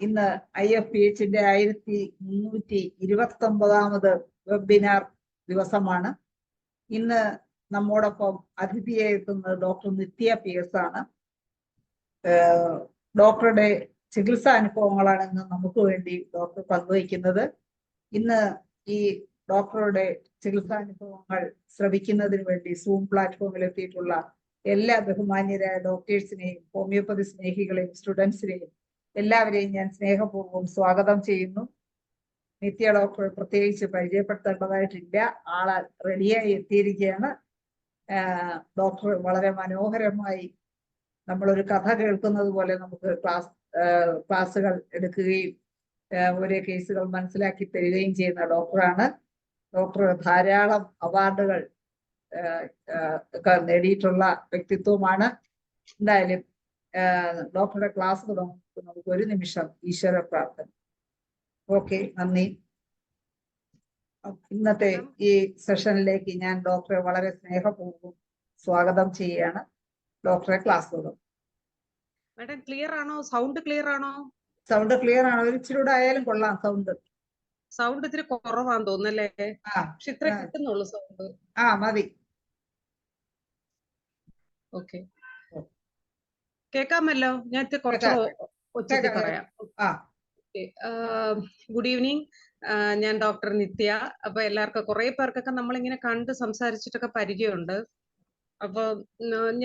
ഇന്ന് IFPHന്റെ 1329 വെബിനാർ ദിവസമാണ്. ഇന്ന് നമ്മോടൊപ്പം അതിഥിയായി എത്തുന്നത് ഡോക്ടർ നിത്യ PS ആണ്. ഡോക്ടറുടെ ചികിത്സാ അനുഭവങ്ങളാണ് ഇന്ന് നമുക്ക് വേണ്ടി ഡോക്ടർ പങ്കുവയ്ക്കുന്നത്. ഇന്ന് ഈ ഡോക്ടറുടെ ചികിത്സാനുഭവങ്ങൾ ശ്രവിക്കുന്നതിന് വേണ്ടി സൂം പ്ലാറ്റ്ഫോമിൽ എത്തിയിട്ടുള്ള എല്ലാ ബഹുമാന്യരായ ഡോക്ടേഴ്സിനെയും ഹോമിയോപ്പതി സ്നേഹികളെയും സ്റ്റുഡൻസിനെയും എല്ലാവരെയും ഞാൻ സ്നേഹപൂർവ്വം സ്വാഗതം ചെയ്യുന്നു. നിത്യ ഡോക്ടർ പ്രത്യേകിച്ച് പരിചയപ്പെടുത്തേണ്ടതായിട്ടില്ല, ആള് റെഡിയായി എത്തിയിരിക്കുകയാണ്. ഡോക്ടർ വളരെ മനോഹരമായി നമ്മളൊരു കഥ കേൾക്കുന്നത് പോലെ നമുക്ക് ക്ലാസ്സുകൾ എടുക്കുകയും ഓരോ കേസുകൾ മനസ്സിലാക്കി തരികയും ചെയ്യുന്ന ഡോക്ടറാണ്. ഡോക്ടർ ധാരാളം അവാർഡുകൾ ഒക്കെ നേടിയിട്ടുള്ള വ്യക്തിത്വമാണ്. എന്തായാലും ഡോക്ടറുടെ ക്ലാസ് നമുക്ക് ഒരു നിമിഷം ഈശ്വര പ്രാർത്ഥന. ഓക്കെ, നന്ദി. ഇന്നത്തെ ഈ സെഷനിലേക്ക് ഞാൻ ഡോക്ടറെ വളരെ സ്നേഹപൂർവ്വം സ്വാഗതം ചെയ്യുകയാണ്. ഡോക്ടറെ ക്ലാസ് തുടങ്ങും. മാഡം ക്ലിയർ ആണോ? സൗണ്ട് ക്ലിയർ ആണോ? സൗണ്ട് ക്ലിയർ ആണോ? ഒരു ഇച്ചിരൂടെ ആയാലും കൊള്ളാം. സൗണ്ട് ഇത്തിരി കുറവാന്ന് തോന്നുന്നല്ലേ? പക്ഷെ ഇത്ര കിട്ടുന്നുള്ളൂ സൗണ്ട്. മതി. ഓക്കെ, കേൾക്കാമല്ലോ? ഞാൻ കുറച്ച് ഒച്ചത്തിൽ പറയാം. Good evening. ഞാൻ ഡോക്ടർ നിത്യ. അപ്പൊ എല്ലാവർക്കും കുറെ പേർക്കൊക്കെ നമ്മളിങ്ങനെ കണ്ട് സംസാരിച്ചിട്ടൊക്കെ പരിചയമുണ്ട്. അപ്പൊ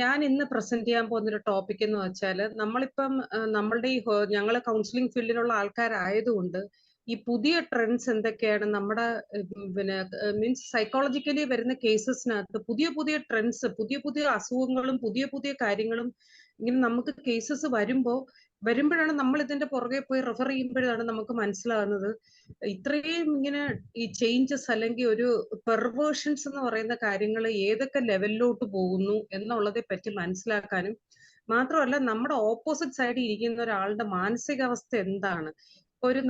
ഞാൻ ഇന്ന് പ്രസന്റ് ചെയ്യാൻ പോകുന്നൊരു ടോപ്പിക് എന്ന് വെച്ചാല്, നമ്മളിപ്പം നമ്മളുടെ ഈ ഞങ്ങള് കൗൺസിലിംഗ് ഫീൽഡിലുള്ള ആൾക്കാരായതുകൊണ്ട് ഈ പുതിയ ട്രെൻഡ്സ് എന്തൊക്കെയാണ്, നമ്മുടെ മീൻസ് സൈക്കോളജിക്കലി വരുന്ന കേസസിനകത്ത് പുതിയ പുതിയ ട്രെൻഡ്സ്, പുതിയ പുതിയ അസുഖങ്ങളും പുതിയ പുതിയ കാര്യങ്ങളും ഇങ്ങനെ നമുക്ക് കേസസ് വരുമ്പോഴാണ് നമ്മൾ ഇതിന്റെ പുറകെ പോയി റെഫർ ചെയ്യുമ്പോഴാണ് നമുക്ക് മനസ്സിലാകുന്നത് ഇത്രയും ഇങ്ങനെ ഈ ചേഞ്ചസ് അല്ലെങ്കിൽ ഒരു പെർവേർഷൻസ് എന്ന് പറയുന്ന കാര്യങ്ങൾ ഏതൊക്കെ ലെവലിലോട്ട് പോകുന്നു എന്നുള്ളതെ പറ്റി മനസ്സിലാക്കാനും, മാത്രമല്ല നമ്മുടെ ഓപ്പോസിറ്റ് സൈഡിൽ ഇരിക്കുന്ന ഒരാളുടെ മാനസികാവസ്ഥ എന്താണ്.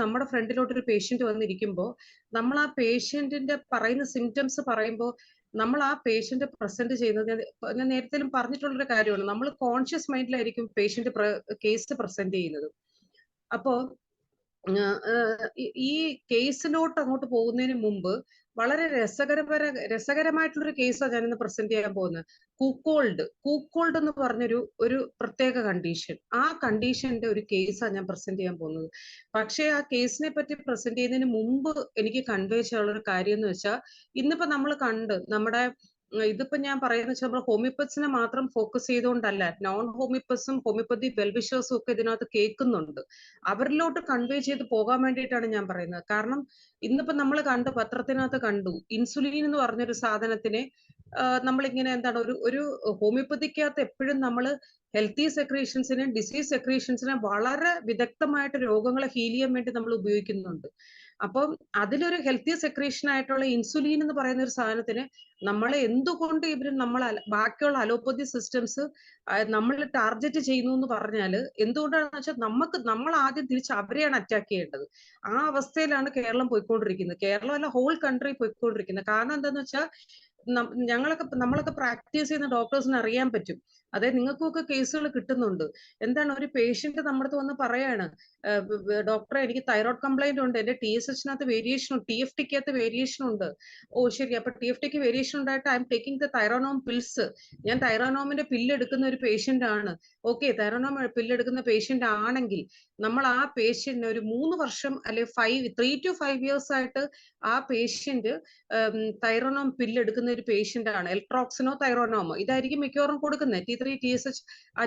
നമ്മുടെ ഫ്രണ്ടിലോട്ട് ഒരു പേഷ്യന്റ് വന്നിരിക്കുമ്പോൾ നമ്മൾ ആ പേഷ്യന്റിന്റെ പറയുന്ന സിംറ്റംസ് പറയുമ്പോൾ നമ്മൾ ആ പേഷ്യന്റ് പ്രസന്റ് ചെയ്യുന്നത്, ഞാൻ നേരത്തെ പറഞ്ഞിട്ടുള്ളൊരു കാര്യമാണ്, നമ്മൾ കോൺഷ്യസ് മൈൻഡിലായിരിക്കും പേഷ്യന്റ് കേസ് പ്രസന്റ് ചെയ്യുന്നത്. അപ്പോ ഈ കേസിലോട്ട് അങ്ങോട്ട് പോകുന്നതിന് മുമ്പ് വളരെ രസകരമായിട്ടുള്ളൊരു കേസാണ് ഞാനിന്ന് പ്രസന്റ് ചെയ്യാൻ പോകുന്നത്. കൂക്കോൾഡ് എന്ന് പറഞ്ഞൊരു പ്രത്യേക കണ്ടീഷൻ, ആ കണ്ടീഷന്റെ ഒരു കേസാണ് ഞാൻ പ്രസന്റ് ചെയ്യാൻ പോകുന്നത്. പക്ഷേ ആ കേസിനെ പറ്റി പ്രസന്റ് ചെയ്യുന്നതിന് മുമ്പ് എനിക്ക് കൺവേ ചെയ്യാനുള്ള ഒരു കാര്യം എന്ന് വെച്ചാൽ, ഇന്നിപ്പോ നമ്മൾ ഇതിപ്പോ ഞാൻ പറയുന്നത് വെച്ചാൽ നമ്മൾ ഹോമിയോപ്പത്തിനെ മാത്രം ഫോക്കസ് ചെയ്തുകൊണ്ടല്ല, നോൺ ഹോമിയോപ്പസും ഹോമിയോപ്പതി വെൽവിഷേഴ്സും ഒക്കെ ഇതിനകത്ത് കേൾക്കുന്നുണ്ട്. അവരിലോട്ട് കൺവേ ചെയ്ത് പോകാൻ വേണ്ടിയിട്ടാണ് ഞാൻ പറയുന്നത്. കാരണം ഇന്നിപ്പോ നമ്മൾ പത്രത്തിനകത്ത് കണ്ടു, ഇൻസുലിൻ എന്ന് പറഞ്ഞൊരു സാധനത്തിനെ നമ്മളിങ്ങനെ എന്താണ് ഒരു ഹോമിയോപ്പതിക്കകത്ത് എപ്പോഴും നമ്മൾ ഹെൽത്തി സെക്രീഷൻസിനെ ഡിസീസ് സെക്രീഷൻസിനെ വളരെ വിദഗ്ധമായിട്ട് രോഗങ്ങളെ ഹീൽ ചെയ്യാൻ വേണ്ടി നമ്മൾ ഉപയോഗിക്കുന്നുണ്ട്. അപ്പം അതിലൊരു ഹെൽത്തി സെക്രീഷൻ ആയിട്ടുള്ള ഇൻസുലിൻ എന്ന് പറയുന്ന ഒരു സാധനത്തിന് നമ്മളെ എന്തുകൊണ്ട് ബാക്കിയുള്ള അലോപ്പതി സിസ്റ്റംസ് നമ്മൾ ടാർഗറ്റ് ചെയ്യുന്നു എന്ന് പറഞ്ഞാൽ എന്തുകൊണ്ടാണെന്ന് വെച്ചാൽ നമ്മൾ ആദ്യം തിരിച്ച് അവരെയാണ് അറ്റാക്ക് ചെയ്യേണ്ടത്. ആ അവസ്ഥയിലാണ് കേരളം പോയിക്കൊണ്ടിരിക്കുന്നത്. കേരളം അല്ല, ഹോൾ കൺട്രി പോയിക്കൊണ്ടിരിക്കുന്നത്. കാരണം എന്താന്ന് വെച്ചാൽ നമ്മളൊക്കെ പ്രാക്ടീസ് ചെയ്യുന്ന ഡോക്ടേഴ്സിന് അറിയാൻ പറ്റും. അതായത് നിങ്ങൾക്കൊക്കെ കേസുകൾ കിട്ടുന്നുണ്ട്. എന്താണ്, ഒരു പേഷ്യന്റ് നമ്മുടെ അടുത്ത് വന്ന് പറയാണ്, ഡോക്ടറെ എനിക്ക് തൈറോയ്ഡ് കംപ്ലൈന്റ് ഉണ്ട്, എന്റെ TSHനകത്ത് വേരിയേഷൻ ഉണ്ട്, TFTക്കകത്ത് വേരിയേഷൻ ഉണ്ട്. ഓ ശരി, അപ്പൊ TFTക്ക് വേരിയേഷൻ ഉണ്ടായിട്ട് I am taking the Thyronorm pills, ഞാൻ തൈറോനോമിന്റെ പില്ല് എടുക്കുന്ന ഒരു പേഷ്യന്റ് ആണ്. ഓക്കെ, തൈറോനോം പില്ല് എടുക്കുന്ന പേഷ്യന്റ് ആണെങ്കിൽ നമ്മൾ ആ പേഷ്യന്റിന് ഒരു 3 വർഷം അല്ലെ 3 to 5 years ആയിട്ട് ആ പേഷ്യന്റ് തൈറോനോം പില്ല് എടുക്കുന്ന ഒരു പേഷ്യന്റ് ആണ്. എൽട്രോക്സിനോ തൈറോനോമോ ഇതായിരിക്കും മിക്കവാറും കൊടുക്കുന്നത്. T3 TSH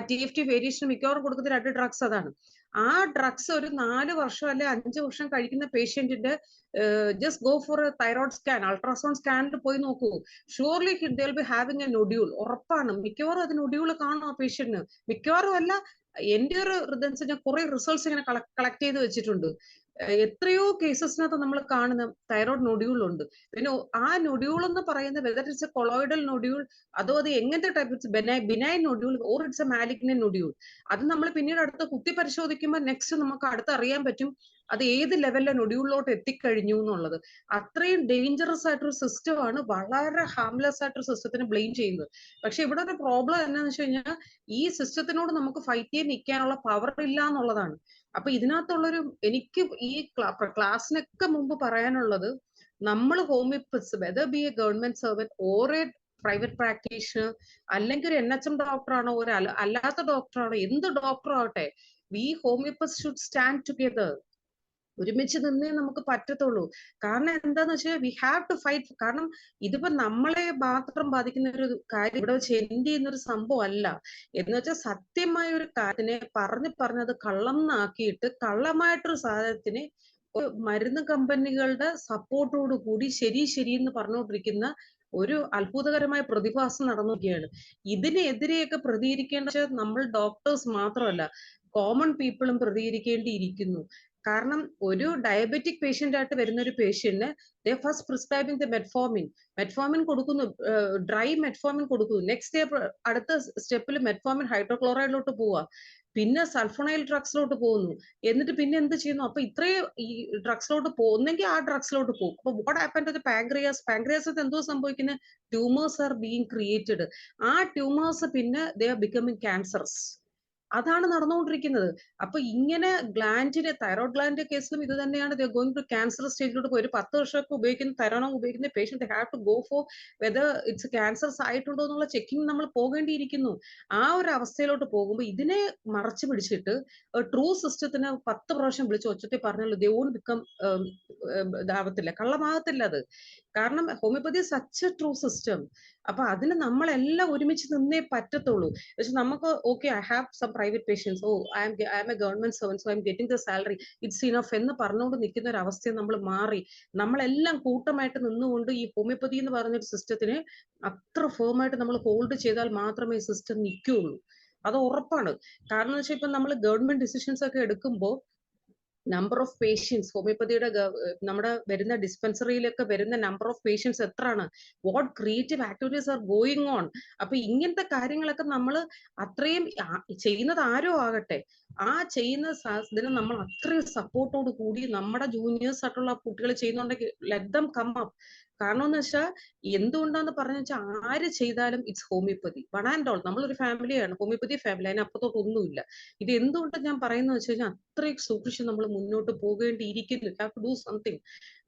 TFT വേരിയേഷൻ മിക്കവാറും കൊടുക്കുന്ന 2 ഡ്രഗ്സ് അതാണ്. ആ ഡ്രഗ്സ് ഒരു 4 വർഷം അല്ലെ 5 വർഷം കഴിക്കുന്ന പേഷ്യന്റിന്റെ just go for a thyroid scan, ultrasound സ്കാനിൽ പോയി നോക്കൂ, surely they will be having a nodule. ഉറപ്പാണ്, മിക്കവാറും അത് നൊഡ്യൂൾ കാണും ആ പേഷ്യന്റിന്. മിക്കവാറും അല്ല, എന്റെ ഒരു ഞാൻ കുറെ റിസൾട്ട്സ് ഇങ്ങനെ കളക്ട് ചെയ്ത് വെച്ചിട്ടുണ്ട്. എത്രയോ കേസസിനകത്ത് നമ്മൾ കാണുന്ന തൈറോയ്ഡ് നൊഡ്യൂൾ ഉണ്ട്. പിന്നെ ആ നൊഡ്യൂൾ എന്ന് പറയുന്നത് whether it's A colloidal nodule, അതോ അത് എങ്ങനത്തെ type, it's benign nodule or it's A malignant nodule, അത് നമ്മൾ പിന്നീട് അടുത്ത് കുത്തി പരിശോധിക്കുമ്പോൾ നെക്സ്റ്റ് നമുക്ക് അടുത്ത് അറിയാൻ പറ്റും അത് ഏത് ലെവലിലെ നൊഡ്യൂളിലോട്ട് എത്തിക്കഴിഞ്ഞു എന്നുള്ളത്. അത്രയും ഡേഞ്ചറസ് ആയിട്ടൊരു സിസ്റ്റമാണ്, വളരെ ഹാംലെസ് ആയിട്ടൊരു സിസ്റ്റത്തിന് ബ്ലെയിം ചെയ്യുന്നത്. പക്ഷെ ഇവിടെ ഒരു പ്രോബ്ലം എന്താണെന്ന് വെച്ച് കഴിഞ്ഞാൽ, ഈ സിസ്റ്റത്തിനോട് നമുക്ക് ഫൈറ്റ് ചെയ്ത് നിൽക്കാനുള്ള പവർ ഇല്ല എന്നുള്ളതാണ്. അപ്പൊ ഇതിനകത്തുള്ളൊരു എനിക്ക് ഈ ക്ലാസ്സിനൊക്കെ മുമ്പ് പറയാനുള്ളത്, നമ്മൾ homeopaths whether be a government servant or a private practitioner, അല്ലെങ്കിൽ ഒരു NHM ഡോക്ടറാണോ ഒരു അല്ലാത്ത ഡോക്ടറാണോ, എന്ത് ഡോക്ടർ ആവട്ടെ, V homeopaths should stand together. ഒരുമിച്ച് നിന്നേ നമുക്ക് പറ്റത്തുള്ളൂ. കാരണം എന്താന്ന് വെച്ചാൽ വി ഹാവ് ടു ഫൈറ്റ്. കാരണം ഇതിപ്പോ നമ്മളെ മാത്രം ബാധിക്കുന്ന ഒരു കാര്യം ഇവിടെ വെച്ച് എൻഡ് ചെയ്യുന്ന ഒരു സംഭവം അല്ല. എന്ന് വെച്ചാൽ സത്യമായ ഒരു കാര്യത്തിനെ പറഞ്ഞത് കള്ളം എന്നാക്കിയിട്ട് കള്ളമായിട്ടൊരു സാധനത്തിന് ഒരു മരുന്ന് കമ്പനികളുടെ സപ്പോർട്ടോട് കൂടി ശരി എന്ന് പറഞ്ഞുകൊണ്ടിരിക്കുന്ന ഒരു അത്ഭുതകരമായ പ്രതിഭാസം നടന്നുകയാണ്. ഇതിനെതിരെയൊക്കെ പ്രതികരിക്കേണ്ട നമ്മൾ ഡോക്ടേഴ്സ് മാത്രമല്ല, കോമൺ പീപ്പിളും പ്രതികരിക്കേണ്ടിയിരിക്കുന്നു. കാരണം ഒരു ഡയബറ്റിക് പേഷ്യന്റ് ആയിട്ട് വരുന്ന ഒരു പേഷ്യന്റിന് ദേ ഫസ്റ്റ് പ്രിസ്ക്രൈബിംഗ് ദ മെറ്റ്ഫോമിൻ കൊടുക്കുന്നു, ഡ്രൈ മെറ്റ്ഫോമിൻ കൊടുക്കുന്നു. നെക്സ്റ്റ് അടുത്ത സ്റ്റെപ്പിൽ മെറ്റ്ഫോമിൻ ഹൈഡ്രോക്ലോറൈഡിലോട്ട് പോവുക, പിന്നെ സൾഫോണൈൽ ഡ്രഗ്സിലോട്ട് പോകുന്നു, എന്നിട്ട് പിന്നെ എന്ത് ചെയ്യുന്നു? അപ്പൊ ഇത്രയും ഈ ഡ്രഗ്സിലോട്ട് പോകുന്നെങ്കിൽ ആ ഡ്രഗ്സിലോട്ട് പോകും. അപ്പൊ what happen to the pancreas എന്തോ സംഭവിക്കുന്നത്? Tumours are being created. ആ ട്യൂമേഴ്സ് പിന്നെ ദേ ആർ ബിക്കമിങ് ക്യാൻസറസ്. അതാണ് നടന്നുകൊണ്ടിരിക്കുന്നത്. അപ്പൊ ഇങ്ങനെ ഗ്ലാൻഡിന്റെ തൈറോയ്ഡ് ഗ്ലാൻഡിന്റെ കേസിലും ഇത് തന്നെയാണ്. ഗോയിങ് ടു ക്യാൻസർ സ്റ്റേജിലോട്ട് പോയി ഒരു 10 വർഷമൊക്കെ ഉപയോഗിക്കുന്ന തൈറോണം ഉപയോഗിക്കുന്ന patient have to go for whether it's cancers ആയിട്ടുണ്ടോ എന്നുള്ള ചെക്കിങ് നമ്മൾ പോകേണ്ടിയിരിക്കുന്നു. ആ ഒരു അവസ്ഥയിലോട്ട് പോകുമ്പോൾ ഇതിനെ മറച്ചു പിടിച്ചിട്ട് ട്രൂ സിസ്റ്റത്തിന് 10 പ്രാവശ്യം വിളിച്ച് ഒച്ചത്തിൽ പറഞ്ഞാൽ ദേ വോണ്ട് ബിക്കം ഇതാവത്തില്ല, കള്ളമാകത്തില്ല അത്. കാരണം homeopathy such a true system. അപ്പൊ അതിന് നമ്മളെല്ലാം ഒരുമിച്ച് നിന്നേ പറ്റത്തുള്ളൂ. പക്ഷെ നമുക്ക് okay, I have some private patients, oh I am a government servant, so I am getting the salary, it's enough എന്ന് പറഞ്ഞുകൊണ്ട് നിൽക്കുന്ന ഒരു അവസ്ഥയെ നമ്മൾ മാറി നമ്മളെല്ലാം കൂട്ടമായിട്ട് നിന്നുകൊണ്ട് ഈ ഹോമിയോപ്പതി എന്ന് പറഞ്ഞൊരു സിസ്റ്റത്തിനെ അത്ര ഫേമായിട്ട് നമ്മൾ ഹോൾഡ് ചെയ്താൽ മാത്രമേ ഈ സിസ്റ്റം നിൽക്കുകയുള്ളൂ. അത് ഉറപ്പാണ്. കാരണം എന്ന് വെച്ചാൽ ഇപ്പൊ നമ്മൾ ഗവൺമെന്റ് ഡിസിഷൻസ് ഒക്കെ എടുക്കുമ്പോൾ നമ്പർ ഓഫ് പേഷ്യൻസ് ഹോമിയോപ്പതിയുടെ നമ്മുടെ വരുന്ന ഡിസ്പെൻസറിയിലൊക്കെ വരുന്ന നമ്പർ ഓഫ് പേഷ്യൻസ് എത്രയാണ്? What creative activities are going on? അപ്പൊ ഇങ്ങനത്തെ കാര്യങ്ങളൊക്കെ നമ്മൾ അത്രയും ചെയ്യുന്നത് ആരോ ആകട്ടെ, ആ ചെയ്യുന്ന ഇതിന് നമ്മൾ അത്രയും സപ്പോർട്ടോട് കൂടി നമ്മുടെ ജൂനിയേഴ്സ് ആയിട്ടുള്ള കുട്ടികൾ ചെയ്യുന്നുണ്ടെങ്കിൽ ലെറ്റ് ദം കം അപ്പ്. കാരണം എന്ന് വെച്ചാൽ എന്തുകൊണ്ടാന്ന് പറഞ്ഞു വെച്ചാൽ ആര് ചെയ്താലും it's homeopathy, one and all. നമ്മളൊരു ഫാമിലിയാണ്, ഹോമിയോപ്പതി ഫാമിലി, അതിനപ്പുറത്തോട്ട് ഒന്നുമില്ല. ഇത് എന്തുകൊണ്ട് ഞാൻ പറയുന്നത് വെച്ച് കഴിഞ്ഞാൽ അത്രയും സൂക്ഷിച്ച് നമ്മൾ മുന്നോട്ട് പോകേണ്ടിയിരിക്കുന്നു. Have to do something.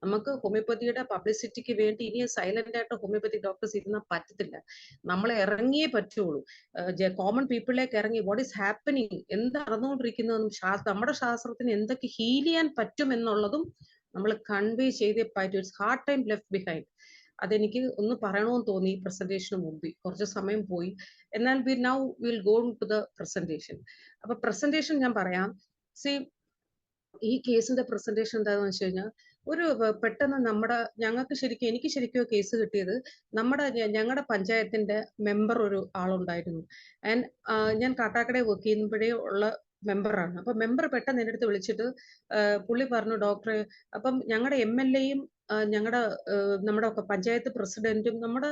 നമുക്ക് ഹോമിയോപ്പതിയുടെ പബ്ലിസിറ്റിക്ക് വേണ്ടി ഇനി സൈലന്റ് ആയിട്ട് ഹോമിയോപ്പതി ഡോക്ടേഴ്സ് ഇരുന്നാൽ പറ്റത്തില്ല. നമ്മൾ ഇറങ്ങിയേ പറ്റുള്ളൂ. കോമൺ പീപ്പിളിലേക്ക് ഇറങ്ങി വാട്ട് ഈസ് ഹാപ്പനിങ്, എന്താ നടന്നുകൊണ്ടിരിക്കുന്നതെന്നും നമ്മുടെ ശാസ്ത്രത്തിന് എന്തൊക്കെ ഹീൽ ചെയ്യാൻ പറ്റും എന്നുള്ളതും നമ്മൾ കൺവേ ചെയ്തേ പറ്റൂ. It's hard time left behind. അതെനിക്ക് ഒന്ന് പറയണമെന്ന് തോന്നി പ്രസന്റേഷന് മുമ്പ്. കുറച്ച് സമയം പോയി. എന്നാൽ now will go to the presentation. അപ്പൊ പ്രസന്റേഷൻ ഞാൻ പറയാം. സി, ഈ കേസിന്റെ പ്രസന്റേഷൻ എന്താന്ന് വെച്ച് കഴിഞ്ഞാൽ ഒരു പെട്ടെന്ന് എനിക്ക് ശരിക്കും കേസ് കിട്ടിയത് ഞങ്ങളുടെ പഞ്ചായത്തിന്റെ മെമ്പർ ഒരു ആളുണ്ടായിരുന്നു. ആൻഡ് ഞാൻ കാട്ടാക്കടയിൽ വർക്ക് ചെയ്യുമ്പോഴേ ഉള്ള മെമ്പറാണ്. അപ്പൊ മെമ്പർ പെട്ടെന്ന് എൻ്റെ അടുത്ത് വിളിച്ചിട്ട് പുള്ളി പറഞ്ഞു, ഡോക്ടറെ, അപ്പം ഞങ്ങളുടെ MLA-യും നമ്മുടെ പഞ്ചായത്ത് പ്രസിഡന്റും നമ്മുടെ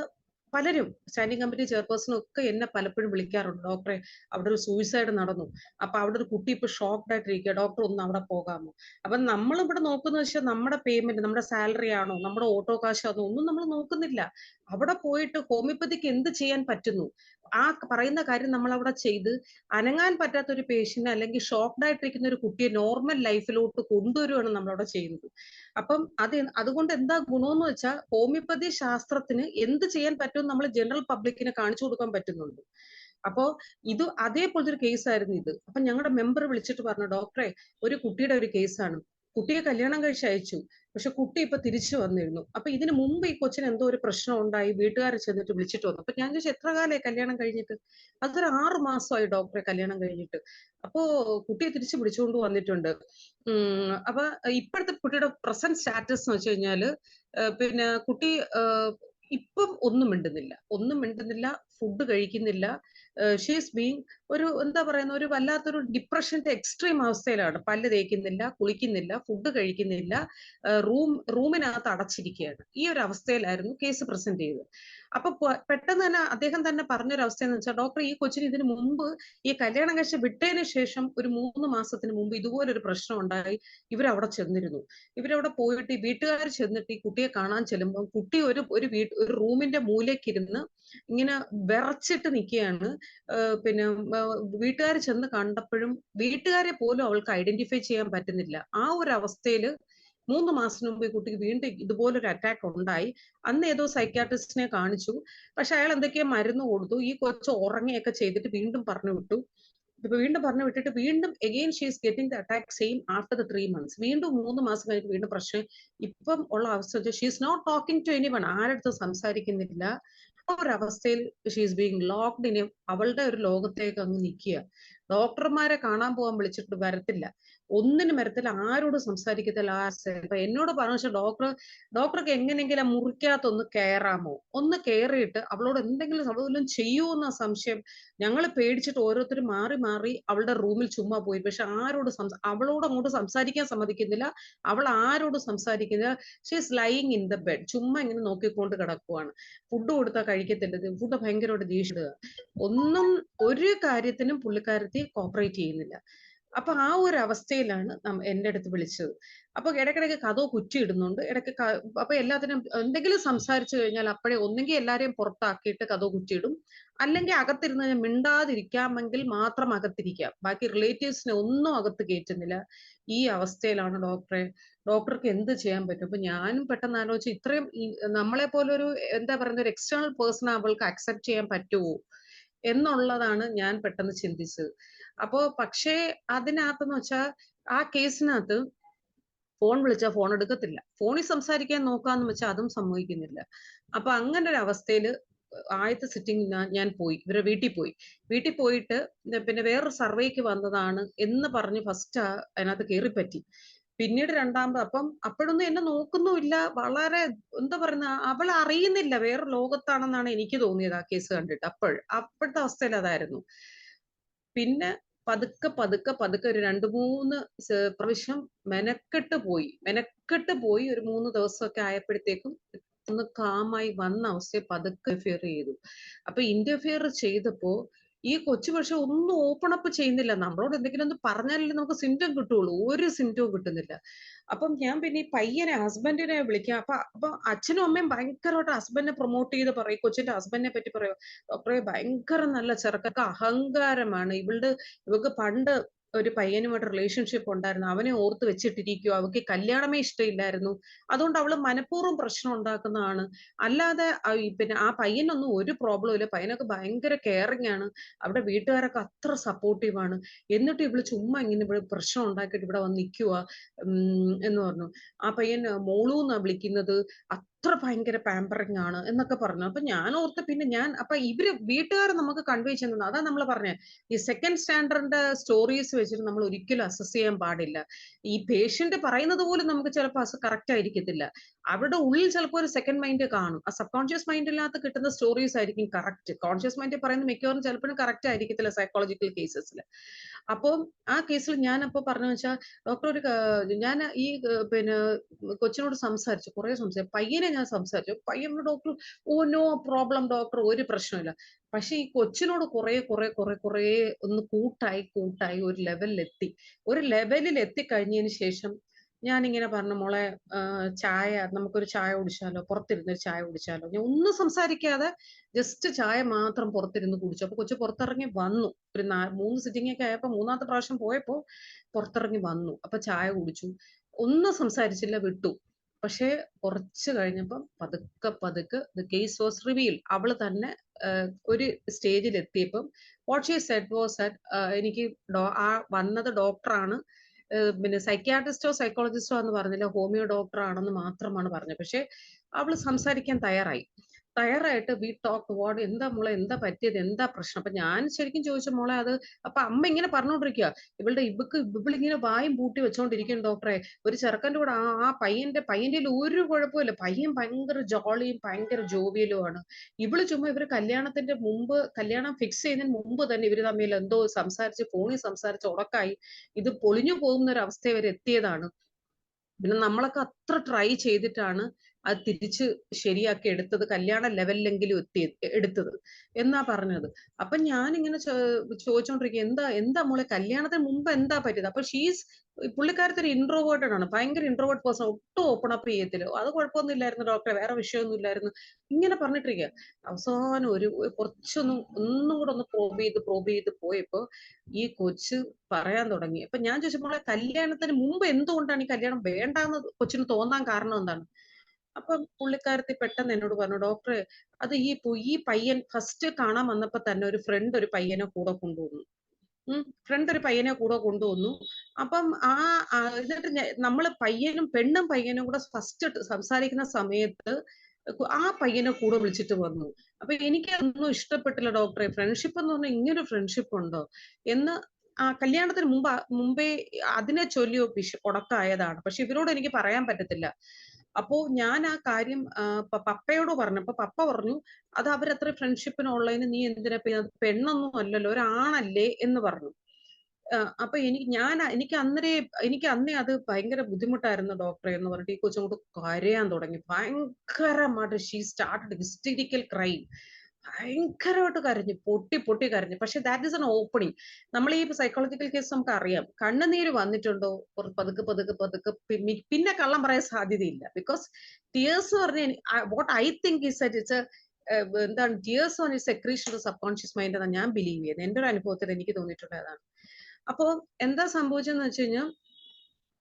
പലരും സ്റ്റാൻഡിംഗ് കമ്മിറ്റി ചെയർപേഴ്സണും ഒക്കെ എന്നെ പലപ്പോഴും വിളിക്കാറുണ്ട്, ഡോക്ടറെ അവിടെ ഒരു സൂയിസൈഡ് നടന്നു, അപ്പൊ അവിടെ ഒരു കുട്ടി ഇപ്പൊ ഷോക്ക്ഡ് ആയിട്ടിരിക്കുക, ഡോക്ടർ ഒന്ന് അവിടെ പോകാമോ? അപ്പൊ നമ്മൾ ഇവിടെ നോക്കുന്ന വെച്ചാൽ നമ്മുടെ പേയ്മെന്റ്, നമ്മുടെ സാലറി ആണോ, നമ്മുടെ ഓട്ടോ കാശാണോ, ഒന്നും നമ്മൾ നോക്കുന്നില്ല. അവിടെ പോയിട്ട് ഹോമിയോപ്പതിക്ക് എന്ത് ചെയ്യാൻ പറ്റുന്നു ആ പറയുന്ന കാര്യം നമ്മൾ അവിടെ ചെയ്ത് അനങ്ങാൻ പറ്റാത്ത ഒരു പേഷ്യന്റ് അല്ലെങ്കിൽ ഷോക്ക്ഡ് ആയിട്ടിരിക്കുന്ന ഒരു കുട്ടിയെ നോർമൽ ലൈഫിലോട്ട് കൊണ്ടുവരുവാണ് നമ്മളവിടെ ചെയ്യുന്നത്. അപ്പം അതുകൊണ്ട് എന്താ ഗുണമെന്ന് വെച്ചാൽ ഹോമിയോപ്പതി ശാസ്ത്രത്തിന് എന്ത് ചെയ്യാൻ പറ്റുമെന്ന് നമ്മൾ ജനറൽ പബ്ലിക്കിനെ കാണിച്ചു കൊടുക്കാൻ പറ്റുന്നുണ്ട്. അപ്പോ ഇത് അതേപോലത്തെ ഒരു കേസായിരുന്നു ഇത്. അപ്പൊ ഞങ്ങളുടെ മെമ്പർ വിളിച്ചിട്ട് പറഞ്ഞു, ഡോക്ടറെ, ഒരു കുട്ടിയുടെ ഒരു കേസാണ്, കുട്ടിയെ കല്യാണം കഴിച്ച് അയച്ചു, പക്ഷെ കുട്ടി ഇപ്പൊ തിരിച്ചു വന്നിരുന്നു. അപ്പൊ ഇതിനു മുമ്പ് ഈ കൊച്ചിന് എന്തോ ഒരു പ്രശ്നം ഉണ്ടായി, വീട്ടുകാരെ ചെന്നിട്ട് വിളിച്ചിട്ട് വന്നു. അപ്പൊ ഞാൻ ചോദിച്ചു, എത്ര കാലമായി കല്യാണം കഴിഞ്ഞിട്ട്? അതൊരു 6 മാസമായി ഡോക്ടറെ കല്യാണം കഴിഞ്ഞിട്ട്. അപ്പോ കുട്ടിയെ തിരിച്ചു പിടിച്ചുകൊണ്ട് വന്നിട്ടുണ്ട്. അപ്പൊ ഇപ്പോഴത്തെ കുട്ടിയുടെ പ്രസന്റ് സ്റ്റാറ്റസ് എന്ന് വെച്ച് കഴിഞ്ഞാല് പിന്നെ കുട്ടി ഇപ്പം ഒന്നും മിണ്ടുന്നില്ല, ഫുഡ് കഴിക്കുന്നില്ല. ഷീസ് ബീങ് എന്താ പറയുന്ന ഒരു വല്ലാത്തൊരു ഡിപ്രഷന്റെ എക്സ്ട്രീം അവസ്ഥയിലാണ്. പല്ല് തേക്കുന്നില്ല, കുളിക്കുന്നില്ല, ഫുഡ് കഴിക്കുന്നില്ല, റൂമിനകത്ത് അടച്ചിരിക്കുകയാണ്. ഈ ഒരു അവസ്ഥയിലായിരുന്നു കേസ് പ്രസന്റ് ചെയ്തത്. അപ്പൊ പെട്ടെന്ന് തന്നെ അദ്ദേഹം തന്നെ പറഞ്ഞൊരു അവസ്ഥ എന്ന് വെച്ചാൽ, ഡോക്ടർ, ഈ കൊച്ചിന് ഇതിനു മുമ്പ് ഈ കല്യാണം കഴിച്ച് വിട്ടതിന് ശേഷം ഒരു 3 മാസത്തിന് മുമ്പ് ഇതുപോലൊരു പ്രശ്നം ഉണ്ടായി. ഇവരവിടെ ചെന്നിരുന്നു. ഇവരവിടെ പോയിട്ട് ഈ വീട്ടുകാർ ചെന്നിട്ട് ഈ കുട്ടിയെ കാണാൻ ചെല്ലുമ്പോൾ കുട്ടി ഒരു റൂമിന്റെ മൂലയ്ക്കിരുന്ന് ഇങ്ങനെ വിറച്ചിട്ട് നിൽക്കുകയാണ്. പിന്നെ വീട്ടുകാർ ചെന്ന് കണ്ടപ്പോഴും വീട്ടുകാരെ പോലും അവൾക്ക് ഐഡന്റിഫൈ ചെയ്യാൻ പറ്റുന്നില്ല. ആ ഒരു അവസ്ഥയില് 3 മാസത്തിന് മുമ്പ് ഈ കുട്ടിക്ക് വീണ്ടും ഇതുപോലൊരു അറ്റാക്ക് ഉണ്ടായി. അന്ന് ഏതോ സൈക്യാട്രിസ്റ്റിനെ കാണിച്ചു. പക്ഷെ അയാൾ എന്തൊക്കെയോ മരുന്ന് കൊടുത്തു. ഈ കൊച്ച് ഉറങ്ങിയൊക്കെ ചെയ്തിട്ട് വീണ്ടും പറഞ്ഞു വിട്ടു. വീണ്ടും പറഞ്ഞു വിട്ടിട്ട് വീണ്ടും again she is getting the attack same after the 3 months. വീണ്ടും 3 മാസം കഴിഞ്ഞിട്ട് വീണ്ടും പ്രശ്നം. ഇപ്പം ഉള്ള അവസ്ഥ she is not talking to anyone. ആരടുത്തും സംസാരിക്കുന്നില്ല. ആ ഒരു അവസ്ഥയിൽ she is being locked in അവളുടെ ഒരു ലോകത്തേക്ക് അങ്ങ് നിൽക്കുക. ഡോക്ടർമാരെ കാണാൻ പോകാൻ വിളിച്ചിട്ട് വരത്തില്ല, ഒന്നിനും വരത്തില്ല, ആരോടും സംസാരിക്കത്തില്ല. അപ്പൊ എന്നോട് പറഞ്ഞു, ഡോക്ടർക്ക് എങ്ങനെയെങ്കിലും ആ മുറിക്കകത്തൊന്ന് കയറാമോ, ഒന്ന് കയറിയിട്ട് അവളോട് എന്തെങ്കിലും ചെയ്യുമെന്ന സംശയം. ഞങ്ങൾ പേടിച്ചിട്ട് ഓരോരുത്തരും മാറി മാറി അവളുടെ റൂമിൽ ചുമ്മാ പോയി. പക്ഷെ അവളോട് അങ്ങോട്ട് സംസാരിക്കാൻ സമ്മതിക്കുന്നില്ല, അവൾ ആരോടും സംസാരിക്കുന്നില്ല. She is lying in the bed, ചുമ്മാ ഇങ്ങനെ നോക്കിക്കൊണ്ട് കിടക്കുവാണ്. ഫുഡ് കൊടുത്താൽ കഴിക്കത്തില്ല, ഫുഡ് ഭയങ്കരമായിട്ട് ദേഷ്യപ്പെടുക, ഒന്നും ഒരു കാര്യത്തിനും പുള്ളിക്കാരത്തി കോപ്പറേറ്റ് ചെയ്യുന്നില്ല. അപ്പൊ ആ ഒരു അവസ്ഥയിലാണ് എന്റെ അടുത്ത് വിളിച്ചത്. അപ്പൊ ഇടയ്ക്കിടയ്ക്ക് കതവ് കുറ്റിയിടുന്നുണ്ട്, ഇടയ്ക്ക് അപ്പൊ എല്ലാത്തിനും എന്തെങ്കിലും സംസാരിച്ചു കഴിഞ്ഞാൽ അപ്പോഴേ ഒന്നെങ്കിൽ എല്ലാരെയും പുറത്താക്കിയിട്ട് കതവ് കുറ്റിയിടും, അല്ലെങ്കിൽ അകത്തിരുന്ന് മിണ്ടാതിരിക്കാമെങ്കിൽ മാത്രം അകത്തിരിക്കാം, ബാക്കി റിലേറ്റീവ്സിനെ ഒന്നും അകത്ത് കയറ്റുന്നില്ല. ഈ അവസ്ഥയിലാണ് ഡോക്ടർക്ക് എന്ത് ചെയ്യാൻ പറ്റും? അപ്പൊ ഞാനും പെട്ടെന്ന് ആലോചിച്ച്, ഇത്രയും നമ്മളെ പോലൊരു എന്താ പറയുന്ന ഒരു എക്സ്റ്റേണൽ പേഴ്സൺ അവൾക്ക് അക്സെപ്റ്റ് ചെയ്യാൻ പറ്റുമോ എന്നുള്ളതാണ് ഞാൻ പെട്ടെന്ന് ചിന്തിച്ചത്. അപ്പോ പക്ഷേ അതിനകത്തെന്ന് വെച്ചാൽ ആ കേസിനകത്ത് ഫോൺ വിളിച്ചാൽ ഫോൺ എടുക്കത്തില്ല, ഫോണിൽ സംസാരിക്കാൻ നോക്കാന്ന് വെച്ചാൽ അതും സമ്മതിക്കുന്നില്ല. അപ്പൊ അങ്ങനെ ഒരു അവസ്ഥയില് ആദ്യത്തെ സിറ്റിംഗ് ഞാൻ പോയി, ഇവരെ വീട്ടിൽ പോയിട്ട് പിന്നെ വേറൊരു സർവേക്ക് വന്നതാണ് എന്ന് പറഞ്ഞ് ഫസ്റ്റ് അതിനകത്ത് കയറിപ്പറ്റി. പിന്നീട് രണ്ടാമത് അപ്പോഴൊന്നും എന്നെ നോക്കുന്നുമില്ല, വളരെ എന്താ പറയുന്ന, അവൾ അറിയുന്നില്ല, വേറെ ലോകത്താണെന്നാണ് എനിക്ക് തോന്നിയത് ആ കേസ് കണ്ടിട്ട്. അപ്പോഴത്തെ അവസ്ഥയിൽ അതായിരുന്നു. പിന്നെ പതുക്കെ ഒരു 2-3 പ്രാവശ്യം മെനക്കെട്ട് പോയി ഒരു 3 ദിവസമൊക്കെ ആയപ്പോഴത്തേക്കും ഒന്ന് കാമായി വന്ന അവസ്ഥയെ പതുക്കെ ഇന്റർഫിയർ ചെയ്തു. അപ്പൊ ഇന്റർഫിയർ ചെയ്തപ്പോ ഈ കൊച്ചു പക്ഷെ ഒന്നും ഓപ്പൺ അപ്പ് ചെയ്യുന്നില്ല. നമ്മളോട് എന്തെങ്കിലും ഒന്ന് പറഞ്ഞാലല്ലേ നമുക്ക് സിംറ്റം കിട്ടുള്ളൂ, ഒരു സിംറ്റവും കിട്ടുന്നില്ല. അപ്പം ഞാൻ പിന്നെ ഈ പയ്യനെ, ഹസ്ബൻഡിനെ വിളിക്കാം. അപ്പൊ അച്ഛനും അമ്മയും ഭയങ്കരമായിട്ട് ഹസ്ബൻഡിനെ പ്രൊമോട്ട് ചെയ്ത് പറയും, കൊച്ചിന്റെ ഹസ്ബൻഡിനെ പറ്റി പറയും, ഡോക്ടറെ ഭയങ്കര നല്ല ചെറുക്കൊക്കെ അഹങ്കാരമാണ്, ഇവക്ക് പണ്ട് ഒരു പയ്യനുമായിട്ട് റിലേഷൻഷിപ്പ് ഉണ്ടായിരുന്നു, അവനെ ഓർത്ത് വെച്ചിട്ടിരിക്കുക, അവൾക്ക് കല്യാണമേ ഇഷ്ടമില്ലായിരുന്നു, അതുകൊണ്ട് അവള് മനഃപൂർവ്വം പ്രശ്നം ഉണ്ടാക്കുന്നതാണ്, അല്ലാതെ പിന്നെ ആ പയ്യനൊന്നും ഒരു പ്രോബ്ലം ഇല്ല, പയ്യനൊക്കെ ഭയങ്കര കെയറിങ് ആണ്, അവിടെ വീട്ടുകാരൊക്കെ അത്ര സപ്പോർട്ടീവ് ആണ്, എന്നിട്ട് ഇവള് ചുമ്മാ ഇങ്ങനെ ഇവിടെ പ്രശ്നം ഉണ്ടാക്കിയിട്ട് ഇവിടെ വന്ന് നിൽക്കുക എന്ന് പറഞ്ഞു. ആ പയ്യൻ മോളൂന്നാ വിളിക്കുന്നത്, അത്ര ഭയങ്കര പാമ്പറിങ് ആണ് എന്നൊക്കെ പറഞ്ഞു. അപ്പൊ ഞാൻ ഓർത്ത്, പിന്നെ അപ്പൊ വീട്ടുകാർ നമുക്ക് കൺവേ ചെയ്യുന്നത്, അതാ നമ്മൾ പറഞ്ഞത്, ഈ സെക്കൻഡ് സ്റ്റാൻഡേർഡിന്റെ സ്റ്റോറീസ് വെച്ചിട്ട് നമ്മൾ ഒരിക്കലും അസസ് ചെയ്യാൻ പാടില്ല. ഈ പേഷ്യന്റ് പറയുന്നത് പോലും നമുക്ക് ചിലപ്പോൾ കറക്റ്റ് ആയിരിക്കത്തില്ല, അവരുടെ ഉള്ളിൽ ചിലപ്പോൾ ഒരു സെക്കൻഡ് മൈൻഡ് കാണും, ആ സബ് കോൺഷ്യസ് മൈൻഡിനകത്ത് കിട്ടുന്ന സ്റ്റോറീസ് ആയിരിക്കും കറക്റ്റ്, കോൺഷ്യസ് മൈൻഡ് പറയുന്ന മിക്കവാറും ചിലപ്പോഴും കറക്റ്റ് ആയിരിക്കത്തില്ല സൈക്കോളജിക്കൽ കേസസിൽ. അപ്പോൾ ആ കേസിൽ ഞാൻ അപ്പൊ പറഞ്ഞു വെച്ചാൽ, ഡോക്ടർ ഞാൻ ഈ പിന്നെ കൊച്ചിനോട് സംസാരിച്ചു, കുറെ സംസാരിച്ചു, പയ്യനെ ഞാൻ സംസാരിച്ചു, പയ്യനോട് doctor oh no problem doctor, ഒരു പ്രശ്നമില്ല. പക്ഷെ ഈ കൊച്ചിനോട് കുറെ ഒന്ന് കൂട്ടായി ഒരു ലെവലിൽ എത്തിക്കഴിഞ്ഞതിന് ശേഷം ഞാനിങ്ങനെ പറഞ്ഞു, മോളെ നമുക്കൊരു ചായ കുടിച്ചാലോ, പുറത്തിരുന്നൊരു ചായ കുടിച്ചാലോ. ഞാൻ ഒന്നും സംസാരിക്കാതെ ജസ്റ്റ് ചായ മാത്രം പുറത്തിരുന്ന് കുടിച്ചു. അപ്പൊ കൊച്ചു പുറത്തിറങ്ങി വന്നു, ഒരു 3 സിറ്റിംഗ് ഒക്കെ ആയപ്പോ 3ാമത്തെ പ്രാവശ്യം പോയപ്പോ പുറത്തിറങ്ങി വന്നു. അപ്പൊ ചായ കുടിച്ചു, ഒന്നും സംസാരിച്ചില്ല, വിട്ടു. പക്ഷെ കുറച്ച് കഴിഞ്ഞപ്പം പതുക്കെ കേസ് വാസ് റിവീൽ. അവള് തന്നെ ഒരു സ്റ്റേജിൽ എത്തിയപ്പം what she said was that, എനിക്ക് വന്നത് ഡോക്ടറാണ്, പിന്നെ സൈക്യാട്രിസ്റ്റോ സൈക്കോളജിസ്റ്റോ എന്ന് പറഞ്ഞില്ല, ഹോമിയോ ഡോക്ടർ ആണെന്ന് മാത്രമാണ് പറഞ്ഞത്. പക്ഷെ അവള് സംസാരിക്കാൻ തയ്യാറായിട്ട് വി ടോക്ക് വാട്ട്, എന്താ മോളെ, എന്താ പറ്റിയത്, എന്താ പ്രശ്നം? അപ്പൊ ഞാൻ ശരിക്കും ചോദിച്ച, മോളെ അത്, അപ്പൊ അമ്മ ഇങ്ങനെ പറഞ്ഞോണ്ടിരിക്കുക, ഇവളിങ്ങനെ വായും പൂട്ടി വെച്ചോണ്ടിരിക്കും ഡോക്ടറെ, ഒരു ചെറുക്കൻ്റെ കൂടെ ആ പയ്യന്റെ ഒരു കുഴപ്പമില്ല, പയ്യൻ ഭയങ്കര ജോളിയും ഭയങ്കര ജോവിയലും ആണ്, ഇവള് ചുമ്മാ കല്യാണം ഫിക്സ് ചെയ്യുന്നതിന് മുമ്പ് തന്നെ ഇവര് തമ്മിൽ എന്തോ ഫോണിൽ സംസാരിച്ച് ഉടക്കായി, ഇത് പൊളിഞ്ഞു പോകുന്ന ഒരു അവസ്ഥ വരെ എത്തിയതാണ്. പിന്നെ നമ്മളൊക്കെ അത്ര ട്രൈ ചെയ്തിട്ടാണ് അത് തിരിച്ച് ശരിയാക്കി എടുത്തത്, കല്യാണ ലെവലിലെങ്കിലും എടുത്തത് എന്നാ പറഞ്ഞത്. അപ്പൊ ഞാനിങ്ങനെ ചോദിച്ചോണ്ടിരിക്കുക, എന്താ മോളെ കല്യാണത്തിന് മുമ്പ് എന്താ പറ്റിയത്? അപ്പൊ പുള്ളിക്കാരത്തെ ഒരു ഇൻട്രോവേർട്ടഡ് ആണ്, ഭയങ്കര ഇൻട്രോവേർട്ട് പേഴ്സൺ, ഒട്ടും ഓപ്പൺ അപ്പ് ചെയ്യത്തില്ല. അത് കുഴപ്പമൊന്നും ഇല്ലായിരുന്നു ഡോക്ടറെ, വേറെ വിഷയമൊന്നും ഇല്ലായിരുന്നു, ഇങ്ങനെ പറഞ്ഞിട്ടിരിക്കുക. അവസാനം ഒന്നും കൂടെ ഒന്ന് പ്രോബ് ചെയ്ത് പോയപ്പോ ഈ കൊച്ച് പറയാൻ തുടങ്ങി. അപ്പൊ ഞാൻ ചോദിച്ചപ്പോൾ കല്യാണത്തിന് മുമ്പ് എന്തുകൊണ്ടാണ് ഈ കല്യാണം വേണ്ടാന്ന് കൊച്ചിന് തോന്നാൻ കാരണം എന്താണ്? അപ്പൊ പുള്ളിക്കാരത്തി പെട്ടെന്ന് എന്നോട് പറഞ്ഞു, ഡോക്ടറെ അത് ഈ പയ്യൻ ഫസ്റ്റ് കാണാൻ വന്നപ്പോ തന്നെ ഒരു ഫ്രണ്ട് ഒരു പയ്യനെ കൂടെ കൊണ്ടുവന്നു. ഫ്രണ്ട് ഒരു പയ്യനെ കൂടെ കൊണ്ടുവന്നു. അപ്പം എന്നിട്ട് നമ്മള് പയ്യനും പയ്യനും കൂടെ ഫസ്റ്റ് സംസാരിക്കുന്ന സമയത്ത് ആ പയ്യനെ കൂടെ വിളിച്ചിട്ട് വന്നു. അപ്പൊ എനിക്ക് അതൊന്നും ഇഷ്ടപ്പെട്ടില്ല ഡോക്ടറെ. ഫ്രണ്ട്ഷിപ്പ് എന്ന് പറഞ്ഞാൽ ഇങ്ങനൊരു ഫ്രണ്ട്ഷിപ്പ് ഉണ്ടോ എന്ന്. കല്യാണത്തിന് മുമ്പേ അതിനെ ചൊല്ലി ഉടക്കായതാണ്. പക്ഷെ ഇവരോട് എനിക്ക് പറയാൻ പറ്റത്തില്ല. അപ്പോ ഞാൻ ആ കാര്യം പപ്പയോട് പറഞ്ഞപ്പോ പപ്പ പറഞ്ഞു, അത് അവരത്ര ഫ്രണ്ട്ഷിപ്പിനുള്ളതിന് നീ എന്തിനാ, പെണ്ണൊന്നും അല്ലല്ലോ, ഒരാണല്ലേ എന്ന് പറഞ്ഞു. അപ്പൊ എനിക്ക് അന്നേ അത് ഭയങ്കര ബുദ്ധിമുട്ടായിരുന്നു ഡോക്ടറെ എന്ന് പറഞ്ഞിട്ട് ഈ കൊച്ചങ്ങോട്ട് കരയാൻ തുടങ്ങി. ഭയങ്കരമായിട്ട് ഷീ സ്റ്റാർട്ടഡ് ഹിസ്റ്ററിക്കൽ ക്രൈ. ഭയങ്കരമായിട്ട് കരഞ്ഞു, പൊട്ടി കരഞ്ഞു. പക്ഷെ ദാറ്റ് ഈസ് എൻ ഓപ്പണിങ്. നമ്മൾ ഈ സൈക്കോളജിക്കൽ കേസ് നമുക്ക് അറിയാം, കണ്ണുനീര് വന്നിട്ടുണ്ടോ പതുക്കെ പിന്നെ കള്ളം പറയാൻ സാധ്യതയില്ല. ബിക്കോസ് ടിയേഴ്സ് പറഞ്ഞ what I think is that it's എന്താണ്, tears on secretion of subconscious mind എന്നാണ് ഞാൻ ബിലീവ് ചെയ്യുന്നത്. എന്റെ ഒരു അനുഭവത്തിൽ എനിക്ക് തോന്നിയിട്ടുള്ളത് അതാണ്. അപ്പോ എന്താ സംഭവിച്ചെന്ന് വെച്ച് കഴിഞ്ഞാൽ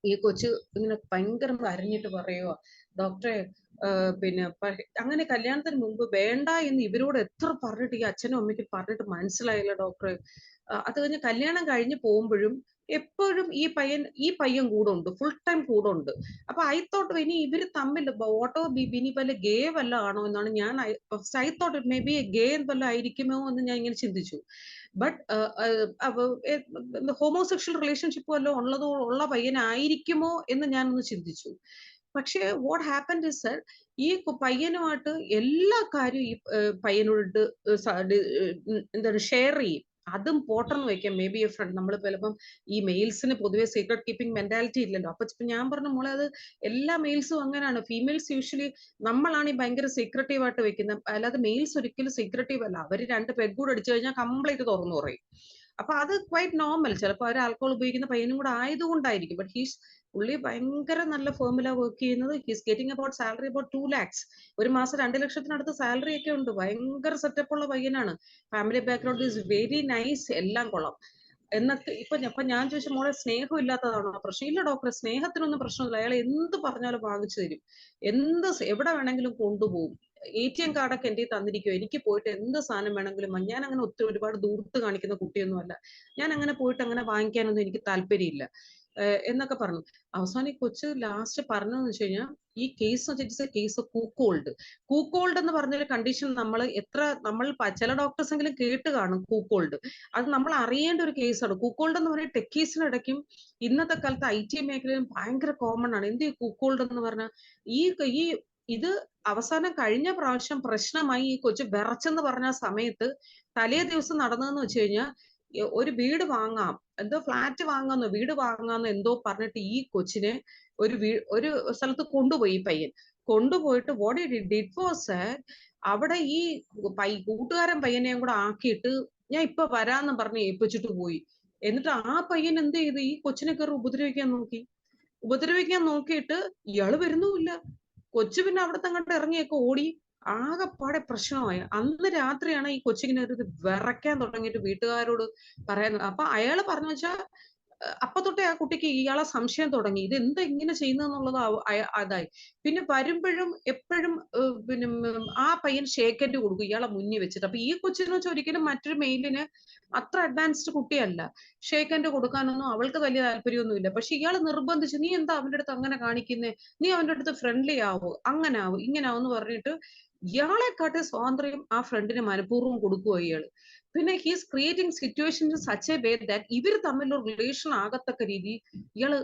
ഈ കൊച്ച് ഇങ്ങനെ ഭയങ്കര കരഞ്ഞിട്ട് പറയുക, ഡോക്ടറെ പിന്നെ അങ്ങനെ കല്യാണത്തിന് മുമ്പ് വേണ്ട എന്ന് ഇവരോട് എത്ര പറഞ്ഞിട്ട് ഈ അച്ഛനും അമ്മയ്ക്കും പറഞ്ഞിട്ട് മനസ്സിലായില്ല ഡോക്ടറെ. അത് കഴിഞ്ഞ് കല്യാണം കഴിഞ്ഞ് പോകുമ്പോഴും എപ്പോഴും ഈ പയ്യൻ കൂടെ ഉണ്ട്, ഫുൾ ടൈം കൂടെ ഉണ്ട്. അപ്പൊ ഐ തോട്ട് ഇനി ഇവര് തമ്മിൽ ഓട്ടോ ബിനി വല്ല ഗേ വല്ല ആണോ എന്നാണ് ഞാൻ ഐ തോട്ട് മേ ബി ഗേ വല്ല ആയിരിക്കുമോ എന്ന് ഞാൻ ഇങ്ങനെ ചിന്തിച്ചു. ബട്ട് ഹോമോസെക്ഷൽ റിലേഷൻഷിപ്പ് വല്ലതും ഉള്ള പയ്യനായിരിക്കുമോ എന്ന് ഞാനൊന്ന് ചിന്തിച്ചു. പക്ഷേ വാട്ട് ഹാപ്പൻഡ് ഇസ് ദാറ്റ് ഈ പയ്യനുമായിട്ട് എല്ലാ കാര്യവും ഈ പയ്യനോട് എന്താണ് ഷെയർ ചെയ്യും. അതും പോട്ടെന്ന് വെക്കാം, മേ ബി എ ഫ്രണ്ട്. നമ്മൾ ചിലപ്പം ഈ മെയിൽസിന് പൊതുവെ സീക്രട്ട് കീപ്പിംഗ് മെന്റാലിറ്റി ഇല്ലല്ലോ. അപ്പൊ ഞാൻ പറഞ്ഞ മോളെ, അത് എല്ലാ മെയിൽസും അങ്ങനെയാണ്. ഫീമെയിൽസ് യൂഷ്വലി നമ്മളാണ് ഈ ഭയങ്കര സീക്രട്ടീവ് ആയിട്ട് വെക്കുന്നത്, അല്ലാതെ മെയിൽസ് ഒരിക്കലും സീക്രട്ടീവ് അല്ല. അവര് 2 പെഗ്ഗൂടെ അടിച്ചു കഴിഞ്ഞാൽ കംപ്ലീറ്റ് തുറന്നു പറയും. അപ്പൊ അത് ക്വൈറ്റ് നോർമൽ. ചിലപ്പോൾ അവർ ആൽക്കോൾ ഉപയോഗിക്കുന്ന പയ്യനും കൂടെ ആയതുകൊണ്ടായിരിക്കും. ബട്ട് പുള്ളി ഭയങ്കര നല്ല ഫേമിലാ വർക്ക് ചെയ്യുന്നത്. He's getting about salary about 2 lakhs. ഒരു മാസം 2 ലക്ഷത്തിനടുത്ത് സാലറി ഒക്കെ ഉണ്ട്. ഭയങ്കര സെറ്റപ്പ് ഉള്ള പയ്യനാണ്. Family background is very nice, എല്ലാം കൊള്ളാം. എന്നൊക്കെ ഇപ്പൊ ഞാൻ ചോദിച്ച മോളെ സ്നേഹം ഇല്ലാത്തതാണോ പ്രശ്നം? ഇല്ല ഡോക്ടറെ, സ്നേഹത്തിനൊന്നും പ്രശ്നമില്ല. അയാൾ എന്ത് പറഞ്ഞാലും വാങ്ങിച്ചു തരും, എവിടെ വേണമെങ്കിലും കൊണ്ടുപോകും. ATM കാർഡൊക്കെ എന്റെ തന്നിരിക്കും, എനിക്ക് പോയിട്ട് എന്ത് സാധനം വേണമെങ്കിലും. ഞാൻ അങ്ങനെ ഒരുപാട് ദൂരത്ത് കാണിക്കുന്ന കുട്ടിയൊന്നും അല്ല. ഞാൻ അങ്ങനെ പോയിട്ട് അങ്ങനെ വാങ്ങിക്കാനൊന്നും എനിക്ക് താല്പര്യമില്ല എന്നൊക്കെ പറഞ്ഞു. അവസാനം ഈ കൊച്ച് ലാസ്റ്റ് പറഞ്ഞതെന്ന് വെച്ച് കഴിഞ്ഞാൽ, ഈ കേസ് കൂക്കോൾഡ് എന്ന് പറഞ്ഞൊരു കണ്ടീഷൻ നമ്മൾ ചില ഡോക്ടേഴ്സ് എങ്കിലും കേട്ട് കാണും കൂക്കോൾഡ്. അത് നമ്മൾ അറിയേണ്ട ഒരു കേസാണ്. കൂക്കോൾഡ് എന്ന് പറയുന്നത് ടെക്കീസിനടയ്ക്കും ഇന്നത്തെ കാലത്ത് IT മേഖലയിലും ഭയങ്കര കോമൺ ആണ്. എന്ത് ഈ കൂക്കോൾഡ് എന്ന് പറഞ്ഞാൽ, ഈ ഇത് അവസാനം കഴിഞ്ഞ പ്രാവശ്യം പ്രശ്നമായി ഈ കൊച്ചു വിറച്ചെന്ന് പറഞ്ഞ സമയത്ത് തലേ ദിവസം നടന്നതെന്ന് വെച്ച് കഴിഞ്ഞാൽ, ഒരു വീട് വാങ്ങാം, എന്തോ ഫ്ലാറ്റ് വാങ്ങാന്നോ വീട് വാങ്ങാന്നോ എന്തോ പറഞ്ഞിട്ട് ഈ കൊച്ചിനെ ഒരു സ്ഥലത്ത് കൊണ്ടുപോയി. ഈ പയ്യൻ കൊണ്ടുപോയിട്ട് വാട്ട് ഹി ഡിഡ് വാസ്, അവിടെ ഈ കൂട്ടുകാരൻ പയ്യനെയും കൂടെ ആക്കിയിട്ട് ഞാൻ ഇപ്പൊ വരാന്ന് പറഞ്ഞ് ഏൽപ്പിച്ചിട്ട് പോയി. എന്നിട്ട് ആ പയ്യൻ എന്ത് ചെയ്തു, ഈ കൊച്ചിനെ കയറി ഉപദ്രവിക്കാൻ നോക്കിയിട്ട് ഇയാള് വരുന്നുമില്ല. കൊച്ചു പിന്നെ അവിടത്തെ അങ്ങോട്ട് ഇറങ്ങിയൊക്കെ ഓടി. ആകെപ്പാടെ പ്രശ്നമായി. അന്ന് രാത്രിയാണ് ഈ കൊച്ചിങ്ങനെ ഒരു വിറയ്ക്കാൻ തുടങ്ങിയിട്ട് വീട്ടുകാരോട് പറയുന്നത്. അപ്പൊ അയാള് പറഞ്ഞു വെച്ചാൽ അപ്പൊ തൊട്ടേ ആ കുട്ടിക്ക് ഇയാളെ സംശയം തുടങ്ങി, ഇത് എന്താ ഇങ്ങനെ ചെയ്യുന്നതെന്നുള്ളത് അതായി. പിന്നെ വരുമ്പോഴും എപ്പോഴും പിന്നെ ആ പയ്യൻ ഷേക്ക് ഹാൻഡ് കൊടുക്കും ഇയാളെ മുന്നിൽ വെച്ചിട്ട്. അപ്പൊ ഈ കൊച്ചിന്ന് വെച്ചാൽ ഒരിക്കലും മറ്റൊരു മെയിലിന് അത്ര അഡ്വാൻസ്ഡ് കുട്ടിയല്ല, ഷേക്ക് ഹാൻഡ് കൊടുക്കാനൊന്നും അവൾക്ക് വലിയ താല്പര്യമൊന്നുമില്ല. പക്ഷെ ഇയാൾ നിർബന്ധിച്ച്, നീ എന്താ അവന്റെ അടുത്ത് അങ്ങനെ കാണിക്കുന്നേ, നീ അവന്റെ അടുത്ത് ഫ്രണ്ട്ലി ആവോ, അങ്ങനെ ആവും ഇങ്ങനെ ആവും എന്ന് പറഞ്ഞിട്ട് ഇയാളെക്കാട്ടി സ്വാതന്ത്ര്യം ആ ഫ്രണ്ടിന് മനഃപൂർവ്വം കൊടുക്കുക ഇയാള്. പിന്നെ he's creating situations such a way that ഇവർ തമ്മിലുള്ള റിലേഷൻ ആകത്തക്ക രീതി ഇയാള്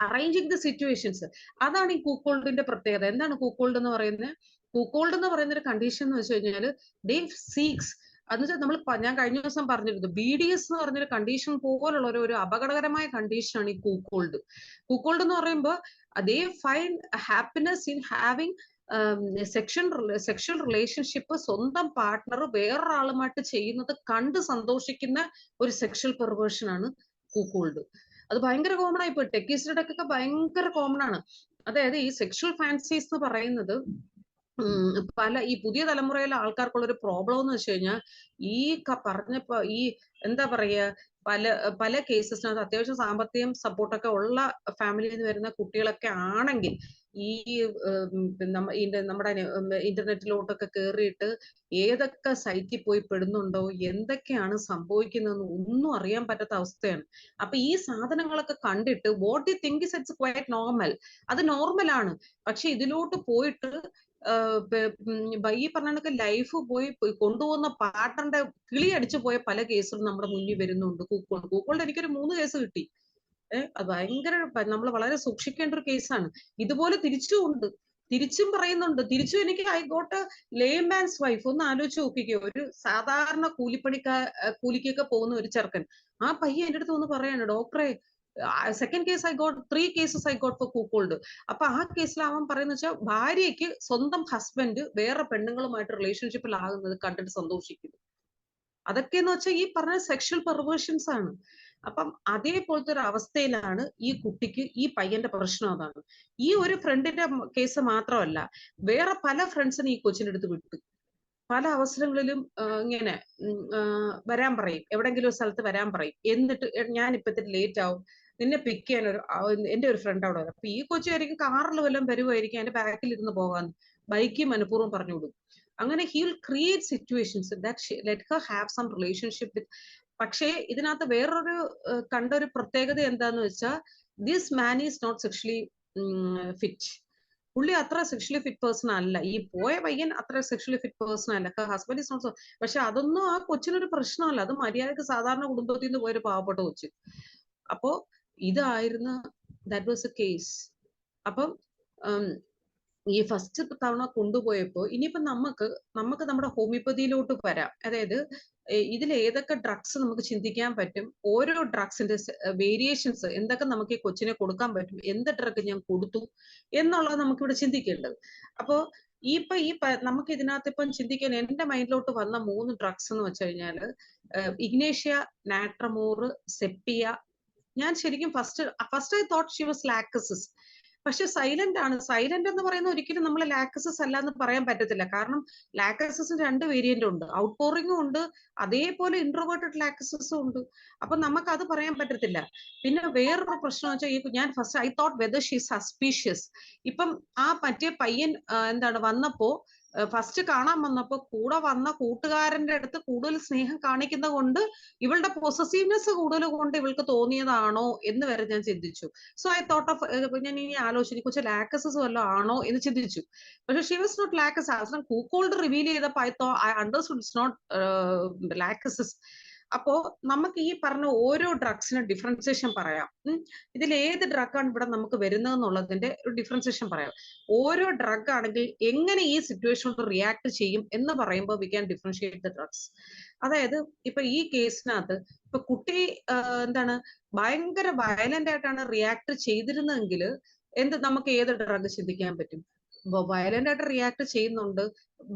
അറേഞ്ചിങ് ദ സിറ്റുവേഷൻസ്. അതാണ് ഈ കൂക്കോൾഡിന്റെ പ്രത്യേകത. എന്താണ് കൂക്കോൾഡ് എന്ന് പറയുന്നത്? കൂക്കോൾഡ് എന്ന് പറയുന്ന ഒരു കണ്ടീഷൻ എന്ന് വെച്ച് കഴിഞ്ഞാൽ, ദേ സീക്സ് എന്നുവെച്ചാൽ ഞാൻ കഴിഞ്ഞ ദിവസം പറഞ്ഞിരുന്നു, BDS എന്ന് പറഞ്ഞൊരു കണ്ടീഷൻ പോലുള്ള ഒരു അപകടകരമായ കണ്ടീഷനാണ് ഈ കൂക്കോൾഡ്. കൂക്കോൾഡ് എന്ന് പറയുമ്പോൾ they find happiness in having sexual relationship, സ്വന്തം പാർട്ട്ണർ വേറൊരാളുമായിട്ട് ചെയ്യുന്നത് കണ്ട് സന്തോഷിക്കുന്ന ഒരു സെക്ഷൽ പെർവേർഷൻ ആണ് കൂക്കോൾഡ്. അത് ഭയങ്കര കോമൺ ആയി പോയി, ടെക്കീസിലൊക്കെ ഭയങ്കര കോമൺ ആണ്. അതായത് ഈ സെക്ഷൽ ഫാൻസീസ് എന്ന് പറയുന്നത് ഈ പുതിയ തലമുറയിലെ ആൾക്കാർക്കുള്ള ഒരു പ്രോബ്ലം എന്ന് വെച്ച് കഴിഞ്ഞാൽ, ഈ പറഞ്ഞപ്പോ ഈ എന്താ പറയാ, പല കേസസിനകത്ത് അത്യാവശ്യം സാമ്പത്തികം സപ്പോർട്ടൊക്കെ ഉള്ള ഫാമിലിയിൽ നിന്ന് വരുന്ന കുട്ടികളൊക്കെ ആണെങ്കിൽ ഈ നമ്മുടെ ഇന്റർനെറ്റിലോട്ടൊക്കെ കയറിയിട്ട് ഏതൊക്കെ സൈറ്റിൽ പോയി പെടുന്നുണ്ടോ, എന്തൊക്കെയാണ് സംഭവിക്കുന്നതെന്ന് ഒന്നും അറിയാൻ പറ്റാത്ത അവസ്ഥയാണ്. അപ്പൊ ഈ സാധനങ്ങളൊക്കെ കണ്ടിട്ട് what you think is it's quite normal, അത് നോർമലാണ്. പക്ഷെ ഇതിലോട്ട് പോയിട്ട് ഈ പറഞ്ഞ ലൈഫ് പോയി കൊണ്ടുപോകുന്ന പാർട്ട്ണറിന്റെ കിളി അടിച്ചു പോയ പല കേസുകളും നമ്മുടെ മുന്നിൽ വരുന്നുണ്ട്. കൂക്കോൾഡ് എനിക്കൊരു 3 കേസ് കിട്ടി. അത് ഭയങ്കര, നമ്മൾ വളരെ സൂക്ഷിക്കേണ്ട ഒരു കേസാണ്. ഇതുപോലെ തിരിച്ചും പറയുന്നുണ്ട്. തിരിച്ചും എനിക്ക് ഐ ഗോട്ട് ലേമാൻസ് വൈഫ്. ഒന്ന് ആലോചിച്ച് നോക്കിക്കോ, ഒരു സാധാരണ കൂലിക്കൊക്കെ പോകുന്ന ഒരു ചെറുക്കൻ, ആ പയ്യൻ എന്റെ അടുത്ത് ഒന്ന് പറയാണ്, ഡോക്ടറെ second case I got 3 cases I got for cuckold. അപ്പൊ ആ കേസിൽ അവൻ പറയുന്ന വെച്ചാൽ ഭാര്യയ്ക്ക് സ്വന്തം ഹസ്ബൻഡ് വേറെ പെണ്ണുങ്ങളുമായിട്ട് റിലേഷൻഷിപ്പിലാകുന്നത് കണ്ടിട്ട് സന്തോഷിക്കുന്നു. അതൊക്കെയെന്ന് വെച്ചാൽ ഈ പറഞ്ഞ സെക്ഷൽ പെർവേർഷൻസ് ആണ്. അപ്പം അതേപോലത്തെ ഒരു അവസ്ഥയിലാണ് ഈ കുട്ടിക്ക്, ഈ പയ്യന്റെ പ്രശ്നം അതാണ്. ഈ ഒരു ഫ്രണ്ടിന്റെ കേസ് മാത്രമല്ല, വേറെ പല ഫ്രണ്ട്സിനെ ഈ കൊച്ചിന്റെ അടുത്ത് വിട്ടു. പല അവസരങ്ങളിലും ഇങ്ങനെ വരാൻ പറയും, എവിടെങ്കിലും ഒരു സ്ഥലത്ത് വരാൻ പറയും. എന്നിട്ട് ഞാൻ ഇപ്പത്തിന് ലേറ്റ് ആവും, നിന്നെ പിക്ക് ചെയ്യാൻ എന്റെ ഒരു ഫ്രണ്ട് അവിടെ വരും. അപ്പൊ ഈ കൊച്ചായിരിക്കും കാറിൽ വല്ലതും വരുമായിരിക്കും, എന്റെ ബാക്കിൽ ഇരുന്ന് പോകാന്ന് ബൈക്ക് മനഃപൂർവ്വം പറഞ്ഞു വിടും. അങ്ങനെ he will create situations that let her have some relationship with. പക്ഷേ ഇതിനകത്ത് വേറൊരു കണ്ടൊരു പ്രത്യേകത എന്താന്ന് വെച്ചാൽ, this man is not sexually fit. പുള്ളി അത്ര സെക്ഷലി ഫിറ്റ് പേഴ്സൺ അല്ല. ഈ പോയ പയ്യൻ അത്ര സെക്ഷലി ഫിറ്റ് പേഴ്സൺ അല്ല. Husband is not. പക്ഷെ അതൊന്നും ആ കൊച്ചിനൊരു പ്രശ്നമല്ല. അത് മര്യാദക്ക് സാധാരണ കുടുംബത്തിൽ നിന്ന് പോയൊരു പാവപ്പെട്ട കൊച്ച്. അപ്പോ ഇതായിരുന്നു, ദാറ്റ് വാസ് എ കേസ്. അപ്പം ഈ ഫസ്റ്റ് തവണ കൊണ്ടുപോയപ്പോ ഇനിയിപ്പോ നമുക്ക് നമ്മുടെ ഹോമിയോപ്പതിയിലോട്ട് വരാം. അതായത് ഇതിൽ ഏതൊക്കെ ഡ്രഗ്സ് നമുക്ക് ചിന്തിക്കാൻ പറ്റും, ഓരോ ഡ്രഗ്സിന്റെ വേരിയേഷൻസ് എന്തൊക്കെ നമുക്ക് ഈ കൊച്ചിനെ കൊടുക്കാൻ പറ്റും, എന്ത് ഡ്രഗ് ഞാൻ കൊടുത്തു എന്നുള്ളത് നമുക്കിവിടെ ചിന്തിക്കേണ്ടത്. അപ്പോ നമുക്ക് ഇതിനകത്ത് ഇപ്പം ചിന്തിക്കാൻ എന്റെ മൈൻഡിലോട്ട് വന്ന 3 ഡ്രഗ്സ് എന്ന് വെച്ച് കഴിഞ്ഞാല് ഇഗ്നേഷ്യ, നാട്രമോർ, സെപ്പിയ. ഞാൻ ശരിക്കും first I thought she was lachesis. പക്ഷെ സൈലന്റ് ആണ്. സൈലന്റ് എന്ന് പറയുന്ന ഒരിക്കലും നമ്മൾ ലാക്കസിസ് അല്ല എന്ന് പറയാൻ പറ്റത്തില്ല. കാരണം ലാക്കസിന് 2 വേരിയന്റ് ഉണ്ട്, ഔട്ട് പോറിംഗും ഉണ്ട്, അതേപോലെ ഇൻട്രോവേർട്ടഡ് ലാക്കസിസും ഉണ്ട്. അപ്പൊ നമുക്ക് അത് പറയാൻ പറ്റത്തില്ല. പിന്നെ വേറൊരു പ്രശ്നം വെച്ചാൽ, ഞാൻ first I thought whether she suspicious. ഇപ്പം ആ മറ്റേ പയ്യൻ വന്നപ്പോ, ഫസ്റ്റ് കാണാൻ വന്നപ്പോ കൂടെ വന്ന കൂട്ടുകാരന്റെ അടുത്ത് കൂടുതൽ സ്നേഹം കാണിക്കുന്നത് കൊണ്ട് ഇവളുടെ പൊസസീവ്നെസ് കൂടുതൽ കൊണ്ട് ഇവൾക്ക് തോന്നിയതാണോ എന്ന് വരെ ഞാൻ ചിന്തിച്ചു. സോ ഐ തോട്ട് ഓഫ്, ഞാൻ ഇനി ആലോചിച്ചു കുറച്ച് ലാക്കസസ് വല്ലതും ആണോ എന്ന് ചിന്തിച്ചു. പക്ഷെ ഷി വാസ് നോട്ട് ലാക്കസ്. കൂക്കോൾഡ് റിവീൽ ചെയ്തപ്പോ ഐ അണ്ടർസ്റ്റുഡ് ഇറ്റ്സ് നോട്ട് ലാക്കസസ്. അപ്പോ നമുക്ക് ഈ പറഞ്ഞ ഓരോ ഡ്രഗ്സിനും ഡിഫറൻസിയേഷൻ പറയാം. ഇതിൽ ഏത് ഡ്രഗാണ് ഇവിടെ നമുക്ക് വരുന്നത് എന്നുള്ളതിന്റെ ഒരു ഡിഫറൻസിയേഷൻ പറയാം. ഓരോ ഡ്രഗ് ആണെങ്കിൽ എങ്ങനെ ഈ സിറ്റുവേഷനോട് റിയാക്ട് ചെയ്യും എന്ന് പറയുമ്പോൾ we can differentiate the drugs. അതായത് ഇപ്പൊ ഈ കേസിനകത്ത് ഇപ്പൊ കുട്ടി ഭയങ്കര വയലന്റ് ആയിട്ടാണ് റിയാക്ട് ചെയ്തിരുന്നതെങ്കിൽ നമുക്ക് ഏത് ഡ്രഗ് ചിന്തിക്കാൻ പറ്റും? വയലന്റ് ആയിട്ട് റിയാക്ട് ചെയ്യുന്നുണ്ട്,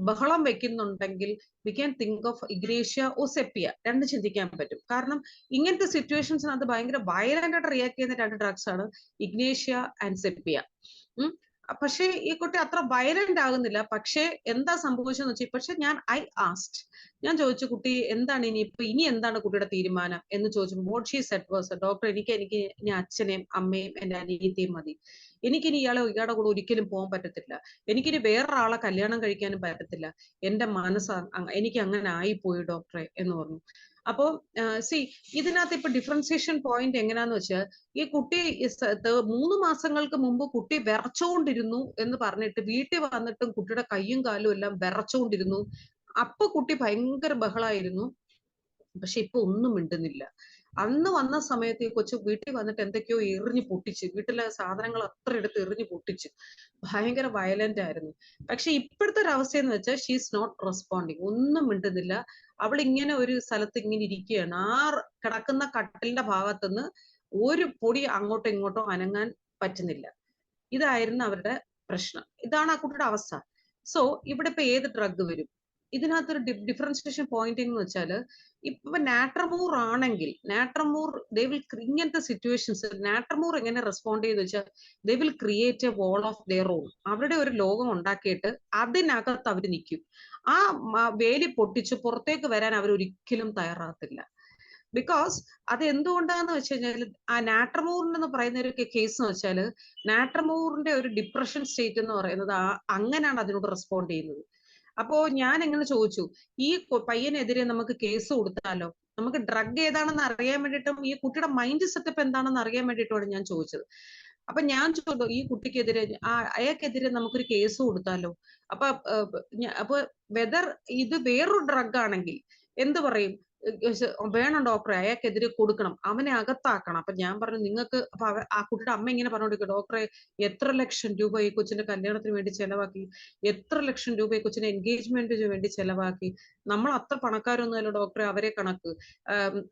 ബഹളം വെക്കുന്നുണ്ടെങ്കിൽ we can think of ignatia or sepia. 2 ചിന്തിക്കാൻ പറ്റും. കാരണം ഇങ്ങനത്തെ സിറ്റുവേഷൻസിനകത്ത് ഭയങ്കര വയലന്റ് ആയിട്ട് റിയാക്ട് ചെയ്യുന്ന 2 ഡ്രഗ്സ് ആണ് ഇഗ്നേഷ്യ ആൻഡ് സെപ്പിയ. പക്ഷേ ഈ കുട്ടി അത്ര വയലന്റ് ആകുന്നില്ല. പക്ഷെ എന്താ സംഭവിച്ചെന്ന് വെച്ചാൽ, പക്ഷെ ഞാൻ ചോദിച്ചു, കുട്ടി എന്താണ് ഇനി എന്താണ് കുട്ടിയുടെ തീരുമാനം എന്ന് ചോദിച്ചപ്പോൾ what she said was, doctor എനിക്ക് ഇനി അച്ഛനെയും അമ്മയും എന്റെ അനിയത്തെയും മതി. എനിക്കിനി ഇയാളുടെ കൂടെ ഒരിക്കലും പോകാൻ പറ്റത്തില്ല. എനിക്കിനി വേറൊരാളെ കല്യാണം കഴിക്കാനും പറ്റത്തില്ല. എന്റെ മനസ്സ് എനിക്ക് അങ്ങനെ ആയിപ്പോയി ഡോക്ടറെ എന്ന് പറഞ്ഞു. അപ്പോ ഇതിനകത്ത് ഇപ്പൊ ഡിഫറൻസിയേഷൻ പോയിന്റ് എങ്ങനെയാന്ന് വെച്ചാൽ, ഈ കുട്ടി 3 മാസങ്ങൾക്ക് മുമ്പ് കുട്ടി വിറച്ചുകൊണ്ടിരുന്നു എന്ന് പറഞ്ഞിട്ട് വീട്ടിൽ വന്നിട്ടും കുട്ടിയുടെ കയ്യും കാലും എല്ലാം വിറച്ചുകൊണ്ടിരുന്നു. അപ്പൊ കുട്ടി ഭയങ്കര ബഹളായിരുന്നു. പക്ഷെ ഇപ്പൊ ഒന്നും മിണ്ടുന്നില്ല. അന്ന് വന്ന സമയത്ത് ഈ കൊച്ചു വീട്ടിൽ വന്നിട്ട് എന്തൊക്കെയോ എറിഞ്ഞു പൊട്ടിച്ച്, വീട്ടിലെ സാധനങ്ങൾ അത്ര എടുത്ത് എറിഞ്ഞു പൊട്ടിച്ച്, ഭയങ്കര വയലന്റ് ആയിരുന്നു. പക്ഷെ ഇപ്പോഴത്തെ ഒരു അവസ്ഥ എന്ന് വെച്ചാൽ ഷീസ് നോട്ട് റെസ്പോണ്ടിങ്, ഒന്നും മിണ്ടുന്നില്ല. അവൾ ഇങ്ങനെ ഒരു സ്ഥലത്ത് ഇങ്ങനെ ഇരിക്കുകയാണ്. ആ കിടക്കുന്ന കട്ടിലിന്റെ ഭാഗത്തുനിന്ന് ഒരു പൊടി അങ്ങോട്ടോ ഇങ്ങോട്ടോ അനങ്ങാൻ പറ്റുന്നില്ല. ഇതായിരുന്നു അവരുടെ പ്രശ്നം. ഇതാണ് ആ കുട്ടിയുടെ അവസ്ഥ. സോ ഇവിടെ ഇപ്പൊ ഏത് ഡ്രഗ് വരും? ഇതിനകത്തൊരു ഡിഫറൻസിയേഷൻ പോയിന്റ് എന്ന് വെച്ചാൽ, ഇപ്പൊ നാട്രമൂർ ആണെങ്കിൽ നാട്രമൂർ ഇങ്ങനത്തെ സിറ്റുവേഷൻസ് നാട്രമൂർ എങ്ങനെ റെസ്പോണ്ട് ചെയ്ത് വെച്ചാൽ they will create a wall of their own. അവരുടെ ഒരു ലോകം ഉണ്ടാക്കിയിട്ട് അതിനകത്ത് അവർ നിൽക്കും. ആ വേലി പൊട്ടിച്ച് പുറത്തേക്ക് വരാൻ അവർ ഒരിക്കലും തയ്യാറാകത്തില്ല. ബിക്കോസ് അത് എന്തുകൊണ്ടാന്ന് വെച്ച് കഴിഞ്ഞാൽ, ആ നാട്രമൂറിന് പറയുന്ന ഒരു കേസ് എന്ന് വെച്ചാൽ, നാട്രമൂറിന്റെ ഒരു ഡിപ്രഷൻ സ്റ്റേറ്റ് എന്ന് പറയുന്നത് അങ്ങനെയാണ് അതിനോട് റെസ്പോണ്ട് ചെയ്യുന്നത്. അപ്പോ ഞാൻ എങ്ങനെ ചോദിച്ചു, ഈ പയ്യനെതിരെ നമുക്ക് കേസ് കൊടുത്താലോ? നമുക്ക് ഡ്രഗ് ഏതാണെന്ന് അറിയാൻ വേണ്ടിയിട്ടും ഈ കുട്ടിയുടെ മൈൻഡ് സെറ്റപ്പ് എന്താണെന്ന് അറിയാൻ വേണ്ടിയിട്ടുമാണ് ഞാൻ ചോദിച്ചത്. അപ്പൊ ഞാൻ ചോദിച്ചു, ഈ കുട്ടിക്കെതിരെ അയാൾക്കെതിരെ നമുക്കൊരു കേസ് കൊടുത്താലോ? അപ്പൊ അപ്പൊ വെദർ ഇത് വേറൊരു ഡ്രഗ് ആണെങ്കിൽ എന്ത് പറയും? വേണം ഡോക്ടറെ, അയാൾക്കെതിരെ കൊടുക്കണം, അവനെ അകത്താക്കണം. അപ്പൊ ഞാൻ പറഞ്ഞു, നിങ്ങൾക്ക് അപ്പൊ ആ കുട്ടിയുടെ അമ്മ ഇങ്ങനെ പറഞ്ഞോണ്ടിരിക്കും, ഡോക്ടറെ എത്ര ലക്ഷം രൂപ ഈ കൊച്ചിന്റെ കല്യാണത്തിന് വേണ്ടി ചെലവാക്കി, എത്ര ലക്ഷം രൂപ ഈ കൊച്ചിന്റെ എൻഗേജ്മെന്റിന് വേണ്ടി ചെലവാക്കി, നമ്മൾ അത്ര പണക്കാരൊന്നുമല്ല ഡോക്ടറെ, അവരെ കണക്ക്.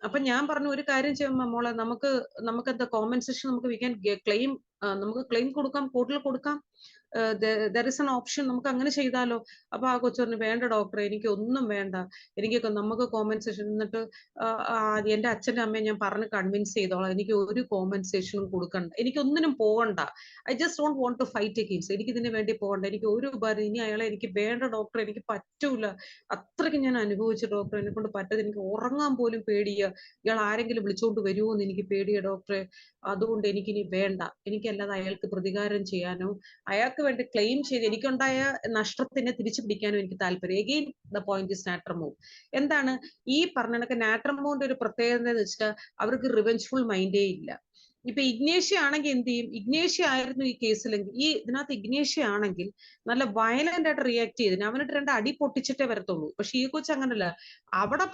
അപ്പൊ ഞാൻ പറഞ്ഞു, ഒരു കാര്യം ചെയ്യുമ്പോ മോളെ, നമുക്ക് എന്താ കോമ്പൻസേഷൻ നമുക്ക് വി ക്യാൻ ക്ലെയിം, നമുക്ക് ക്ലെയിം കൊടുക്കാം, കോർട്ടിൽ കൊടുക്കാം, ദർ ഇസ് എൻ ഓപ്ഷൻ, നമുക്ക് അങ്ങനെ ചെയ്താലോ? അപ്പൊ ആ കൊച്ചു പറഞ്ഞു, വേണ്ട ഡോക്ടറെ, എനിക്ക് ഒന്നും വേണ്ട, എനിക്ക് നമുക്ക് കോമ്പൻസേഷൻ എന്നിട്ട് എന്റെ അച്ഛന്റെ അമ്മയെ ഞാൻ പറഞ്ഞ് കൺവിൻസ് ചെയ്തോളാം, എനിക്ക് ഒരു കോമ്പൻസേഷനും കൊടുക്കണ്ട, എനിക്ക് ഒന്നിനും പോകണ്ട, I just don't want to fight a case, എനിക്ക് ഇതിന് വേണ്ടി പോകണ്ട, എനിക്ക് ഒരു ഉപകാരം, ഇനി അയാളെ എനിക്ക് വേണ്ട ഡോക്ടറെ, എനിക്ക് പറ്റൂല, അത്രയ്ക്ക് ഞാൻ അനുഭവിച്ചു ഡോക്ടറെ, എന്നെ കൊണ്ട് പറ്റത്, എനിക്ക് ഉറങ്ങാൻ പോലും പേടിയാ, ഇയാൾ ആരെങ്കിലും വിളിച്ചുകൊണ്ട് വരുമോ എന്ന് എനിക്ക് പേടിയാ ഡോക്ടറെ, അതുകൊണ്ട് എനിക്കിനി വേണ്ട, എനിക്കല്ലാതെ അയാൾക്ക് പ്രതികാരം ചെയ്യാനോ അയാൾക്ക് വേണ്ടി ക്ലെയിം ചെയ്ത് എനിക്കുണ്ടായ നഷ്ടത്തിനെ തിരിച്ചു പിടിക്കാനും എനിക്ക് താല്പര്യം. Again the point is natrum mur. എന്താണ് ഈ പറഞ്ഞ കണക്ക് നാട്രമൂവിന്റെ ഒരു പ്രത്യേകത എന്ന് വെച്ചാൽ അവർക്ക് റിവെഞ്ച്ഫുൾ മൈൻഡേ ഇല്ല. ഇപ്പൊ ഇഗ്നേഷ്യ ആണെങ്കിൽ എന്ത് ചെയ്യും? ഇഗ്നേഷ്യ ആയിരുന്നു ഈ കേസിലെങ്കിൽ, ഈ ഇതിനകത്ത് ഇഗ്നേഷ്യ ആണെങ്കിൽ നല്ല വയലന്റ് ആയിട്ട് റിയാക്ട് ചെയ്തിന്, അവനിട്ട് 2 അടി പൊട്ടിച്ചിട്ടേ വരത്തുള്ളൂ. പക്ഷെ ഈ കൊച്ചു അങ്ങനല്ല. അവിടെ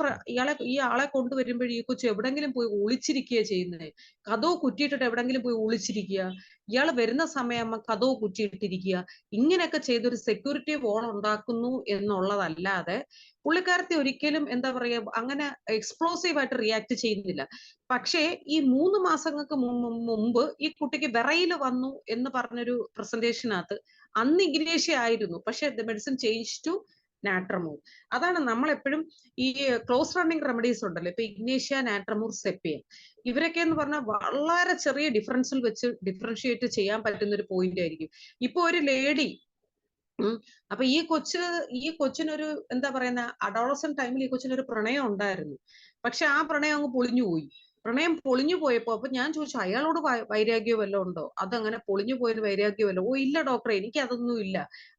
ഈ ആളെ കൊണ്ടുവരുമ്പോൾ ഈ കൊച്ചു എവിടെങ്കിലും പോയി ഒളിച്ചിരിക്കുക ചെയ്യുന്നത്, കതവ് കുറ്റിയിട്ടിട്ട് എവിടെങ്കിലും പോയി ഒളിച്ചിരിക്കുക, ഇയാൾ വരുന്ന സമയം കതവ് കുറ്റിയിട്ടിരിക്കുക, ഇങ്ങനെയൊക്കെ ചെയ്തൊരു സെക്യൂരിറ്റി വോൾ ഉണ്ടാക്കുന്നു എന്നുള്ളതല്ലാതെ പുള്ളിക്കാരത്തി ഒരിക്കലും എന്താ പറയുക അങ്ങനെ എക്സ്പ്ലോസീവ് ആയിട്ട് റിയാക്ട് ചെയ്യുന്നില്ല. പക്ഷേ ഈ 3 മാസങ്ങൾക്ക് മുമ്പ് ഈ കുട്ടിക്ക് വിറയിൽ വന്നു എന്ന് പറഞ്ഞൊരു പ്രസന്റേഷനകത്ത് അന്ന് ഇഗ്നേഷ്യ ആയിരുന്നു, പക്ഷെ ദ മെഡിസിൻ ചേഞ്ച് ടു നാട്രമൂർ. അതാണ് നമ്മൾ എപ്പോഴും ഈ ക്ലോസ് റണ്ണിങ് റെമഡീസ് ഉണ്ടല്ലോ, ഇപ്പൊ ഇഗ്നേഷ്യ, നാട്രമൂർ, സെപ്പിയൻ, ഇവരൊക്കെ എന്ന് പറഞ്ഞാൽ വളരെ ചെറിയ ഡിഫറൻസിൽ വെച്ച് ഡിഫറൻഷിയേറ്റ് ചെയ്യാൻ പറ്റുന്ന ഒരു പോയിന്റ് ആയിരിക്കും. ഇപ്പൊ ഒരു ലേഡി അപ്പൊ ഈ കൊച്ചിനൊരു എന്താ പറയുന്ന അഡോളസന്റ് ടൈമിൽ ഈ കൊച്ചിനൊരു പ്രണയം ഉണ്ടായിരുന്നു. പക്ഷെ ആ പ്രണയം അങ്ങ് പൊളിഞ്ഞു പോയി. പ്രണയം പൊളിഞ്ഞു പോയപ്പോ അപ്പൊ ഞാൻ ചോദിച്ചു, അയാളോട് വൈരാഗ്യം വല്ലതും ഉണ്ടോ? അതങ്ങനെ പൊളിഞ്ഞു പോയൊരു വൈരാഗ്യം വല്ലോ? ഓ ഇല്ല ഡോക്ടറെ, എനിക്ക് അതൊന്നും ഇല്ല.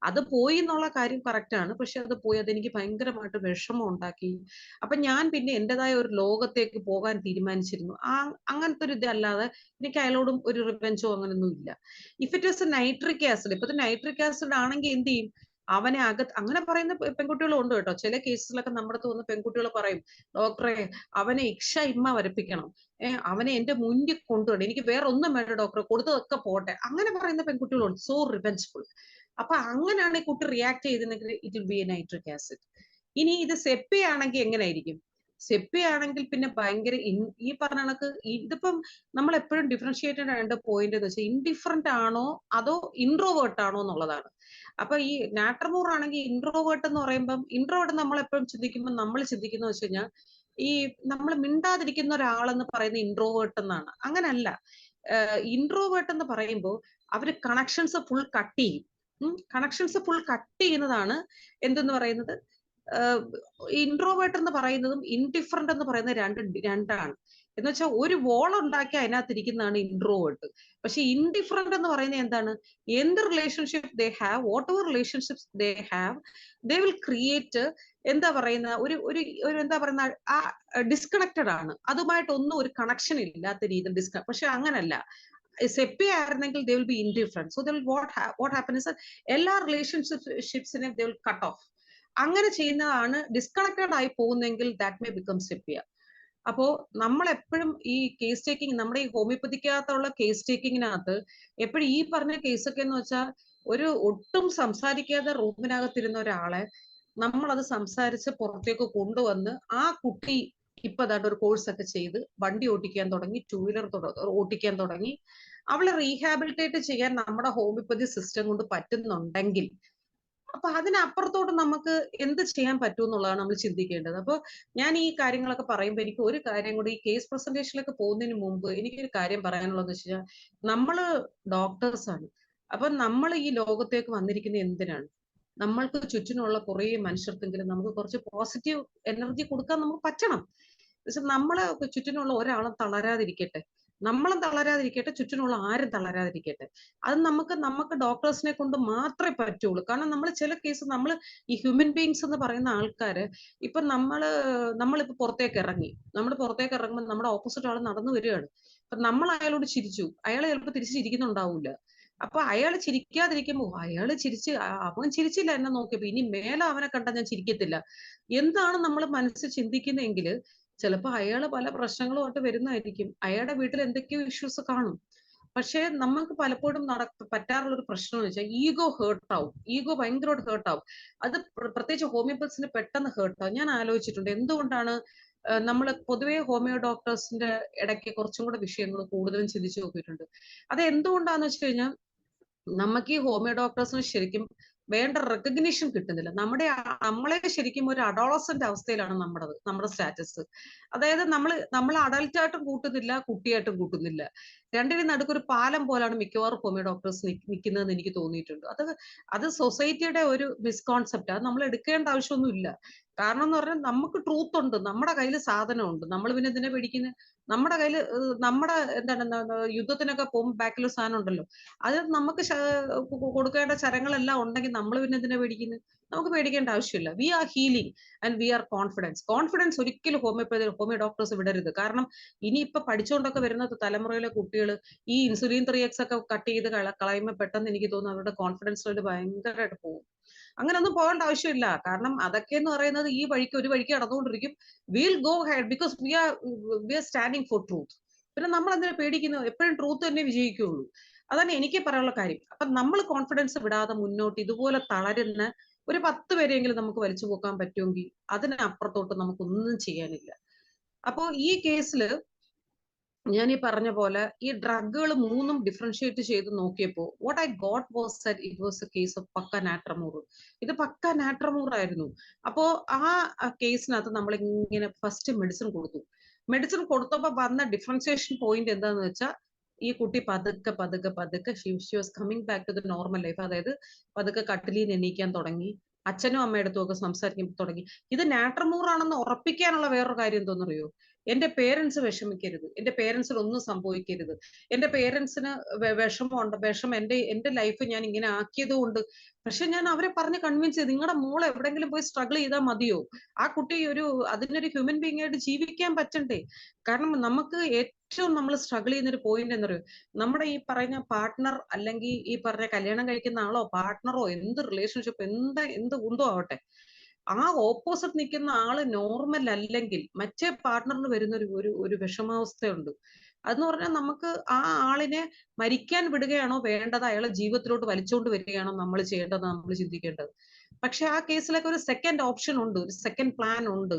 അത് പോയി എന്നുള്ള കാര്യം കറക്റ്റ് ആണ്, പക്ഷെ അത് പോയി അതെനിക്ക് ഭയങ്കരമായിട്ട് വിഷമം ഉണ്ടാക്കി. അപ്പൊ ഞാൻ പിന്നെ എന്റേതായ ഒരു ലോകത്തേക്ക് പോകാൻ തീരുമാനിച്ചിരുന്നു. അങ്ങനത്തെ ഒരു ഇതല്ലാതെ എനിക്ക് അയാളോടും ഒരു റിവെഞ്ചോ അങ്ങനൊന്നും ഇല്ല. If it is nitric acid, ഇപ്പത്തെ നൈട്രിക് ആസിഡ് ആണെങ്കിൽ എന്ത് ചെയ്യും? അവനെ അങ്ങനെ പറയുന്ന പെൺകുട്ടികളും ഉണ്ട് കേട്ടോ. ചില കേസിലൊക്കെ നമ്മുടെ അടുത്ത് വന്ന് പെൺകുട്ടികൾ പറയും, ഡോക്ടറെ അവനെ ഇമ്മ വരപ്പിക്കണം, അവനെ എന്റെ മുന്നിൽ കൊണ്ടുവരണം, എനിക്ക് വേറെ ഒന്നും വേണ്ട ഡോക്ടറെ, കൊടുത്തതൊക്കെ പോട്ടെ, അങ്ങനെ പറയുന്ന പെൺകുട്ടികളുണ്ട്. സോ റിവെഞ്ച്ഫുൾ. അപ്പൊ അങ്ങനെയാണ് ഈ കുട്ടി റിയാക്ട് ചെയ്തിട്ടുണ്ടെങ്കിൽ it will be A nitric acid. ഇനി ഇത് സെപ്പി ആണെങ്കിൽ എങ്ങനെയായിരിക്കും? സെപ്പി ആണെങ്കിൽ പിന്നെ ഭയങ്കര ഈ പറഞ്ഞ കണക്ക് ഇതിപ്പം നമ്മൾ എപ്പോഴും ഡിഫറൻഷിയേറ്റ് ചെയ്യേണ്ട പോയിന്റ് എന്ന് വെച്ചാൽ ഇൻഡിഫറന്റ് ആണോ അതോ ഇൻട്രോവേർട്ട് ആണോ എന്നുള്ളതാണ്. അപ്പൊ ഈ നാട്രമൂർ ആണെങ്കിൽ ഇൻട്രോവേർട്ട് എന്ന് പറയുമ്പോൾ, ഇൻട്രോവേർട്ട് നമ്മൾ എപ്പോഴും ചിന്തിക്കുമ്പോൾ നമ്മൾ ചിന്തിക്കുന്ന വെച്ച് കഴിഞ്ഞാൽ ഈ നമ്മൾ മിണ്ടാതിരിക്കുന്ന ഒരാളെന്ന് പറയുന്ന ഇൻട്രോവേർട്ട് എന്നാണ്. അങ്ങനല്ല. ഇൻട്രോവേർട്ട് എന്ന് പറയുമ്പോൾ അവര് കണക്ഷൻസ് ഫുൾ കട്ട് ചെയ്യും. കണക്ഷൻസ് ഫുൾ കട്ട് ചെയ്യുന്നതാണ് എന്തെന്ന് പറയുന്നത്. ഇൻട്രോവേർട്ട് എന്ന് പറയുന്നതും ഇൻഡിഫറന്റ് എന്ന് പറയുന്നത് രണ്ടാണ്. എന്ന് വെച്ചാൽ ഒരു വോൾ ഉണ്ടാക്കി അതിനകത്തിരിക്കുന്നതാണ് ഇൻട്രോവേർട്ട്. പക്ഷെ ഇൻഡിഫറന്റ് എന്ന് പറയുന്നത് എന്താണ്? എന്ത് relationship they have, what ever relationships they have, they will create എന്താ പറയുന്ന ഒരു ഒരു എന്താ പറയുന്ന ആ ഡിസ്കണക്റ്റഡ് ആണ്, അതുമായിട്ടൊന്നും ഒരു കണക്ഷൻ ഇല്ലാത്ത രീതിയിൽ പക്ഷെ അങ്ങനല്ല. സെപ്പി ആയിരുന്നെങ്കിൽ ദേ will B indifferent. So they will what happen is എല്ലാ റിലേഷൻഷിപ്സിനെ ദേ വിൽ കട്ട് ഓഫ്. അങ്ങനെ ചെയ്യുന്നതാണ്. ഡിസ്കണക്റ്റഡ് ആയി പോകുന്നെങ്കിൽ ദാറ്റ് മേ ബിക്കം സെപ്പിയ. അപ്പോ നമ്മൾ എപ്പോഴും ഈ കേസ് ടേക്കിംഗ്, നമ്മുടെ ഈ ഹോമിയോപ്പതിക്കകത്തുള്ള കേസ് ടേക്കിങ്ങിനകത്ത് എപ്പോഴും ഈ പറഞ്ഞ കേസൊക്കെ എന്ന് വെച്ചാൽ ഒരു ഒട്ടും സംസാരിക്കാതെ റൂമിനകത്തിരുന്ന ഒരാളെ നമ്മളത് സംസാരിച്ച് പുറത്തേക്ക് കൊണ്ടുവന്ന് ആ കുട്ടി ഇപ്പൊ അതാണ്ട് ഒരു കോഴ്സ് ഒക്കെ ചെയ്ത് വണ്ടി ഓടിക്കാൻ തുടങ്ങി, ടൂ വീലർ ഓടിക്കാൻ തുടങ്ങി. അവളെ റീഹാബിലിറ്റേറ്റ് ചെയ്യാൻ നമ്മുടെ ഹോമിയോപ്പതി സിസ്റ്റം കൊണ്ട് പറ്റുന്നുണ്ടെങ്കിൽ അപ്പൊ അതിനപ്പുറത്തോട്ട് നമുക്ക് എന്ത് ചെയ്യാൻ പറ്റും എന്നുള്ളതാണ് നമ്മൾ ചിന്തിക്കേണ്ടത്. അപ്പൊ ഞാൻ ഈ കാര്യങ്ങളൊക്കെ പറയുമ്പോൾ എനിക്ക് ഒരു കാര്യം കൂടി, ഈ കേസ് പ്രസന്റേഷനിലേക്ക് പോകുന്നതിന് മുമ്പ് എനിക്കൊരു കാര്യം പറയാനുള്ളതെന്ന് വെച്ച് കഴിഞ്ഞാൽ, നമ്മള് ഡോക്ടേഴ്സ് ആണ്. അപ്പൊ നമ്മൾ ഈ ലോകത്തേക്ക് വന്നിരിക്കുന്നത് എന്തിനാണ്? നമ്മൾക്ക് ചുറ്റിനുള്ള കുറെ മനുഷ്യർക്കെങ്കിലും നമുക്ക് കുറച്ച് പോസിറ്റീവ് എനർജി കൊടുക്കാൻ നമുക്ക് പറ്റണം. പക്ഷെ നമ്മളെ ചുറ്റിനുള്ള ഒരാളും തളരാതിരിക്കട്ടെ, നമ്മളും തളരാതിരിക്കട്ടെ, ചുറ്റിനുള്ള ആരും തളരാതിരിക്കട്ടെ. അത് നമുക്ക് ഡോക്ടേഴ്സിനെ കൊണ്ട് മാത്രമേ പറ്റുള്ളൂ. കാരണം നമ്മൾ ചില കേസ് നമ്മൾ ഈ ഹ്യൂമൻ ബീങ്സ് എന്ന് പറയുന്ന ആൾക്കാര് ഇപ്പൊ നമ്മളിപ്പോ പുറത്തേക്ക് ഇറങ്ങി, നമ്മൾ പുറത്തേക്ക് ഇറങ്ങുമ്പോൾ നമ്മുടെ ഓപ്പോസിറ്റ് ആൾ നടന്നു വരികയാണ്. അപ്പൊ നമ്മൾ അയാളോട് ചിരിച്ചു, അയാൾ ചിലപ്പോൾ തിരിച്ച് ചിരിക്കുന്നുണ്ടാവില്ല. അപ്പൊ അയാൾ ചിരിക്കാതിരിക്കുമ്പോ അവൻ ചിരിച്ചില്ല എന്നെ നോക്കിയപ്പോ, ഇനി മേലെ അവനെ കണ്ടാൽ ഞാൻ ചിരിക്കത്തില്ല എന്താണ് നമ്മൾ മനസ്സിൽ ചിന്തിക്കുന്നതെങ്കിൽ ചിലപ്പോ അയാള് പല പ്രശ്നങ്ങളുമായിട്ട് വരുന്നതായിരിക്കും. അയാളുടെ വീട്ടിൽ എന്തൊക്കെയോ ഇഷ്യൂസ് കാണും. പക്ഷെ നമുക്ക് പലപ്പോഴും പറ്റാറുള്ള ഒരു പ്രശ്നം എന്ന് വെച്ചാൽ ഈഗോ ഹേർട്ട് ആവും. ഈഗോ ഭയങ്കരമായിട്ട് ഹേർട്ട് ആവും. അത് പ്രത്യേകിച്ച് ഹോമിയോപ്പത്സിന് പെട്ടെന്ന് ഹേർട്ട് ആവും. ഞാൻ ആലോചിച്ചിട്ടുണ്ട് എന്തുകൊണ്ടാണ് നമ്മൾ പൊതുവേ ഹോമിയോ ഡോക്ടേഴ്സിന്റെ ഇടയ്ക്ക് കുറച്ചും കൂടെ വിഷയങ്ങൾ കൂടുതലും ചിന്തിച്ചു നോക്കിയിട്ടുണ്ട്. അത് എന്തുകൊണ്ടാന്ന് വെച്ച് കഴിഞ്ഞാൽ, നമുക്ക് ഈ ഹോമിയോ ഡോക്ടേഴ്സിന് ശരിക്കും വേണ്ട റെക്കഗ്നീഷൻ കിട്ടുന്നില്ല. നമ്മളെ ശരിക്കും ഒരു അഡോളസന്റ് അവസ്ഥയിലാണ് നമ്മുടെ സ്റ്റാറ്റസ്. അതായത് നമ്മൾ അഡൽട്ടായിട്ടും കൂട്ടുന്നില്ല, കുട്ടിയായിട്ടും കൂട്ടുന്നില്ല. രണ്ടിനും നടുക്കൊരു പാലം പോലാണ് മിക്കവാറും ഹോമിയോ ഡോക്ടേഴ്സ് നിൽക്കുന്നതെന്ന് എനിക്ക് തോന്നിയിട്ടുണ്ട്. അത് സൊസൈറ്റിയുടെ ഒരു മിസ്കോൺസെപ്റ്റ്. അത് നമ്മൾ എടുക്കേണ്ട ആവശ്യമൊന്നുമില്ല. കാരണം എന്ന് പറഞ്ഞാൽ നമുക്ക് ട്രൂത്ത് ഉണ്ട്, നമ്മുടെ കയ്യിൽ സാധനമുണ്ട്, നമ്മൾ പിന്നെ ഇതിനെ പേടിക്കുന്നത്? നമ്മുടെ കയ്യിൽ നമ്മുടെ യുദ്ധത്തിനൊക്കെ പോകുമ്പോൾ ബാക്കിൽ സാധനം ഉണ്ടല്ലോ, അത് നമുക്ക് കൊടുക്കേണ്ട ചരങ്ങളെല്ലാം ഉണ്ടെങ്കിൽ നമ്മൾ പിന്നെ എന്തിനാ പേടിക്കുന്നത്? നമുക്ക് പേടിക്കേണ്ട ആവശ്യമില്ല. We are healing and we are confidence ഒരിക്കലും ഹോമിയോ ഡോക്ടേഴ്സ് വിടരുത്. കാരണം ഇനിയിപ്പൊ പഠിച്ചുകൊണ്ടൊക്കെ വരുന്ന തലമുറയിലെ കുട്ടികൾ ഈ ഇൻസുലിൻ 3x ഒക്കെ കട്ട് ചെയ്ത് കളയുമ്പോൾ പെട്ടെന്ന് എനിക്ക് തോന്നുന്നു അവരുടെ കോൺഫിഡൻസ് ലെവൽ ഭയങ്കരമായിട്ട് പോകും. അങ്ങനെ ഒന്നും പോകേണ്ട ആവശ്യമില്ല. കാരണം അതൊക്കെ എന്ന് പറയുന്നത് ഈ ഒരു വഴിക്ക് നടന്നുകൊണ്ടിരിക്കും. Will go head because we are standing for truth. പിന്നെ നമ്മൾ എന്തിനാ പേടിക്കുന്നത്? എപ്പോഴും ട്രൂത്ത് തന്നെ വിജയിക്കുകയുള്ളൂ. അതാണ് എനിക്ക് പറയാനുള്ള കാര്യം. അപ്പൊ നമ്മൾ കോൺഫിഡൻസ് വിടാതെ മുന്നോട്ട് ഇതുപോലെ തളരുന്ന ഒരു 10 പേരെങ്കിലും നമുക്ക് വലിച്ചു പോക്കാൻ പറ്റുമെങ്കിൽ അതിനപ്പുറത്തോട്ട് നമുക്കൊന്നും ചെയ്യാനില്ല. അപ്പോ ഈ കേസില് ഞാൻ ഈ പറഞ്ഞ പോലെ ഈ ഡ്രഗുകൾ മൂന്നും ഡിഫറൻഷിയേറ്റ് ചെയ്ത് നോക്കിയപ്പോ what I got was that it was a case of pakka natrum mur. ഇത് പക്ക നാട്രമൂർ ആയിരുന്നു. അപ്പോ ആ കേസിനകത്ത് നമ്മൾ ഇങ്ങനെ ഫസ്റ്റ് മെഡിസിൻ കൊടുത്തു. മെഡിസിൻ കൊടുത്തപ്പോ വന്ന ഡിഫറൻഷിയേഷൻ പോയിന്റ് എന്താന്ന് വെച്ചാൽ, ഈ കുട്ടി പതുക്കെ പതുക്കെ പതുക്കെ she was coming back to the normal life. അതായത് പതുക്കെ കട്ടിലിൽ നിന്ന് എണീക്കാൻ തുടങ്ങി, അച്ഛനും അമ്മയടുത്തും ഒക്കെ സംസാരിക്കാൻ തുടങ്ങി. ഇത് നാട്രമൂർ ആണെന്ന് ഉറപ്പിക്കാനുള്ള വേറൊരു കാര്യം എന്തോന്നറിയോ? എന്റെ പേരൻസ് വിഷമിക്കരുത്, എന്റെ പേരൻസിന് ഒന്നും സംഭവിക്കരുത്, എന്റെ പേരൻസിന് വിഷമം എന്റെ ലൈഫ് ഞാൻ ഇങ്ങനെ ആക്കിയത് കൊണ്ട്. പക്ഷെ ഞാൻ അവരെ പറഞ്ഞ് കൺവിൻസ് ചെയ്ത്, നിങ്ങളുടെ മോൾ എവിടെങ്കിലും പോയി സ്ട്രഗിൾ ചെയ്താൽ മതിയോ? ആ കുട്ടി അതിനൊരു ഹ്യൂമൻ ബീങ് ആയിട്ട് ജീവിക്കാൻ പറ്റണ്ടേ? കാരണം നമുക്ക് ഏറ്റവും നമ്മൾ സ്ട്രഗിൾ ചെയ്യുന്ന ഒരു പോയിന്റ് എന്ന് പറയും, നമ്മുടെ ഈ പറയുന്ന പാർട്ട്ണർ അല്ലെങ്കിൽ ഈ പറഞ്ഞ കല്യാണം കഴിക്കുന്ന ആളോ പാർട്ട്ണറോ എന്ത് റിലേഷൻഷിപ്പ് എന്ത് കുന്തോ ആവട്ടെ, ആ ഓപ്പോസിറ്റ് നിൽക്കുന്ന ആള് നോർമൽ അല്ലെങ്കിൽ മറ്റേ പാർട്ട്ണറിന് വരുന്ന ഒരു വിഷമാവസ്ഥയുണ്ട്. അതെന്ന് പറഞ്ഞാൽ നമുക്ക് ആ ആളിനെ മരിക്കാൻ വിടുകയാണോ വേണ്ടത്, അയാളെ ജീവിതത്തിലോട്ട് വലിച്ചുകൊണ്ട് വരികയാണോ നമ്മൾ ചെയ്യേണ്ടത്, നമ്മൾ ചിന്തിക്കേണ്ടത്. പക്ഷെ ആ കേസിലൊക്കെ ഒരു സെക്കൻഡ് ഓപ്ഷൻ ഉണ്ട്, ഒരു സെക്കൻഡ് പ്ലാൻ ഉണ്ട്.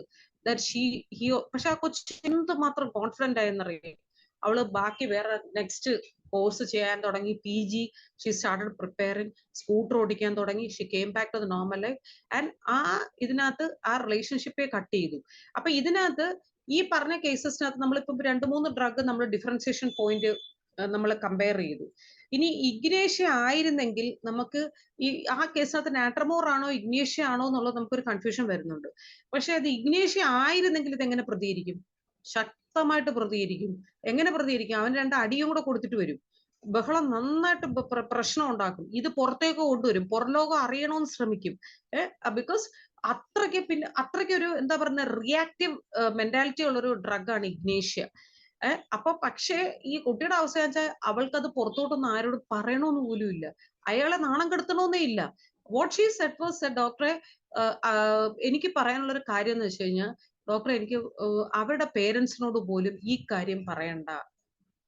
പക്ഷെ ആ കൊച്ചു എന്തുമാത്രം കോൺഫിഡന്റ് ആയെന്നറിയാം. അവള് ബാക്കി വേറെ നെക്സ്റ്റ് കോഴ്സ് ചെയ്യാൻ തുടങ്ങി, PG she started preparing, scooter ഓടിക്കാൻ തുടങ്ങി, she came back to the normal life. And ഇതിനകത്ത് ആ റിലേഷൻഷിപ്പെ കട്ട് ചെയ്തു. അപ്പൊ ഇതിനകത്ത് ഈ പറഞ്ഞ കേസസിനകത്ത് നമ്മളിപ്പോ 2-3 ഡ്രഗ് നമ്മൾ ഡിഫറൻസിയേഷൻ പോയിന്റ് നമ്മൾ കമ്പയർ ചെയ്തു. ഇനി ഇഗ്നേഷ്യ ആയിരുന്നെങ്കിൽ നമുക്ക് ആ കേസിനകത്ത് നാട്രമോർ ആണോ ഇഗ്നേഷ്യ ആണോ എന്നുള്ളത് നമുക്കൊരു കൺഫ്യൂഷൻ വരുന്നുണ്ട്. പക്ഷെ അത് ഇഗ്നേഷ്യ ആയിരുന്നെങ്കിൽ ഇത് എങ്ങനെ പ്രതികരിക്കും? ശക്തമായിട്ട് പ്രതികരിക്കും. എങ്ങനെ പ്രതികരിക്കും? അവൻ 2 അടിയും കൂടെ കൊടുത്തിട്ട് വരും, ബഹളം നന്നായിട്ട് പ്രശ്നം ഉണ്ടാക്കും, ഇത് പുറത്തേക്ക് കൊണ്ടുവരും, പുറംലോകം അറിയണമെന്ന് ശ്രമിക്കും. ബിക്കോസ് അത്രയ്ക്ക് ഒരു എന്താ പറയുന്ന റിയാക്റ്റീവ് മെന്റാലിറ്റി ഉള്ളൊരു ഡ്രഗാണ് ഇഗ്നേഷ്യ. അപ്പൊ പക്ഷേ ഈ കുട്ടിയുടെ അവസ്ഥ വെച്ചാൽ അവൾക്കത് പുറത്തോട്ടൊന്നും ആരോട് പറയണമെന്ന് പോലും ഇല്ല, അയാളെ നാണം കെടുത്തണമെന്നേ ഇല്ല. What she said was said, ഡോക്ടറെ എനിക്ക് പറയാനുള്ള ഒരു കാര്യം എന്ന് വെച്ച് കഴിഞ്ഞാൽ, ഡോക്ടർ എനിക്ക് അവരുടെ പേരൻസിനോട് പോലും ഈ കാര്യം പറയണ്ട.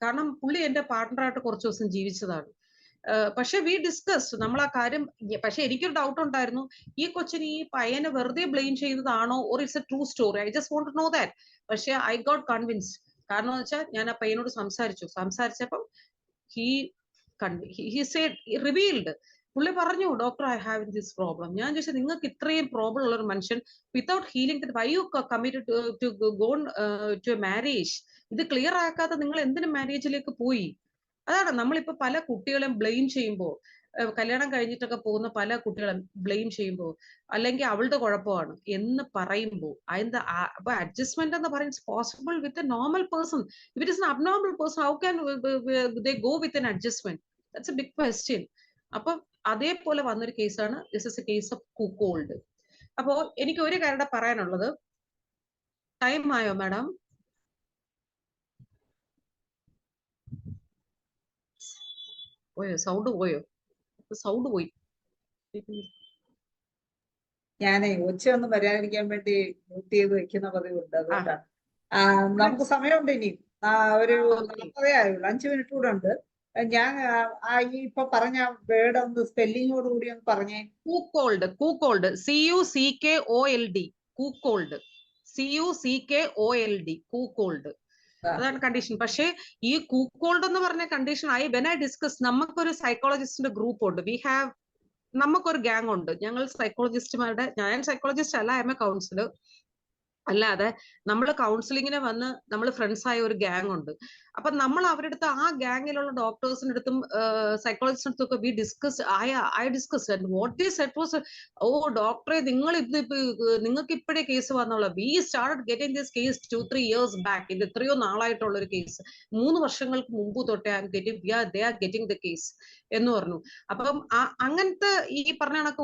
കാരണം പുള്ളി എന്റെ പാർട്ട്ണറായിട്ട് കുറച്ച് ദിവസം ജീവിച്ചതാണ്. പക്ഷെ വി ഡിസ്കസ് നമ്മൾ ആ കാര്യം. പക്ഷെ എനിക്കൊരു ഡൗട്ട് ഉണ്ടായിരുന്നു, ഈ കൊച്ചിന് ഈ പയ്യനെ വെറുതെ ബ്ലെയിം ചെയ്തതാണോ or it's a true story. I just want to know that. പക്ഷെ ഐ ഗോട്ട് കൺവിൻസ്ഡ്. കാരണം എന്ന് വെച്ചാൽ ഞാൻ ആ പയ്യനോട് സംസാരിച്ചപ്പം ഹി സെഡ്, റിവീൽഡ്. പുള്ളി പറഞ്ഞു, doctor I have this problem. ഞാൻ ചോദിച്ചാൽ നിങ്ങൾക്ക് ഇത്രയും പ്രോബ്ലം ഉള്ള ഒരു മനുഷ്യൻ without healing why you committed to go to marriage? ഇത് ക്ലിയർ ആക്കാതെ നിങ്ങൾ എന്തിനും മാരേജിലേക്ക് പോയി? അതാണ് നമ്മളിപ്പോ പല കുട്ടികളെയും ബ്ലെയിം ചെയ്യുമ്പോൾ, കല്യാണം കഴിഞ്ഞിട്ടൊക്കെ പോകുന്ന പല കുട്ടികളെയും ബ്ലെയിം ചെയ്യുമ്പോൾ, അല്ലെങ്കിൽ അവളുടെ കുഴപ്പമാണ് എന്ന് പറയുമ്പോൾ അതിന്റെ അപ്പൊ അഡ്ജസ്റ്റ്മെന്റ് എന്ന് പറയുന്നത് possible with a normal person. If it is an abnormal person, how can they go with an adjustment? That's a big question. അപ്പൊ അതേപോലെ വന്നൊരു കേസാണ്, this is a case of cuckold. അപ്പോ എനിക്ക് ഒരു കാര്യം പറയാനുള്ളത്, ടൈം ആയോ മാഡം? പോയോ? സൗണ്ട് പോയോ? സൗണ്ട് പോയി. ഞാനേ ഒച്ചയൊന്നും വരാതിരിക്കാൻ വേണ്ടി മ്യൂട്ട് ചെയ്ത് വെക്കുന്ന പതിവുണ്ട്, അതുകൊണ്ടാണ്. നമുക്ക് സമയമുണ്ട് ഇനി. ഒരു 40 ആയുള്ളൂ, 5 മിനിറ്റ് കൂടെ ഉണ്ട്. ഞാൻ ഈ ഇപ്പൊ പറഞ്ഞ വേർഡ് ഒന്ന് സ്പെല്ലിങ്ങോട് കൂടി ഒന്ന് പറഞ്ഞേ. കൂക്കോൾഡ്. CUCKOLD. കൂക്കോൾഡ്. CUCKOLD. കൂക്കോൾഡ്. അതാണ് കണ്ടീഷൻ. പക്ഷേ ഈ കൂക്കോൾഡ് എന്ന് പറഞ്ഞ കണ്ടീഷൻ വെൻ ഐ ഡിസ്കസ്, നമുക്കൊരു സൈക്കോളജിസ്റ്റിന്റെ ഗ്രൂപ്പ് ഉണ്ട്. നമുക്കൊരു ഗ്യാങ് ഉണ്ട്. ഞങ്ങൾ സൈക്കോളജിസ്റ്റുമാരുടെ, ഞാൻ സൈക്കോളജിസ്റ്റ് അല്ല, ഐ എം എ കൗൺസിലർ. അല്ലാതെ നമ്മൾ കൗൺസിലിങ്ങിന് വന്ന് നമ്മൾ ഫ്രണ്ട്സ് ആയ ഒരു ഗ്യാങ് ഉണ്ട്. അപ്പൊ നമ്മൾ അവരുടെ അടുത്ത്, ആ ഗ്യാങ്ങിലുള്ള ഡോക്ടേഴ്സിന്റെ അടുത്തും സൈക്കോളജിസ്റ്റിന്റെ അടുത്തും ഒക്കെ I discuss and what is set was, ഓ ഡോക്ടറെ നിങ്ങൾക്ക് ഇപ്പോഴേ കേസ് വന്നുള്ള, we start getting this case 2-3 years back. ഇത് എത്രയോ നാളായിട്ടുള്ള ഒരു കേസ്, 3 വർഷങ്ങൾക്ക് മുമ്പ് തൊട്ടേ they are getting the case എന്ന് പറഞ്ഞു. അപ്പം അങ്ങനത്തെ ഈ പറഞ്ഞ കണക്ക്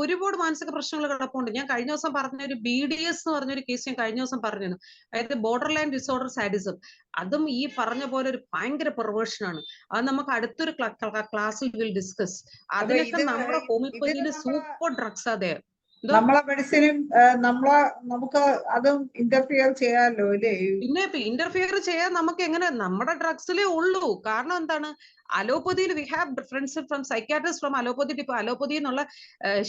ഒരുപാട് മാനസിക പ്രശ്നങ്ങൾ കിടപ്പുണ്ട്. ഞാൻ കഴിഞ്ഞ ദിവസം പറഞ്ഞ ഒരു BDS എന്ന് പറഞ്ഞൊരു കേസ് ഞാൻ കഴിഞ്ഞ ദിവസം പറഞ്ഞിരുന്നു. അതായത് ബോർഡർ ലൈൻ ഡിസോർഡർ സാഡിസം. അതും ഈ പറഞ്ഞ പോലെ ഒരു ഭയങ്കര പെർവേർഷൻ ആണ്. അത് നമുക്ക് അടുത്തൊരു ക്ലാസ്സിൽ വിൽ ഡിസ്കസ്. അതിനൊക്കെ നമ്മുടെ ഹോമിയോപ്പതിയിൽ സൂപ്പർ ഡ്രഗ്സ് അതെ. നമ്മളെ മെഡിസിനും നമുക്ക് അതും ഇന്റർഫിയർ ചെയ്യാമല്ലോ അല്ലേ? പിന്നെ ഇന്റർഫിയർ ചെയ്യാൻ നമുക്ക് എങ്ങനെ? നമ്മുടെ ഡ്രഗ്സിലേ ഉള്ളൂ. കാരണം എന്താണ്? അലോപ്പതിയിൽ we have difference from psychiatrist from allopathy. ഇപ്പൊ അലോപ്പതി എന്നുള്ള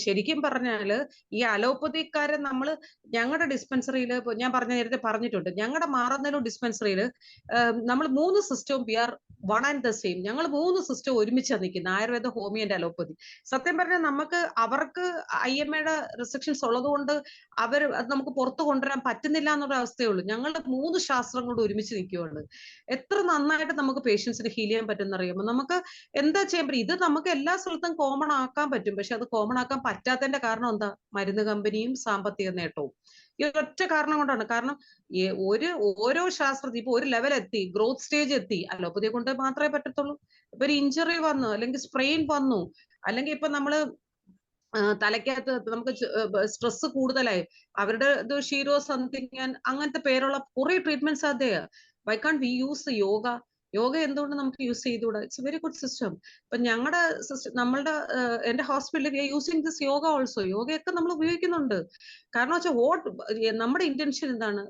ശരിക്കും പറഞ്ഞാല് ഈ അലോപ്പതിക്കാരെ ഞങ്ങളുടെ ഡിസ്പെൻസറിയിൽ, ഞാൻ നേരത്തെ പറഞ്ഞിട്ടുണ്ട്, ഞങ്ങളുടെ മാറുന്നതിലും ഡിസ്പെൻസറിയിൽ നമ്മൾ 3 സിസ്റ്റവും we are one and the same. ഞങ്ങൾ 3 സിസ്റ്റം ഒരുമിച്ചാണ് നിൽക്കുന്നത്, ആയുർവേദ, ഹോമിയോ ആൻഡ് അലോപ്പതി. സത്യം പറഞ്ഞാൽ അവർക്ക് IMAയുടെ റെസ്ട്രിക്ഷൻസ് ഉള്ളത് കൊണ്ട് അത് നമുക്ക് പുറത്തു കൊണ്ടുവരാൻ പറ്റുന്നില്ല എന്നുള്ള അവസ്ഥയുള്ളൂ. ഞങ്ങളുടെ 3 ശാസ്ത്രങ്ങളോട് ഒരുമിച്ച് നിൽക്കുകയാണ്. എത്ര നന്നായിട്ട് നമുക്ക് പേഷ്യൻസിന് ഹീൽ ചെയ്യാൻ പറ്റുന്ന അറിയുമ്പോൾ നമുക്ക് എന്താ ചെയ്യാൻ പറ്റും? ഇത് നമുക്ക് എല്ലാ സ്ഥലത്തും കോമൺ ആക്കാൻ പറ്റും. പക്ഷെ അത് കോമൺ ആക്കാൻ പറ്റാത്തതിന്റെ കാരണം എന്താ? മരുന്ന് കമ്പനിയും സാമ്പത്തിക നേട്ടവും. ഈ ഒറ്റ കാരണം കൊണ്ടാണ്. കാരണം ഓരോ ശാസ്ത്രത്തിൽ ഇപ്പൊ ഒരു ലെവൽ എത്തി, ഗ്രോത്ത് സ്റ്റേജ് എത്തി, അലോപ്പതിയെ കൊണ്ട് മാത്രമേ പറ്റത്തുള്ളൂ. ഇപ്പൊ ഒരു ഇഞ്ചുറി വന്നു, അല്ലെങ്കിൽ സ്ട്രെയിൻ വന്നു, അല്ലെങ്കിൽ ഇപ്പൊ നമ്മള് തലയ്ക്കകത്ത് നമുക്ക് സ്ട്രെസ് കൂടുതലായി, അവരുടെ ഷീറോ സംതിങ് അങ്ങനത്തെ പേരുള്ള കുറെ ട്രീറ്റ്മെന്റ്സ് അതേ. Why can we use yoga എന്തുകൊണ്ട് നമുക്ക് യൂസ് ചെയ്തുകൂടാ? It's very good system. ഇപ്പൊ എന്റെ ഹോസ്പിറ്റലിൽ we are using this yoga also. യോഗയൊക്കെ നമ്മൾ ഉപയോഗിക്കുന്നുണ്ട്. കാരണം വെച്ചാൽ നമ്മുടെ ഇന്റൻഷൻ എന്താണ്?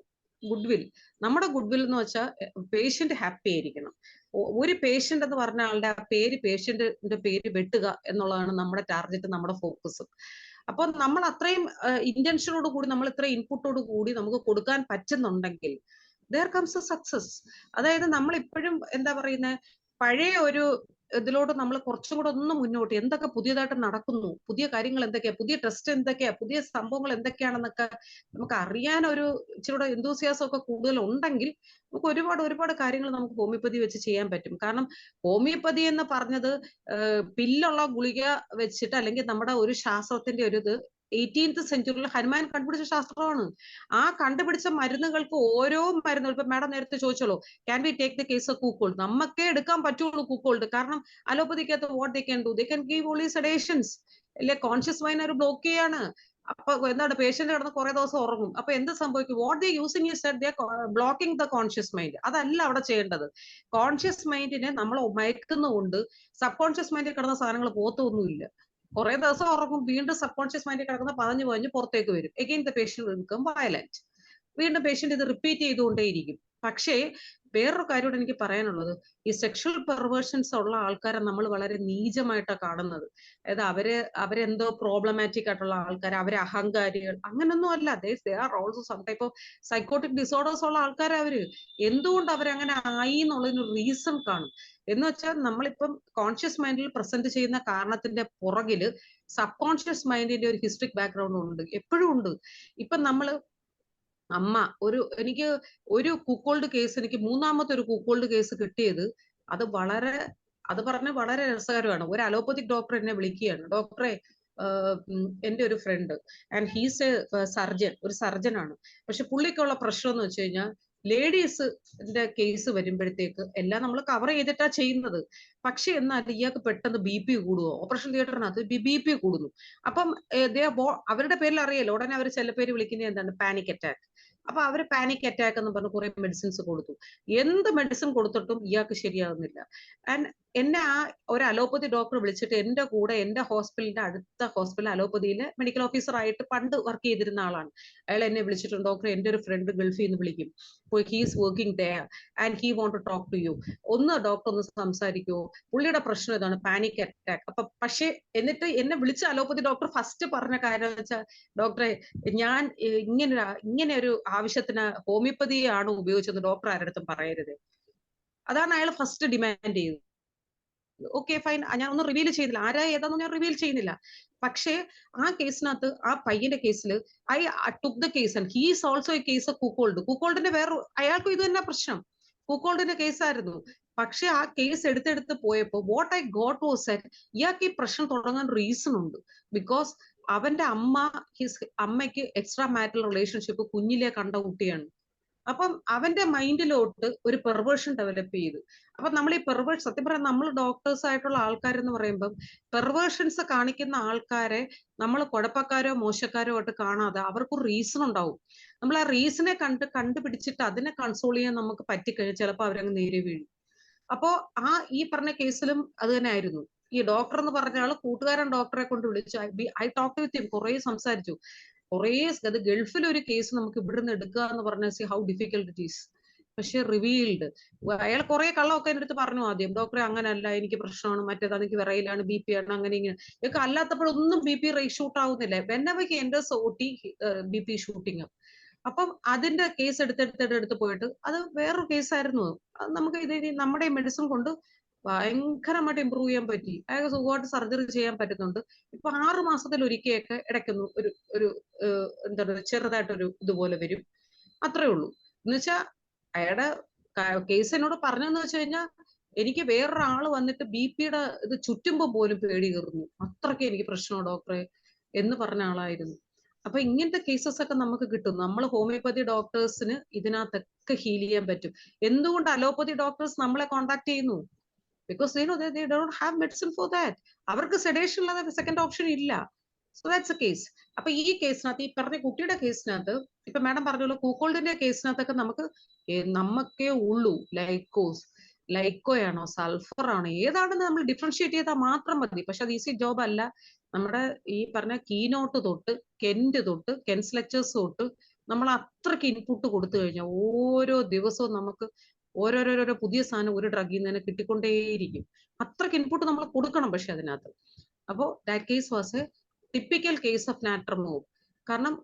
ഗുഡ്വിൽ. നമ്മുടെ ഗുഡ്വിൽ എന്ന് വെച്ചാൽ പേഷ്യന്റ് ഹാപ്പി ആയിരിക്കണം. ഒരു പേഷ്യന്റ് എന്ന് പറഞ്ഞ ആളുടെ പേഷ്യന്റിന്റെ പേര് വെട്ടുക എന്നുള്ളതാണ് നമ്മുടെ ടാർഗറ്റ്, നമ്മുടെ ഫോക്കസ്. അപ്പൊ നമ്മൾ അത്രയും ഇന്റൻഷനോട് കൂടി, നമ്മൾ ഇത്രയും ഇൻപുട്ടോട് കൂടി നമുക്ക് കൊടുക്കാൻ പറ്റുന്നുണ്ടെങ്കിൽ there comes a success. അതായത് നമ്മൾ ഇപ്പോഴും എന്താ പറയുന്നത്, പഴയ ഒരു ഇതിലോട്ട് നമ്മൾ കുറച്ചും കൂടെ ഒന്ന് മുന്നോട്ട്, എന്തൊക്കെ പുതിയതായിട്ട് നടക്കുന്നു, പുതിയ കാര്യങ്ങൾ എന്തൊക്കെയാ, പുതിയ ടെസ്റ്റ് എന്തൊക്കെയാ, പുതിയ സംഭവങ്ങൾ എന്തൊക്കെയാണെന്നൊക്കെ നമുക്ക് അറിയാൻ ഒരു ഇച്ചിരി എന്തൂസിയാസം ഒക്കെ കൂടുതൽ ഉണ്ടെങ്കിൽ നമുക്ക് ഒരുപാട് കാര്യങ്ങൾ നമുക്ക് ഹോമിയോപ്പതി വെച്ച് ചെയ്യാൻ പറ്റും. കാരണം ഹോമിയോപ്പതി എന്ന് പറഞ്ഞത് പില്ലുള്ള ഗുളിക വെച്ചിട്ട്, അല്ലെങ്കിൽ നമ്മുടെ ഒരു ശാസ്ത്രത്തിന്റെ ഒരു 18th സെഞ്ചുറിയിൽ ഹനുമാൻ കണ്ടുപിടിച്ച ശാസ്ത്രമാണ്. ആ കണ്ടുപിടിച്ച മരുന്നുകൾക്ക് ഓരോ മരുന്നുകൾ, ഇപ്പൊ മാഡം നേരത്തെ ചോദിച്ചോളൂ, can we take the case of cuckold? നമുക്കേ എടുക്കാൻ പറ്റുള്ളൂ കുക്കോൾഡ്. കാരണം അലോപ്പതിക്കകത്ത് what they can do, they can give only sedations. അല്ലെ, കോൺഷ്യസ് മൈൻഡ് ഒരു ബ്ലോക്ക് ചെയ്യാണ്. അപ്പൊ എന്താണ്, പേഷ്യന്റ് കിടന്ന് കുറെ ദിവസം ഉറങ്ങും. അപ്പൊ എന്ത് സംഭവിക്കും? What they using is that they blocking the conscious mind. അതല്ല അവിടെ ചെയ്യേണ്ടത്. കോൺഷ്യസ് മൈൻഡിനെ നമ്മൾ മയക്കുന്നുകൊണ്ട് സബ് കോൺഷ്യസ് മൈൻഡിൽ കിടന്ന സാധനങ്ങൾ പോത്തൊന്നുമില്ല. കുറെ ദിവസം ഉറങ്ങും, വീണ്ടും സബ് കോൺഷ്യസ് മൈൻഡിൽ കിടക്കുന്ന പതഞ്ഞു പുറത്തേക്ക് വരും. Again the patient will become violent. വീണ്ടും പേഷ്യന്റ് ഇത് റിപ്പീറ്റ് ചെയ്തുകൊണ്ടേയിരിക്കും. പക്ഷേ വേറൊരു കാര്യത്തോട് എനിക്ക് പറയാനുള്ളത്, ഈ സെക്ഷൽ പെർവേർഷൻസ് ഉള്ള ആൾക്കാരെ നമ്മൾ വളരെ നീചമായിട്ടാണ് കാണുന്നത്. അതായത് അവരെന്തോ പ്രോബ്ലമാറ്റിക് ആയിട്ടുള്ള ആൾക്കാർ, അവരെ അഹങ്കാരികൾ, അങ്ങനൊന്നും അല്ല. They are also some type of psychotic disorders ഉള്ള ആൾക്കാരെ അവര്. എന്തുകൊണ്ട് അവരങ്ങനെ ആയി എന്നുള്ളതിന് റീസൺ കാണും. എന്ന് വെച്ചാൽ നമ്മളിപ്പം കോൺഷ്യസ് മൈൻഡിൽ പ്രസന്റ് ചെയ്യുന്ന കാരണത്തിന്റെ പുറകില് സബ് കോൺഷ്യസ് മൈൻഡിന്റെ ഒരു ഹിസ്റ്ററിക് ബാക്ക്ഗ്രൗണ്ട് ഉണ്ട്, എപ്പോഴും ഉണ്ട്. ഇപ്പൊ നമ്മള് എനിക്ക് ഒരു കുക്കോൾഡ് കേസ്, എനിക്ക് മൂന്നാമത്തെ ഒരു കുക്കോൾഡ് കേസ് കിട്ടിയത്, അത് പറഞ്ഞ വളരെ രസകരമാണ്. ഒരു അലോപ്പതിക് ഡോക്ടർ എന്നെ വിളിക്കുകയാണ്, ഡോക്ടറെ എന്റെ ഒരു friend and he's a surgeon, ഒരു സർജനാണ്. പക്ഷെ പുള്ളിക്കുള്ള പ്രശ്നം എന്ന് വെച്ച് കഴിഞ്ഞാൽ ലേഡീസിന്റെ കേസ് വരുമ്പോഴത്തേക്ക് എല്ലാം നമ്മൾ കവർ ചെയ്തിട്ടാ ചെയ്യുന്നത്. പക്ഷെ എന്നാൽ ഇയാൾക്ക് പെട്ടെന്ന് BP കൂടുവോ, ഓപ്പറേഷൻ തിയേറ്ററിനകത്ത് BP കൂടുന്നു. അപ്പം അവരുടെ പേരിൽ അറിയാലോ, ഉടനെ അവർ ചില പേര് വിളിക്കുന്നത് എന്താണ്, പാനിക് അറ്റാക്ക്. അപ്പൊ അവര് പാനിക് അറ്റാക്ക് എന്ന് പറഞ്ഞ് കുറെ മെഡിസിൻസ് കൊടുത്തു. എന്ത് മെഡിസിൻ കൊടുത്തിട്ടും ഇയാൾക്ക് ശരിയാകുന്നില്ല. ആൻഡ് എന്നെ ഒരു അലോപ്പതി ഡോക്ടർ വിളിച്ചിട്ട് എന്റെ കൂടെ എന്റെ ഹോസ്പിറ്റലിന്റെ അടുത്ത ഹോസ്പിറ്റൽ അലോപ്പതിയിലെ മെഡിക്കൽ ഓഫീസർ ആയിട്ട് പണ്ട് വർക്ക് ചെയ്തിരുന്ന ആളാണ്. അയാൾ എന്നെ വിളിച്ചിട്ടുണ്ട്, ഡോക്ടർ എന്റെ ഒരു ഫ്രണ്ട് ഗൾഫിൽ നിന്ന് വിളിക്കും, he's working there and he want to talk to you, ഒന്ന് ഡോക്ടർ ഒന്ന് സംസാരിക്കുമോ, പുള്ളിയുടെ പ്രശ്നം ഇതാണ്, പാനിക് അറ്റാക്ക്. അപ്പൊ പക്ഷേ എന്നിട്ട് എന്നെ വിളിച്ച അലോപ്പതി ഡോക്ടർ ഫസ്റ്റ് പറഞ്ഞ കാര്യം എന്ന് വെച്ചാൽ, ഡോക്ടറെ ഞാൻ ഇങ്ങനെ ഒരു ആവശ്യത്തിന് ഹോമിയോപ്പതിയാണ് ഉപയോഗിച്ചത്, ഡോക്ടർ ആരുടെ പറയരുത്. അതാണ് അയാൾ ഫസ്റ്റ് ഡിമാൻഡ് ചെയ്തത്. ഓക്കെ ഫൈൻ, ഞാൻ ഒന്നും റിവീൽ ചെയ്തില്ല, ആരാ ഏതാണെന്ന് ഞാൻ റിവീൽ ചെയ്യുന്നില്ല. പക്ഷേ ആ കേസിനകത്ത്, ആ പയ്യന്റെ കേസിൽ I took the case and he's also a case of കുക്കോൾഡിന്റെ അയാൾക്കും ഇത് തന്നെ പ്രശ്നം, കുക്കോൾഡിന്റെ കേസായിരുന്നു. പക്ഷെ ആ കേസ് എടുത്തെടുത്ത് പോയപ്പോ what I got was that ഇയാൾക്ക് ഈ പ്രശ്നം തുടങ്ങാൻ റീസൺ ഉണ്ട്. ബിക്കോസ് അവന്റെ അമ്മയ്ക്ക് എക്സ്ട്രാ മാരിറ്റൽ റിലേഷൻഷിപ്പ് കുഞ്ഞിലെ കണ്ട കുട്ടിയാണ്. അപ്പം അവന്റെ മൈൻഡിലോട്ട് ഒരു പെർവേർഷൻ ഡെവലപ്പ് ചെയ്തു. അപ്പൊ നമ്മൾ ഈ സത്യം പറയാൻ നമ്മൾ ഡോക്ടേഴ്സ് ആയിട്ടുള്ള ആൾക്കാരെന്ന് പറയുമ്പം പെർവേർഷൻസ് കാണിക്കുന്ന ആൾക്കാരെ നമ്മൾ കുഴപ്പക്കാരോ മോശക്കാരോ ആയിട്ട് കാണാതെ അവർക്കൊരു റീസൺ ഉണ്ടാവും. നമ്മൾ ആ റീസണെ കണ്ടുപിടിച്ചിട്ട് അതിനെ കൺസോൾ ചെയ്യാൻ നമുക്ക് പറ്റിക്കഴിഞ്ഞാൽ ചിലപ്പോൾ അവരങ്ങ് നേരെ വീഴും. അപ്പോ ഈ പറഞ്ഞ കേസിലും അത് തന്നെ ആയിരുന്നു. ഈ ഡോക്ടർ എന്ന് പറഞ്ഞ ആള് കൂട്ടുകാരൻ ഡോക്ടറെ കൊണ്ട് വിളിച്ചു, ഐ ടോക്ക് വിത്ത് ഹിം, കുറെ സംസാരിച്ചു. അത് ഗൾഫിൽ ഒരു കേസ് നമുക്ക് ഇവിടുന്ന് എടുക്കുക എന്ന് പറഞ്ഞാൽ see how difficult it is. പക്ഷെ റിവീൽഡ് അയാൾ കുറെ കള്ളമൊക്കെ എൻ്റെ അടുത്ത് പറഞ്ഞു ആദ്യം, ഡോക്ടറെ അങ്ങനല്ല, എനിക്ക് പ്രശ്നമാണ്, മറ്റേത് എനിക്ക് വിറയിലാണ്, BP ആണ്, അങ്ങനെ ഇങ്ങനെ. ഇതൊക്കെ അല്ലാത്തപ്പോഴൊന്നും BP ഷൂട്ട് ആവുന്നില്ല. Whenever he enters OT BP shooting. അപ്പം അതിന്റെ കേസ് എടുത്ത് പോയിട്ട് അത് വേറൊരു കേസായിരുന്നു. നമുക്ക് നമ്മുടെ മെഡിസിൻ കൊണ്ട് ഭയങ്കരമായിട്ട് ഇമ്പ്രൂവ് ചെയ്യാൻ പറ്റി. അയാൾക്ക് സുഖമായിട്ട് സർജറി ചെയ്യാൻ പറ്റുന്നുണ്ട്. ഇപ്പൊ 6 മാസത്തിൽ ഒരിക്കലൊക്കെ ഇടയ്ക്കൊന്നു ഒരു എന്താണ് ചെറുതായിട്ടൊരു ഇതുപോലെ വരും, അത്രേ ഉള്ളൂ. എന്നുവെച്ചാൽ അയാളുടെ കേസ് എന്നോട് പറഞ്ഞെന്ന് വെച്ച് കഴിഞ്ഞാൽ, എനിക്ക് വേറൊരാള് വന്നിട്ട് BP-യുടെ ഇത് ചുറ്റുമ്പോ പോലും പേടി കയറുന്നു, അത്രയ്ക്ക് എനിക്ക് പ്രശ്നമാണ് ഡോക്ടറെ എന്ന് പറഞ്ഞ ആളായിരുന്നു. അപ്പൊ ഇങ്ങനത്തെ കേസസ് ഒക്കെ നമുക്ക് കിട്ടും. നമ്മൾ ഹോമിയോപ്പതി ഡോക്ടേഴ്സിന് ഇതിനകത്തൊക്കെ ഹീൽ ചെയ്യാൻ പറ്റും. എന്തുകൊണ്ട് അലോപ്പതി ഡോക്ടേഴ്സ് നമ്മളെ കോൺടാക്ട് ചെയ്യുന്നു? Because they don't have medicine for that. അവർക്ക് സെഡേഷൻ അല്ലാതെ സെക്കൻഡ് ഓപ്ഷൻ ഇല്ല. So that's a case. അപ്പൊ ഈ കേസിനകത്ത്, ഈ പറഞ്ഞ കുട്ടിയുടെ കേസിനകത്ത്, ഇപ്പൊ മാഡം പറഞ്ഞല്ലോ കുക്കോൾഡിന്റെ കേസിനകത്തൊക്കെ നമുക്കേ ഉള്ളൂ ലൈക്കോയാണോ സൾഫർ ആണോ ഏതാണെന്ന് നമ്മൾ ഡിഫറൻഷിയേറ്റ് ചെയ്താൽ മാത്രം മതി. പക്ഷെ അത് ഈസി ജോബ് അല്ല. നമ്മുടെ ഈ പറഞ്ഞ കീനോട്ട് തൊട്ട് കെൻസ് ലെക്ചേഴ്സ് തൊട്ട് നമ്മൾ അത്രയ്ക്ക് ഇൻപുട്ട് കൊടുത്തു കഴിഞ്ഞാൽ ഓരോ ദിവസവും നമുക്ക് ഓരോരോരോ പുതിയ സാധനം ഒരു ഡ്രഗിൽ നിന്ന് തന്നെ കിട്ടിക്കൊണ്ടേയിരിക്കും. അത്രയ്ക്ക് ഇൻപുട്ട് നമ്മൾ കൊടുക്കണം. പക്ഷെ അതിനകത്ത് അപ്പോ that case was a typical case of natrum mur. കാരണം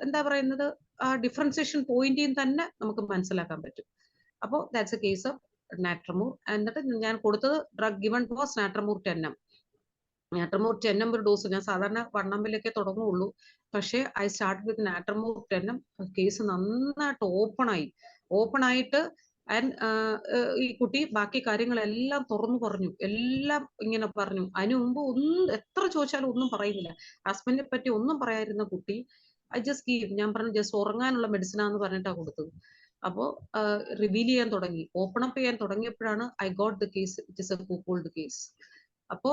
എന്താ പറയുന്നത്, ആ ഡിഫറൻസിയേഷൻ പോയിന്റിൽ തന്നെ നമുക്ക് മനസ്സിലാക്കാൻ പറ്റും. അപ്പോൾ that's a case of natrum mur. എന്നിട്ട് ഞാൻ കൊടുത്തത് drug given was natrum mur 10mg. Natrum mur 10mg ഒരു ഡോസ്. ഞാൻ സാധാരണ 1mg തുടങ്ങുള്ളൂ. പക്ഷേ I start with natrum mur 10mg. Case നന്നായിട്ട് ഓപ്പൺ ആയിട്ട് ഈ കുട്ടി ബാക്കി കാര്യങ്ങളെല്ലാം തുറന്നു പറഞ്ഞു, എല്ലാം ഇങ്ങനെ പറഞ്ഞു. അതിനു മുമ്പ് എത്ര ചോദിച്ചാലും ഒന്നും പറയുന്നില്ല. ഹസ്ബൻഡിനെ പറ്റി ഒന്നും പറയാതിരുന്ന കുട്ടി ഐ ജസ്റ്റ് ഗീവ്, ഞാൻ പറഞ്ഞു ജസ്റ്റ് ഉറങ്ങാനുള്ള മെഡിസിനാന്ന് പറഞ്ഞിട്ടാണ് കൊടുത്തത്. അപ്പോ റിവീൽ ചെയ്യാൻ തുടങ്ങി, ഓപ്പൺ അപ്പ് ചെയ്യാൻ തുടങ്ങിയപ്പോഴാണ് I got the case, it is a cuckold case. അപ്പോ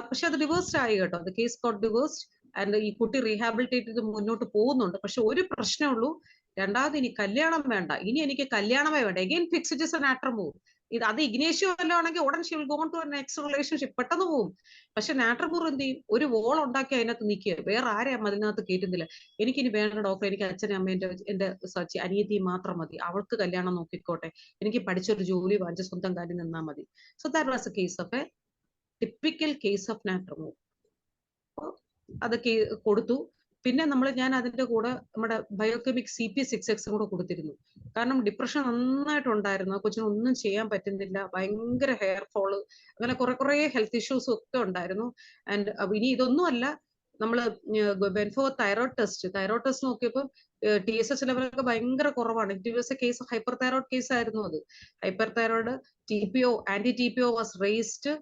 പക്ഷെ അത് ഡിവേഴ്സ്ഡ് ആയി കേട്ടോ, the case got divorced. And ഈ കുട്ടി റീഹാബിലിറ്റേറ്റ് ചെയ്ത് മുന്നോട്ട് പോകുന്നുണ്ട്. പക്ഷെ ഒരു പ്രശ്നമേ ഉള്ളൂ, രണ്ടാമത് ഇനി കല്യാണം വേണ്ട, ഇനി എനിക്ക് കല്യാണമേ വേണ്ട. Again fix it is a natrum mur. അത് ഇഗ്നേഷ്യോ വല്ലതും ആണെങ്കിൽ ഉടൻ she will go on to next relationship, പെട്ടെന്ന് പോകും. പക്ഷെ നാട്രമൂർ എന്ത് ചെയ്യും, ഒരു വോൾ ഉണ്ടാക്കി അതിനകത്ത് നിൽക്കുക, വേറെ ആരെയും അതിനകത്ത് കേട്ടുന്നില്ല. എനിക്കിനി വേണ്ട ഡോക്ടർ, എനിക്ക് അച്ഛനും അമ്മ എന്റെ അനിയത്തിയും മാത്രം മതി, അവൾക്ക് കല്യാണം നോക്കിക്കോട്ടെ, എനിക്ക് പഠിച്ചൊരു ജോലി വാങ്ങിച്ച് സ്വന്തം കാര്യം നിന്നാൽ മതി. So that was a case of a typical case of natrum mur. അത് കൊടുത്തു. പിന്നെ ഞാൻ അതിന്റെ കൂടെ നമ്മുടെ ബയോകെമിക് CP6X കൂടെ കൊടുത്തിരുന്നു. കാരണം ഡിപ്രഷൻ നന്നായിട്ടുണ്ടായിരുന്നു, കൊച്ചിന് ഒന്നും ചെയ്യാൻ പറ്റുന്നില്ല, ഭയങ്കര ഹെയർ ഫോള്, അങ്ങനെ കുറെ ഹെൽത്ത് ഇഷ്യൂസും ഒക്കെ ഉണ്ടായിരുന്നു. ആൻഡ് ഇനി ഇതൊന്നും അല്ല, നമ്മള് ബെൻഫോ തൈറോയ്ഡ് ടെസ്റ്റ് നോക്കിയപ്പോൾ TSH ലെവലൊക്കെ ഭയങ്കര കുറവാണ്. It was a case hyperthyroid case ആയിരുന്നു. അത് hyperthyroid, TPO anti TPO was raised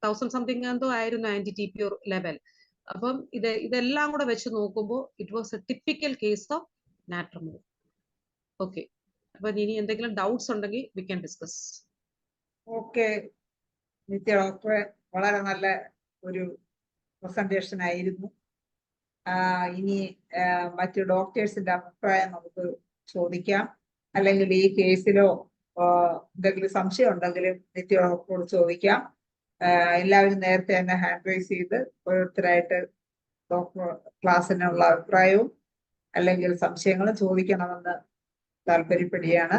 1000 something എന്തോ ആയിരുന്നു ആന്റി TPO ലെവൽ. അപ്പം ഇതെല്ലാം കൂടെ വെച്ച് നോക്കുമ്പോൾ it was a typical case of natrum mur. Okay, അപ്പൊ ഇനി എന്തെങ്കിലും ഡൗട്ട്സ് ഉണ്ടെങ്കിൽ we can discuss. Okay Nithya ഡോക്ടറെ, വളരെ നല്ല ഒരു പ്രസന്റേഷൻ ആയിരുന്നു. ഇനി മറ്റു ഡോക്ടേഴ്സിന്റെ അഭിപ്രായം നമുക്ക് ചോദിക്കാം, അല്ലെങ്കിൽ ഈ കേസിലോ എന്തെങ്കിലും സംശയം ഉണ്ടെങ്കിലും നിത്യ ഡോക്ടറോട് ചോദിക്കാം. എല്ലാവരും നേരത്തെ തന്നെ ഹാൻഡ് റൈസ് ചെയ്ത് ഓരോരുത്തരായിട്ട് ഡോക്ടർ ക്ലാസ്സിനുള്ള അഭിപ്രായവും അല്ലെങ്കിൽ സംശയങ്ങളും ചോദിക്കണമെന്ന് താല്പര്യപ്പെടുകയാണ്.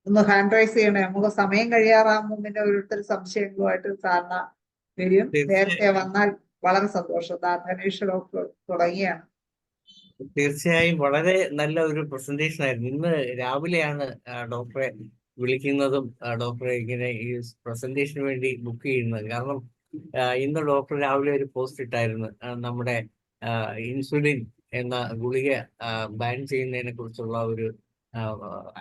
ഒന്ന് ഹാൻഡ് റൈസ് ചെയ്യണേ, നമുക്ക് സമയം കഴിയാറാകുമ്പോൾ പിന്നെ ഓരോരുത്തർ സംശയങ്ങളുമായിട്ട് സാറിന് വരും. നേരത്തെ വന്നാൽ വളരെ സന്തോഷം. ഗണേഷ് ഡോക്ടർ തുടങ്ങിയാണ്. തീർച്ചയായും വളരെ നല്ല ഒരു പ്രസന്റേഷൻ ആയിരുന്നു. ഇന്ന് രാവിലെയാണ് ഡോക്ടറെ വിളിക്കുന്നതും ഡോക്ടറെ ഇങ്ങനെ ഈ പ്രസന്റേഷന് വേണ്ടി ബുക്ക് ചെയ്യുന്നത്. കാരണം ഇന്ന് ഡോക്ടർ രാവിലെ ഒരു പോസ്റ്റ് ഇട്ടായിരുന്നു, നമ്മുടെ ഇൻസുലിൻ എന്ന ഗുളിക ബാൻ ചെയ്യുന്നതിനെ കുറിച്ചുള്ള ഒരു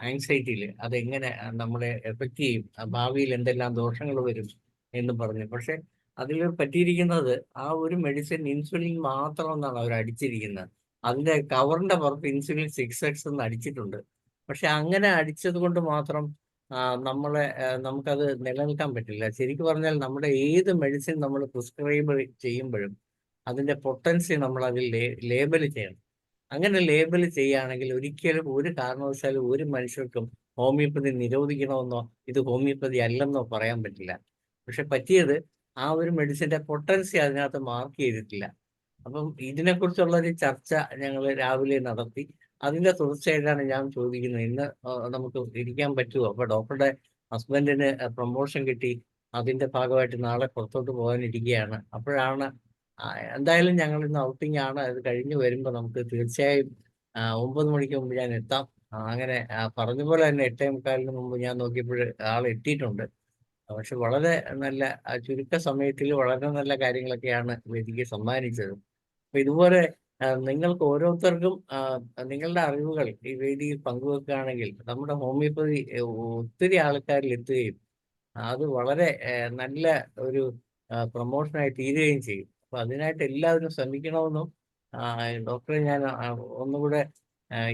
ആങ്സൈറ്റിയിൽ അതെങ്ങനെ നമ്മളെ എഫക്റ്റ് ചെയ്യും, ഭാവിയിൽ എന്തെല്ലാം ദോഷങ്ങൾ വരും എന്ന് പറഞ്ഞു. പക്ഷെ അതിൽ പറ്റിയിരിക്കുന്നത് ആ ഒരു മെഡിസിൻ ഇൻസുലിൻ മാത്രം എന്നാണ് അവർ അടിച്ചിരിക്കുന്നത്. അതിന്റെ കവറിന്റെ പുറത്ത് ഇൻസുലിൻ 6X എന്ന് അടിച്ചിട്ടുണ്ട്. പക്ഷെ അങ്ങനെ അടിച്ചത് കൊണ്ട് മാത്രം നമുക്കത് നിലനിൽക്കാൻ പറ്റില്ല. ശരിക്കും പറഞ്ഞാൽ നമ്മുടെ ഏത് മെഡിസിൻ നമ്മൾ പ്രിസ്ക്രൈബ് ചെയ്യുമ്പോഴും അതിന്റെ പൊട്ടൻസി നമ്മൾ അതിൽ ലേബൽ ചെയ്യണം. അങ്ങനെ ലേബൽ ചെയ്യുകയാണെങ്കിൽ ഒരിക്കലും ഒരു കാരണവശാലും ഒരു മനുഷ്യർക്കും ഹോമിയോപ്പതി നിരോധിക്കണമെന്നോ ഇത് ഹോമിയോപ്പതി അല്ലെന്നോ പറയാൻ പറ്റില്ല. പക്ഷെ പറ്റിയത് ആ ഒരു മെഡിസിന്റെ പൊട്ടൻസി അതിനകത്ത് മാർക്ക് ചെയ്തിട്ടില്ല. അപ്പം ഇതിനെക്കുറിച്ചുള്ള ഒരു ചർച്ച ഞങ്ങൾ രാവിലെ നടത്തി. അതിന്റെ തുടർച്ചയായിട്ടാണ് ഞാൻ ചോദിക്കുന്നത്, ഇന്ന് നമുക്ക് ഇരിക്കാൻ പറ്റുമോ? അപ്പൊ ഡോക്ടറുടെ ഹസ്ബൻഡിന് പ്രൊമോഷൻ കിട്ടി, അതിന്റെ ഭാഗമായിട്ട് നാളെ പുറത്തോട്ട് പോകാനിരിക്കുകയാണ്. അപ്പോഴാണ് എന്തായാലും ഞങ്ങൾ ഇന്ന് ഔട്ടിംഗ് ആണ്, അത് കഴിഞ്ഞ് വരുമ്പോൾ നമുക്ക് തീർച്ചയായും 9 മണിക്ക് മുമ്പ് ഞാൻ എത്താം. അങ്ങനെ പറഞ്ഞ പോലെ തന്നെ 8:45 മുമ്പ് ഞാൻ നോക്കിയപ്പോൾ ആൾ എത്തിയിട്ടുണ്ട്. പക്ഷെ വളരെ നല്ല ചുരുക്ക സമയത്തിൽ വളരെ നല്ല കാര്യങ്ങളൊക്കെയാണ് വേദിക്ക് സമ്മാനിച്ചത്. അപ്പൊ ഇതുപോലെ നിങ്ങൾക്ക് ഓരോരുത്തർക്കും നിങ്ങളുടെ അറിവുകൾ ഈ വേദിയിൽ പങ്കുവെക്കുകയാണെങ്കിൽ നമ്മുടെ ഹോമിയോപ്പതി ഒത്തിരി ആൾക്കാരിൽ എത്തുകയും അത് വളരെ നല്ല ഒരു പ്രൊമോഷനായി തീരുകയും ചെയ്യും. അപ്പൊ അതിനായിട്ട് എല്ലാവരും ശ്രമിക്കണമെന്നും ഡോക്ടറെ ഞാൻ ഒന്നുകൂടെ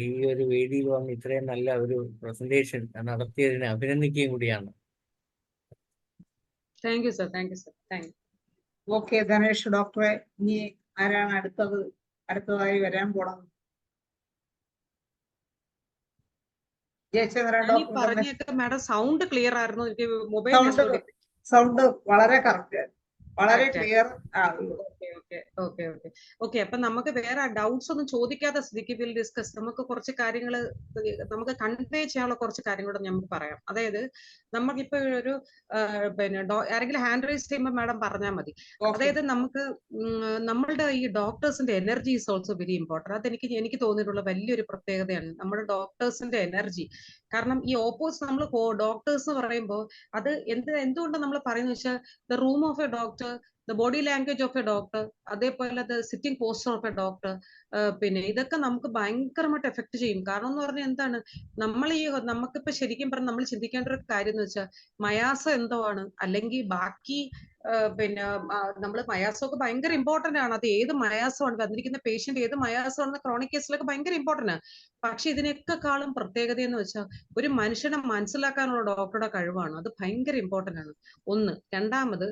ഈ ഒരു വേദിയിൽ വന്ന് ഇത്രയും നല്ല ഒരു പ്രസന്റേഷൻ നടത്തിയതിനെ അഭിനന്ദിക്കുകയും കൂടിയാണ്. Thank you sir, thank you sir, thank you. Okay Ganesh ഡോക്ടറെ, ഇനി ആരാണ് അടുത്തതായി വരാൻ പോണം? ജയചന്ദ്രൻ ഡോക്ടർ പറഞ്ഞൊക്കെ മാഡം സൗണ്ട് ക്ലിയർ ആയിരുന്നു. എനിക്ക് മൊബൈൽ സൗണ്ട് വളരെ കറക്റ്റ്, വളരെ ക്ലിയർ. ഓക്കെ. അപ്പൊ നമുക്ക് വേറെ ഡൗട്ട്സ് ഒന്നും ചോദിക്കാത്ത സ്ഥിതിക്ക് വിൽ ഡിസ്കസ്. നമുക്ക് കുറച്ച് കാര്യങ്ങൾ നമുക്ക് കൺവേ ചെയ്യാനുള്ള കുറച്ച് കാര്യങ്ങളോട് നമുക്ക് പറയാം. അതായത് നമുക്കിപ്പോ ഒരു പിന്നെ ആരെങ്കിലും ഹാൻഡ് റൈസ് ചെയ്യുമ്പോൾ മാഡം പറഞ്ഞാൽ മതി. അതായത് നമുക്ക് നമ്മളുടെ ഈ ഡോക്ടേഴ്സിന്റെ energy is also very important. അത് എനിക്ക് തോന്നിയിട്ടുള്ള വലിയൊരു പ്രത്യേകതയാണ് നമ്മുടെ ഡോക്ടേഴ്സിന്റെ എനർജി. കാരണം ഈ ഓപ്പോസിറ്റ് നമ്മൾ ഡോക്ടേഴ്സ് എന്ന് പറയുമ്പോൾ അത് എന്തുകൊണ്ട് നമ്മൾ പറയുന്നത് വെച്ചാൽ the room of a doctor, the body language of a doctor, അതേപോലെ the sitting posture of a doctor, പിന്നെ ഇതൊക്കെ നമുക്ക് ഭയങ്കരമായിട്ട് എഫക്ട് ചെയ്യും. കാരണം എന്ന് പറഞ്ഞാൽ എന്താണ്, നമുക്കിപ്പോ ശരിക്കും പറഞ്ഞാൽ നമ്മൾ ചിന്തിക്കേണ്ട ഒരു കാര്യം എന്ന് വെച്ചാൽ മയാസം എന്തോ ആണ്, അല്ലെങ്കിൽ ബാക്കി പിന്നെ നമ്മൾ മയാസമൊക്കെ ഭയങ്കര ഇമ്പോർട്ടന്റ് ആണ്. അത് ഏത് മയാസമാണ് വന്നിരിക്കുന്ന പേഷ്യന്റ് ഏത് മയാസമാണെന്ന് ക്രോണിക് കേസിലൊക്കെ ഭയങ്കര ഇമ്പോർട്ടന്റ് ആണ്. പക്ഷെ ഇതിനൊക്കെക്കാളും പ്രത്യേകത എന്ന് വെച്ചാൽ ഒരു മനുഷ്യനെ മനസ്സിലാക്കാനുള്ള ഡോക്ടറുടെ കഴിവാണ്. അത് ഭയങ്കര ഇമ്പോർട്ടന്റ് ആണ്. ഒന്ന്. രണ്ടാമത്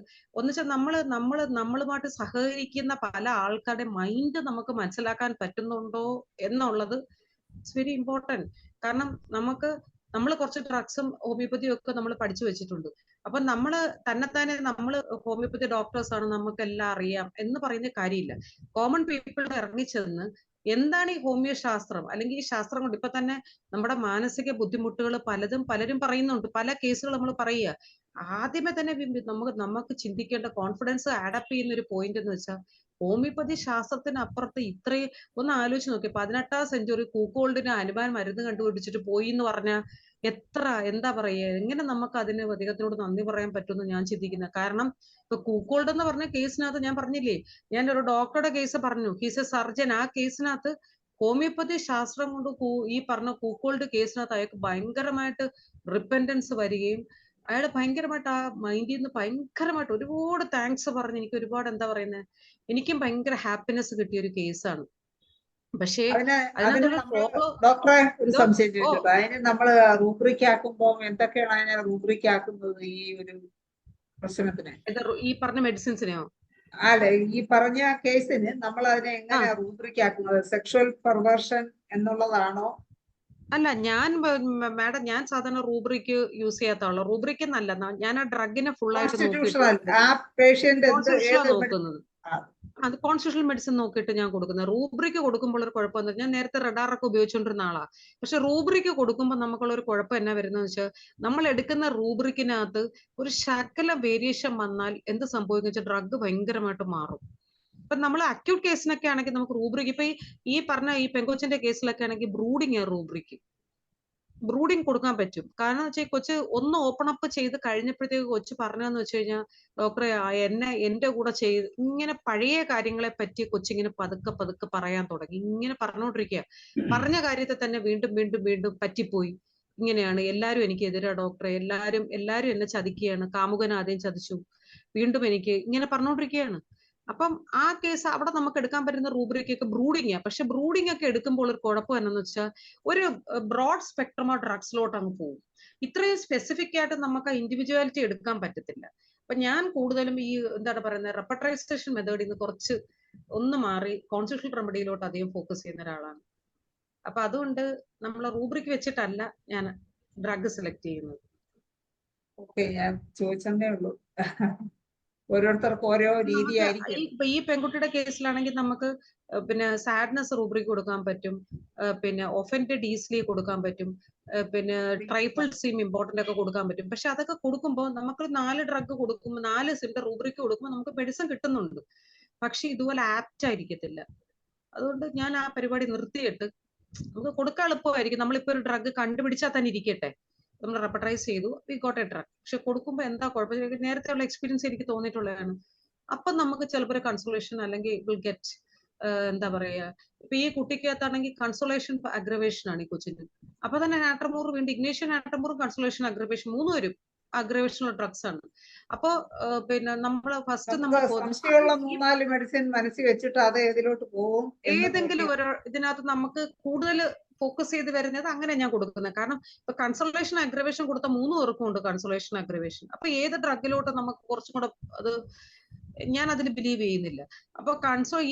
വെച്ചാൽ നമ്മളുമായിട്ട് സഹകരിക്കുന്ന പല ആൾക്കാരുടെ മൈൻഡ് നമുക്ക് മനസ്സിലാക്കാൻ പറ്റുന്നുണ്ടോ എന്നുള്ളത് ഇറ്റ്സ് വെരി ഇമ്പോർട്ടന്റ്. കാരണം നമ്മൾ കുറച്ച് ഡ്രഗ്സും ഹോമിയോപ്പതിയും ഒക്കെ നമ്മൾ പഠിച്ചു വെച്ചിട്ടുണ്ട്. അപ്പൊ തന്നെത്താനെ നമ്മൾ ഹോമിയോപ്പതി ഡോക്ടേഴ്സ് ആണ്, നമുക്കെല്ലാം അറിയാം എന്ന് പറയുന്ന കാര്യമില്ല. കോമൺ പീപ്പിളുടെ ഇറങ്ങിച്ചെന്ന് എന്താണ് ഈ ഹോമിയോ ശാസ്ത്രം അല്ലെങ്കിൽ ഈ ശാസ്ത്രം കൊണ്ട് ഇപ്പൊ തന്നെ നമ്മുടെ മാനസിക ബുദ്ധിമുട്ടുകൾ പലരും പറയുന്നുണ്ട്. പല കേസുകൾ നമ്മൾ പറയുക. ആദ്യമേ തന്നെ നമുക്ക് ചിന്തിക്കേണ്ട കോൺഫിഡൻസ് ആഡപ്പ് ചെയ്യുന്ന ഒരു പോയിന്റ് എന്ന് വെച്ചാൽ ഹോമിയോപ്പതി ശാസ്ത്രത്തിന് അപ്പുറത്ത് ഇത്രയും ഒന്ന് ആലോചിച്ച് നോക്കി. 18ാം സെഞ്ചുറി കൂക്കോൾഡിന് അനുമാൻ മരുന്ന് കണ്ടുപിടിച്ചിട്ട് പോയി എന്ന് പറഞ്ഞാൽ എന്താ പറയുക, എങ്ങനെ നമുക്ക് അതിന് അദ്ദേഹത്തിനോട് നന്ദി പറയാൻ പറ്റുമെന്ന് ഞാൻ ചിന്തിക്കുന്നത്. കാരണം ഇപ്പൊ കൂക്കോൾഡ് എന്ന് പറഞ്ഞ കേസിനകത്ത് ഞാൻ പറഞ്ഞില്ലേ, ഞാൻ ഒരു ഡോക്ടറുടെ കേസ് പറഞ്ഞു, ഹീസ് എ സർജൻ. ആ കേസിനകത്ത് ഹോമിയോപ്പതി ശാസ്ത്രം കൊണ്ട് ഈ പറഞ്ഞ കൂക്കോൾഡ് കേസിനകത്ത് അയാൾക്ക് ഭയങ്കരമായിട്ട് റിപ്പൻഡൻസ് വരികയും അയാൾ ഭയങ്കരമായിട്ട് ആ മൈൻഡിൽ നിന്ന് ഭയങ്കരമായിട്ട് ഒരുപാട് താങ്ക്സ് പറഞ്ഞ് എനിക്ക് ഒരുപാട് എന്താ പറയുന്നത്, എനിക്കും ഭയങ്കര ഹാപ്പിനെസ് കിട്ടിയ ഒരു കേസാണ്. പക്ഷേ ഡോക്ടറെ ഒരു സംശയം ചോദിച്ചോട്ടെ, അതിന് നമ്മള് റൂബ്രിക് ആക്കുമ്പോ എന്തൊക്കെയാണ് അതിനെ റൂബ്രിക് ആക്കുന്നത് ഈ ഒരു പ്രശ്നത്തിന്? ഈ പറഞ്ഞ മെഡിസിൻസിനെയോ? അല്ലെ, ഈ പറഞ്ഞ കേസിന് നമ്മൾ അതിനെ എങ്ങനെ റൂബ്രിക് ആക്കുന്നത്? സെക്ഷൽ പെർവേർഷൻ എന്നുള്ളതാണോ? അല്ല, മാഡം ഞാൻ സാധാരണ റൂബ്രിക്ക് യൂസ് ചെയ്യാത്തുള്ളൂ. റൂബ്രിക്ക് എന്നല്ല, ഞാൻ ആ ഡ്രഗിനെ ഫുൾ ആയിട്ട് നോക്കുന്നത്. അത് കോൺസ്റ്റിറ്റ്യൂഷണൽ മെഡിസിൻ നോക്കിയിട്ട് ഞാൻ കൊടുക്കുന്നത്. റൂബ്രിക്ക് കൊടുക്കുമ്പോൾ ഒരു കുഴപ്പമെന്ന് ഞാൻ നേരത്തെ റഡാറൊക്കെ ഉപയോഗിച്ചുകൊണ്ടിരുന്ന ആളാണ്. പക്ഷെ റൂബ്രിക്ക് കൊടുക്കുമ്പോൾ നമുക്കുള്ള ഒരു കുഴപ്പം എന്നാ വരുന്നത് വെച്ചാൽ നമ്മൾ എടുക്കുന്ന റൂബ്രിക്കിനകത്ത് ഒരു ശകല വേരിയേഷൻ വന്നാൽ എന്ത് സംഭവിക്കും വെച്ചാൽ ഡ്രഗ് ഭയങ്കരമായിട്ട് മാറും. ഇപ്പൊ നമ്മൾ അക്യൂട്ട് കേസിനൊക്കെ ആണെങ്കിൽ നമുക്ക് റൂബ്രിക്ക്, ഇപ്പൊ ഈ പറഞ്ഞ ഈ പെങ്കൊച്ചിന്റെ കേസിലൊക്കെ ആണെങ്കിൽ ബ്രൂഡിങ് കൊടുക്കാൻ പറ്റും. കാരണം വെച്ചാൽ കൊച്ച് ഒന്ന് ഓപ്പൺ അപ്പ് ചെയ്ത് കഴിഞ്ഞപ്പോഴത്തേക്ക് കൊച്ച് പറഞ്ഞതെന്ന് വെച്ച് കഴിഞ്ഞാൽ, ഡോക്ടറെ എന്റെ കൂടെ ഇങ്ങനെ പഴയ കാര്യങ്ങളെ പറ്റി കൊച്ചിങ്ങനെ പതുക്കെ പറയാൻ തുടങ്ങി. ഇങ്ങനെ പറഞ്ഞോണ്ടിരിക്കുക. പറഞ്ഞ കാര്യത്തെ തന്നെ വീണ്ടും വീണ്ടും വീണ്ടും പറ്റിപ്പോയി. ഇങ്ങനെയാണ് എല്ലാരും എനിക്കെതിരാ ഡോക്ടറെ, എല്ലാരും എന്നെ ചതിക്കുകയാണ്, കാമുകൻ ആദ്യം ചതിച്ചു, വീണ്ടും എനിക്ക് ഇങ്ങനെ പറഞ്ഞോണ്ടിരിക്കുകയാണ്. അപ്പം ആ കേസ് അവിടെ നമുക്ക് എടുക്കാൻ പറ്റുന്ന റൂബ്രിക് ഒക്കെ ബ്രൂഡിങ്ങാ. പക്ഷെ ബ്രൂഡിംഗ് ഒക്കെ എടുക്കുമ്പോൾ ഒരു കുഴപ്പം എന്നാന്ന് വെച്ചാൽ ഒരു ബ്രോഡ് സ്പെക്ട്രം ഓഫ് ഡ്രഗ്സിലോട്ട് അങ്ങ് പോകും. ഇത്രയും സ്പെസിഫിക് ആയിട്ട് നമുക്ക് ആ ഇൻഡിവിജ്വാലിറ്റി എടുക്കാൻ പറ്റത്തില്ല. അപ്പൊ ഞാൻ കൂടുതലും ഈ എന്താണ് പറയുന്നത്, റെപ്പട്രൈസേഷൻ മെത്തേഡിൽ നിന്ന് കുറച്ച് ഒന്ന് മാറി കോൺസ്റ്റിറ്റ്യൂഷണൽ റെമഡിയിലോട്ട് അധികം ഫോക്കസ് ചെയ്യുന്ന ഒരാളാണ്. അപ്പൊ അതുകൊണ്ട് നമ്മൾ റൂബ്രിക് വെച്ചിട്ടല്ല ഞാൻ ഡ്രഗ് സെലക്ട് ചെയ്യുന്നത്. ഓക്കെ, ഞാൻ ചോദിച്ചതേ ഉള്ളൂ. ഓരോരുത്തർക്കും ഓരോ രീതിയായിരിക്കും. ഇപ്പൊ ഈ പെൺകുട്ടിയുടെ കേസിലാണെങ്കിൽ നമുക്ക് പിന്നെ സാഡ്നെസ് റൂബ്രിക് കൊടുക്കാൻ പറ്റും, പിന്നെ ഒഫൻഡഡ് ഈസിലി കൊടുക്കാൻ പറ്റും, പിന്നെ ട്രൈപ്പിൾ സീം ഇമ്പോർട്ടന്റ് ഒക്കെ കൊടുക്കാൻ പറ്റും. പക്ഷെ അതൊക്കെ കൊടുക്കുമ്പോൾ നമുക്ക് 4 ഡ്രഗ് കൊടുക്കുമ്പോൾ 4 സിംറ്റം റൂബ്രിക് കൊടുക്കുമ്പോൾ നമുക്ക് മെഡിസിൻ കിട്ടുന്നുണ്ട്. പക്ഷെ ഇതുപോലെ ആപ്റ്റ് ആയിരിക്കത്തില്ല. അതുകൊണ്ട് ഞാൻ ആ പരിപാടി നിർത്തിയിട്ട് നമുക്ക് കൊടുക്കാൻ എളുപ്പമായിരിക്കും. നമ്മളിപ്പോ ഒരു ഡ്രഗ് കണ്ടുപിടിച്ചാൽ തന്നെ ഇരിക്കട്ടെ, നമ്മൾ റെപ്പട്രൈസ് ചെയ്തു, വി ഗോട്ട് എ ഡ്രഗ്. പക്ഷെ കൊടുക്കുമ്പോൾ എന്താ കുഴപ്പം, നേരത്തെ ഉള്ള എക്സ്പീരിയൻസ് എനിക്ക് തോന്നിയിട്ടുള്ളതാണ്. അപ്പൊ നമുക്ക് ചിലപ്പോൾ ഒരു കൺസോളേഷൻ അല്ലെങ്കിൽ വിൽ ഗെറ്റ് എന്താ പറയാ, ഇപ്പൊ ഈ കുട്ടിക്കകത്താണെങ്കിൽ കൺസോളേഷൻ അഗ്രവേഷൻ ആണ് ഈ കൊച്ചിന്. അപ്പൊ തന്നെ ആട്രമൂർ വീണ്ടും ഇഗ്നേഷ്യൻ ആട്രമൂറും കൺസോളേഷൻ അഗ്രവേഷൻ 3 വരും അഗ്രവേഷനുള്ള ഡ്രഗ്സ് ആണ്. അപ്പൊ പിന്നെ നമ്മൾ ഫസ്റ്റ് സംശയമുള്ള 3-4 മെഡിസിൻ മനസ്സിൽ വെച്ചിട്ട് അത് ഏതിലോട്ട് പോകും, ഏതെങ്കിലും ഒരു ഇതിനകത്ത് നമുക്ക് കൂടുതൽ ഫോക്കസ് ചെയ്ത് വരുന്നത് അങ്ങനെ ഞാൻ കൊടുക്കുന്നത്. കാരണം ഇപ്പൊ കൺസൾട്ടേഷൻ അഗ്രവേഷൻ കൊടുത്ത 3 പേർക്കും ഉണ്ട് കൺസൾട്ടേഷൻ അഗ്രവേഷൻ. അപ്പൊ ഏത് ഡ്രഗിലോട്ട് നമുക്ക് കുറച്ചും കൂടെ അത് ഞാൻ അതിൽ ബിലീവ് ചെയ്യുന്നില്ല. അപ്പൊ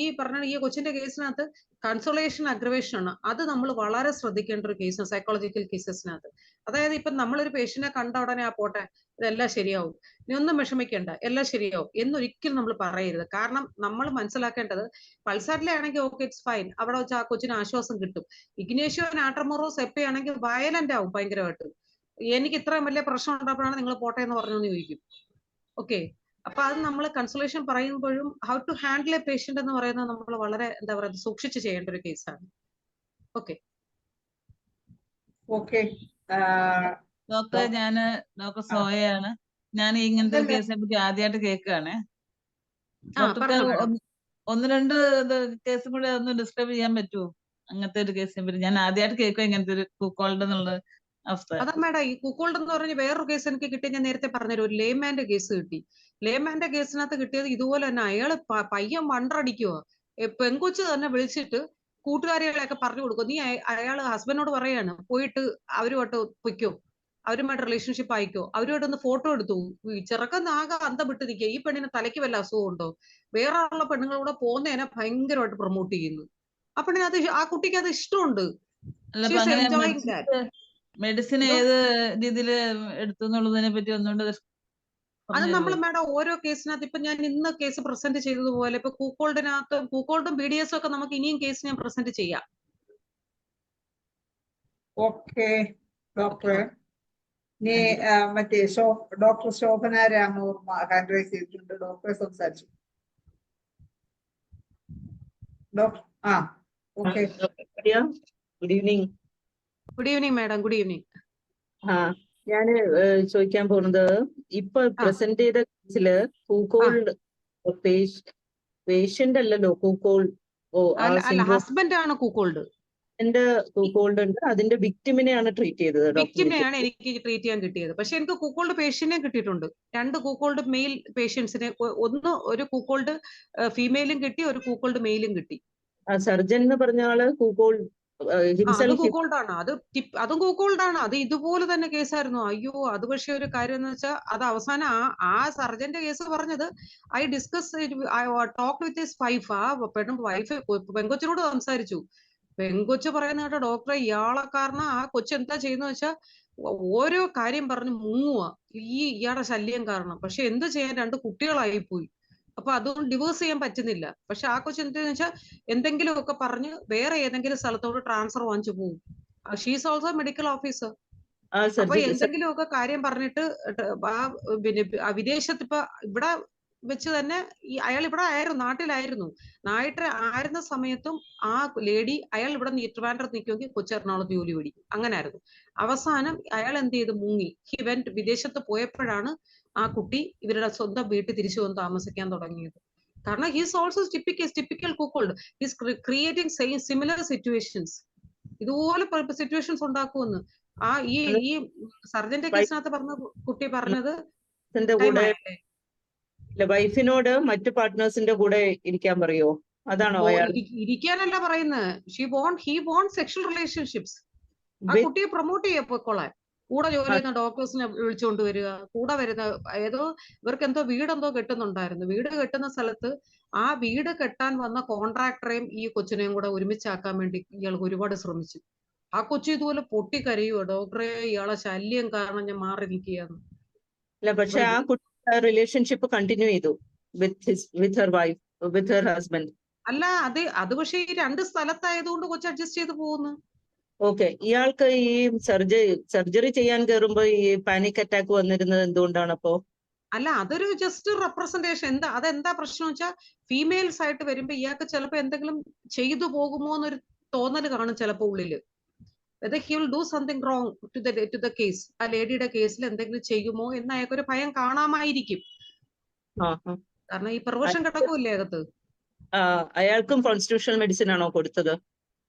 ഈ പറഞ്ഞ ഈ കൊച്ചിന്റെ കേസിനകത്ത് കൺസോളേഷൻ അഗ്രവേഷൻ ആണ്. അത് നമ്മൾ വളരെ ശ്രദ്ധിക്കേണ്ട ഒരു കേസാണ് സൈക്കോളജിക്കൽ കേസസിനകത്ത്. അതായത് ഇപ്പൊ നമ്മളൊരു പേഷ്യന്റിനെ കണ്ട ഉടനെ ആ പോട്ടെ ഇതെല്ലാം ശരിയാവും, ഇനി ഒന്നും വിഷമിക്കേണ്ട, എല്ലാം ശരിയാവും എന്നൊരിക്കലും നമ്മൾ പറയരുത്. കാരണം നമ്മൾ മനസ്സിലാക്കേണ്ടത് പൾസാറ്റിലെ ആണെങ്കിൽ ഓക്കെ ഇറ്റ്സ് ഫൈൻ, അവിടെ വെച്ച് ആ കൊച്ചിന് ആശ്വാസം കിട്ടും. ഇഗ്നേഷ്യോ ആട്രമോറോ സെപ്പി ആണെങ്കിൽ വയലന്റ് ആവും ഭയങ്കരമായിട്ട്. എനിക്ക് ഇത്രയും വലിയ പ്രശ്നം ഉണ്ടാകുമ്പോഴാണ് നിങ്ങൾ പോട്ടെ എന്ന് പറഞ്ഞു ചോദിക്കും. ഓക്കെ, അപ്പൊ അത് നമ്മൾ കൺസൾട്ടേഷൻ പറയുമ്പോഴും how to handle a patient എന്ന് പറയുന്നത് നമ്മൾ വളരെ എന്താ പറയുക സൂക്ഷിച്ച് ചെയ്യേണ്ട ഒരു കേസാണ്. ഓക്കെ ഓക്കെ ഡോക്ടർ, ഞാന് ഡോക്ടർ സോയയാണ്. ഞാൻ ഇങ്ങനത്തെ ഒരു കേസിനെ പറ്റി ആദ്യമായിട്ട് കേൾക്കുകയാണ്. ഒന്ന് രണ്ട് കേസും കൂടെ ഒന്ന് ഡിസ്ക്രൈബ് ചെയ്യാൻ പറ്റുമോ? അങ്ങനത്തെ ഒരു കേസിനെ പറ്റി ഞാൻ ആദ്യമായിട്ട് കേൾക്കുക, ഇങ്ങനത്തെ ഒരു കൂക്കോൾഡ് എന്നുള്ളത് അവസ്ഥ. അതാ മാഡം, ഈ കുക്കോൾഡ് എന്ന് പറഞ്ഞ വേറൊരു കേസ് എനിക്ക് കിട്ടി. ഞാൻ നേരത്തെ പറഞ്ഞൊരു ഒരു ലേമാന്റെ കേസ് കിട്ടി. ലേമാന്റെ കേസിനകത്ത് കിട്ടിയത് ഇതുപോലെ തന്നെ. അയാള് പയ്യൻ വണ്ടടിക്കുക. പെങ്കൊച്ച് തന്നെ വിളിച്ചിട്ട് കൂട്ടുകാരികളെയൊക്കെ പറഞ്ഞു കൊടുക്കും, നീ അയാള് ഹസ്ബൻഡിനോട് പറയാണ്, പോയിട്ട് അവരുമായിട്ട് പൊയ്ക്കോ, അവരുമായിട്ട് റിലേഷൻഷിപ്പ് ആയിക്കോ, അവരുമായിട്ടൊന്ന് ഫോട്ടോ എടുത്തു. ഈ ചെറുക്കൻ ആകെ അന്തം വിട്ട് നിൽക്കുക. ഈ പെണ്ണിന് തലയ്ക്ക് വല്ല അസുഖം ഉണ്ടോ? വേറെ ഉള്ള പെണ്ണുങ്ങളൂടെ പോകുന്നതിനെ ഭയങ്കരമായിട്ട് പ്രൊമോട്ട് ചെയ്യുന്നു. അപ്പൊ അത് ആ കുട്ടിക്ക് അത് ഇഷ്ടമുണ്ട്. അല്ല, She അപ്പൊ is അങ്ങനെ enjoying that. മെഡിസിൻ ഇതോ ഏത് രീതിയിൽ എടുത്തു എന്നുള്ളതിനെ പറ്റി ഒന്നുകൊണ്ട് അത് പറഞ്ഞു നമ്മൾ തരുമോ? മാഡം ഓരോ കേസിനകത്ത് ഇപ്പൊ ഞാൻ ഇന്ന് കേസ് പ്രസന്റ് ചെയ്തതുപോലെ ഇപ്പൊ കൂക്കോൾഡും BDS ഒക്കെ നമുക്ക് ഇനിയും കേസ് ഞാൻ പ്രസന്റ് ചെയ്യാം. ഓക്കെ ഡോക്ടറെ. ഇനി മറ്റേ doctor Shobhana Ramavarma hand raise ചെയ്തിട്ടുണ്ട്. ഡോക്ടറെ സംസാരിച്ചു. Doctor okay. Good evening. Good evening madam. Good evening. ഞാന് ചോദിക്കാൻ പോകുന്നത്, ഇപ്പൊ പ്രസന്റ് ചെയ്ത കേസില് കൂക്കോൾഡ് പേഷ്യന്റ് അല്ലല്ലോ കൂക്കോൾഡ്. അല്ല, ഹസ്ബൻഡ് ആണ് കൂക്കോൾഡ്. കൂക്കോൾഡ് ഉണ്ട്, അതിന്റെ വിക്ടിമിനെയാണ് ട്രീറ്റ് ചെയ്തത്. വിക്ടിമിനെയാണ് എനിക്ക് ട്രീറ്റ് ചെയ്യാൻ കിട്ടിയത്. പക്ഷെ എനിക്ക് കൂക്കോൾഡ് പേഷ്യന്റിനെ കിട്ടിയിട്ടുണ്ട്. 2 കൂക്കോൾഡ് മെയിൽ പേഷ്യൻസിനെ, ഒരു കൂക്കോൾഡ് ഫീമെയിലും കിട്ടി, ഒരു കൂക്കോൾഡ് മെയിലും കിട്ടി. സർജൻ എന്ന് പറഞ്ഞ ആള് കൂക്കോൾഡ് അത് കൂക്കോൾഡ് ആണ്. അതും കൂക്കോൾഡ് ആണ്. അത് ഇതുപോലെ തന്നെ കേസായിരുന്നു. അയ്യോ, അത് പക്ഷെ ഒരു കാര്യം എന്ന് വെച്ചാൽ അത് അവസാനം ആ സർജന്റെ കേസ് പറഞ്ഞത്, I discuss talk with his wife. ആ വൈഫ് പെങ്കൊച്ചിനോട് സംസാരിച്ചു. പെങ്കൊച്ച് പറയുന്ന കേട്ടോ, ഡോക്ടറെ ഇയാളെ കാരണം ആ കൊച്ചു എന്താ ചെയ്യുന്ന വെച്ചാൽ ഓരോ കാര്യം പറഞ്ഞ് മുങ്ങുക, ഇയാളുടെ ശല്യം കാരണം. പക്ഷെ എന്ത് ചെയ്യാൻ, 2 കുട്ടികളായി പോയി. അപ്പൊ അതുകൊണ്ട് ഡിവോഴ്സ് ചെയ്യാൻ പറ്റുന്നില്ല. പക്ഷെ ആ കൊച്ചു എന്താന്ന് വെച്ചാൽ എന്തെങ്കിലുമൊക്കെ പറഞ്ഞ് വേറെ ഏതെങ്കിലും സ്ഥലത്തോട്ട് ട്രാൻസ്ഫർ വാങ്ങിച്ചു പോകും. She's also medical officer. അപ്പൊ എന്തെങ്കിലുമൊക്കെ കാര്യം പറഞ്ഞിട്ട് പിന്നെ വിദേശത്ത് ഇപ്പൊ ഇവിടെ വെച്ച് തന്നെ അയാൾ ഇവിടെ ആയിരുന്നു, നാട്ടിലായിരുന്നു. ആയിരുന്ന സമയത്തും ആ ലേഡി, അയാൾ ഇവിടെ ട്രിവാൻഡ്രത്ത് നിൽക്കുമെങ്കിൽ കൊച്ചി എറണാകുളത്ത് ജോലി പിടിക്കും. അങ്ങനായിരുന്നു. അവസാനം അയാൾ എന്ത് ചെയ്ത് മുങ്ങി. വിദേശത്ത് പോയപ്പോഴാണ് ആ കുട്ടി ഇവരുടെ സ്വന്തം വീട്ടിൽ തിരിച്ചു വന്ന് താമസിക്കാൻ തുടങ്ങിയത്. കാരണം he's also typical cuckold. He's creating similar situations. ഇതുപോലെ സിറ്റുവേഷൻസ് ഉണ്ടാക്കുമെന്ന് ഈ സർജന്റെ കേസിനകത്ത് പറഞ്ഞ കുട്ടി പറഞ്ഞത് വൈഫിനോട് മറ്റു പാർട്ട്നേഴ്സിന്റെ കൂടെ ഇരിക്കാൻ പറയോ? അതാണോ അയാൾ? ഇരിക്കാനല്ല പറയുന്നത്. He want sexual relationships. ആ കുട്ടിയെ പ്രൊമോട്ട് ചെയ്യപ്പോളാൻ കൂടെ ജോലി ചെയ്യുന്ന ഡോക്ടേഴ്സിനെ വിളിച്ചുകൊണ്ട് വരിക. കൂടെ വരുന്ന ഇവർക്ക് എന്തോ വീടെന്തോ കെട്ടുന്നുണ്ടായിരുന്നു. വീട് കെട്ടുന്ന സ്ഥലത്ത് ആ വീട് കെട്ടാൻ വന്ന കോൺട്രാക്ടറെയും ഈ കൊച്ചിനെയും കൂടെ ഒരുമിച്ചാക്കാൻ വേണ്ടി ഇയാൾക്ക് ഒരുപാട് ശ്രമിച്ചു. ആ കൊച്ചു ഇതുപോലെ പൊട്ടിക്കരയുവോ, ഡോക്ടറെ ഇയാളെ ശല്യം കാരണം ഞാൻ മാറി നിൽക്കുകയാണ്. പക്ഷെ ആ കുട്ടി റിലേഷൻഷിപ്പ് കണ്ടിന്യൂ ചെയ്തു വിത്ത് ഹർ ഹസ്ബൻഡ്. അല്ല, അത് പക്ഷേ ഈ 2 സ്ഥലത്തായതുകൊണ്ട് കൊച്ചു അഡ്ജസ്റ്റ് ചെയ്ത് പോകുന്നു. ഓക്കെ. ഇയാൾക്ക് ഈ സർജറി ചെയ്യാൻ കയറുമ്പോ ഈ പാനിക് അറ്റാക്ക് വന്നിരുന്നത് എന്തുകൊണ്ടാണ് അപ്പോ? അല്ല, അതൊരു ജസ്റ്റ് റെപ്രസെന്റേഷൻ. അതെന്താ പ്രശ്നം വെച്ചാൽ ഫീമെയിൽസ് ആയിട്ട് വരുമ്പോ ഇയാൾക്ക് ചിലപ്പോ എന്തെങ്കിലും ചെയ്തു പോകുമോ എന്നൊരു തോന്നല് കാണും ചിലപ്പോ ഉള്ളില്. whether he will do something wrong to the case. ആ ലേഡിയുടെ കേസിൽ എന്തെങ്കിലും ചെയ്യുമോ എന്ന് അയാൾക്കൊരു ഭയം കാണാമായിരിക്കും. കാരണം ഈ പ്രൊഫഷൻ കിടക്കൂല്ലേ അകത്ത്. അയാൾക്കും കോൺസ്റ്റിറ്റ്യൂഷണൽ മെഡിസിൻ ആണോ കൊടുത്തത്?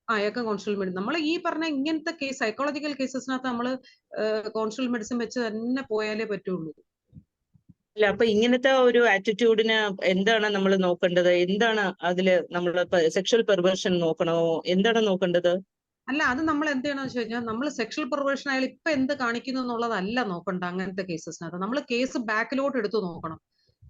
അയാൾക്കും കോൺസ്റ്റിറ്റ്യൂഷണൽ മെഡിസിൻ. നമ്മൾ ഈ പറഞ്ഞ ഇങ്ങനത്തെ കേസ്, സൈക്കോളജിക്കൽ കേസസിനകത്ത് നമ്മൾ കോൺസ്റ്റിറ്റ്യൂഷണൽ മെഡിസിൻ വെച്ച് തന്നെ പോയാലേ പറ്റുള്ളൂ. അല്ല, അപ്പൊ ഇങ്ങനത്തെ ഒരു ആറ്റിറ്റ്യൂഡിന് എന്താണ് നമ്മൾ നോക്കേണ്ടത്? എന്താണ് അതില് നമ്മൾ സെക്ഷൽ പെർവേർഷൻ നോക്കണോ? എന്താണ് നോക്കേണ്ടത്? അല്ല, അത് നമ്മൾ എന്ത് ചെയ്യണമെന്ന് വെച്ച് കഴിഞ്ഞാൽ നമ്മൾ സെക്ഷൽ പെർവേർഷൻ അയാൾ ഇപ്പൊ എന്ത് കാണിക്കുന്നു എന്നുള്ളതല്ല നോക്കണ്ട. അങ്ങനത്തെ കേസസിനകത്ത് നമ്മൾ കേസ് ബാക്കിലോട്ട് എടുത്ത് നോക്കണം.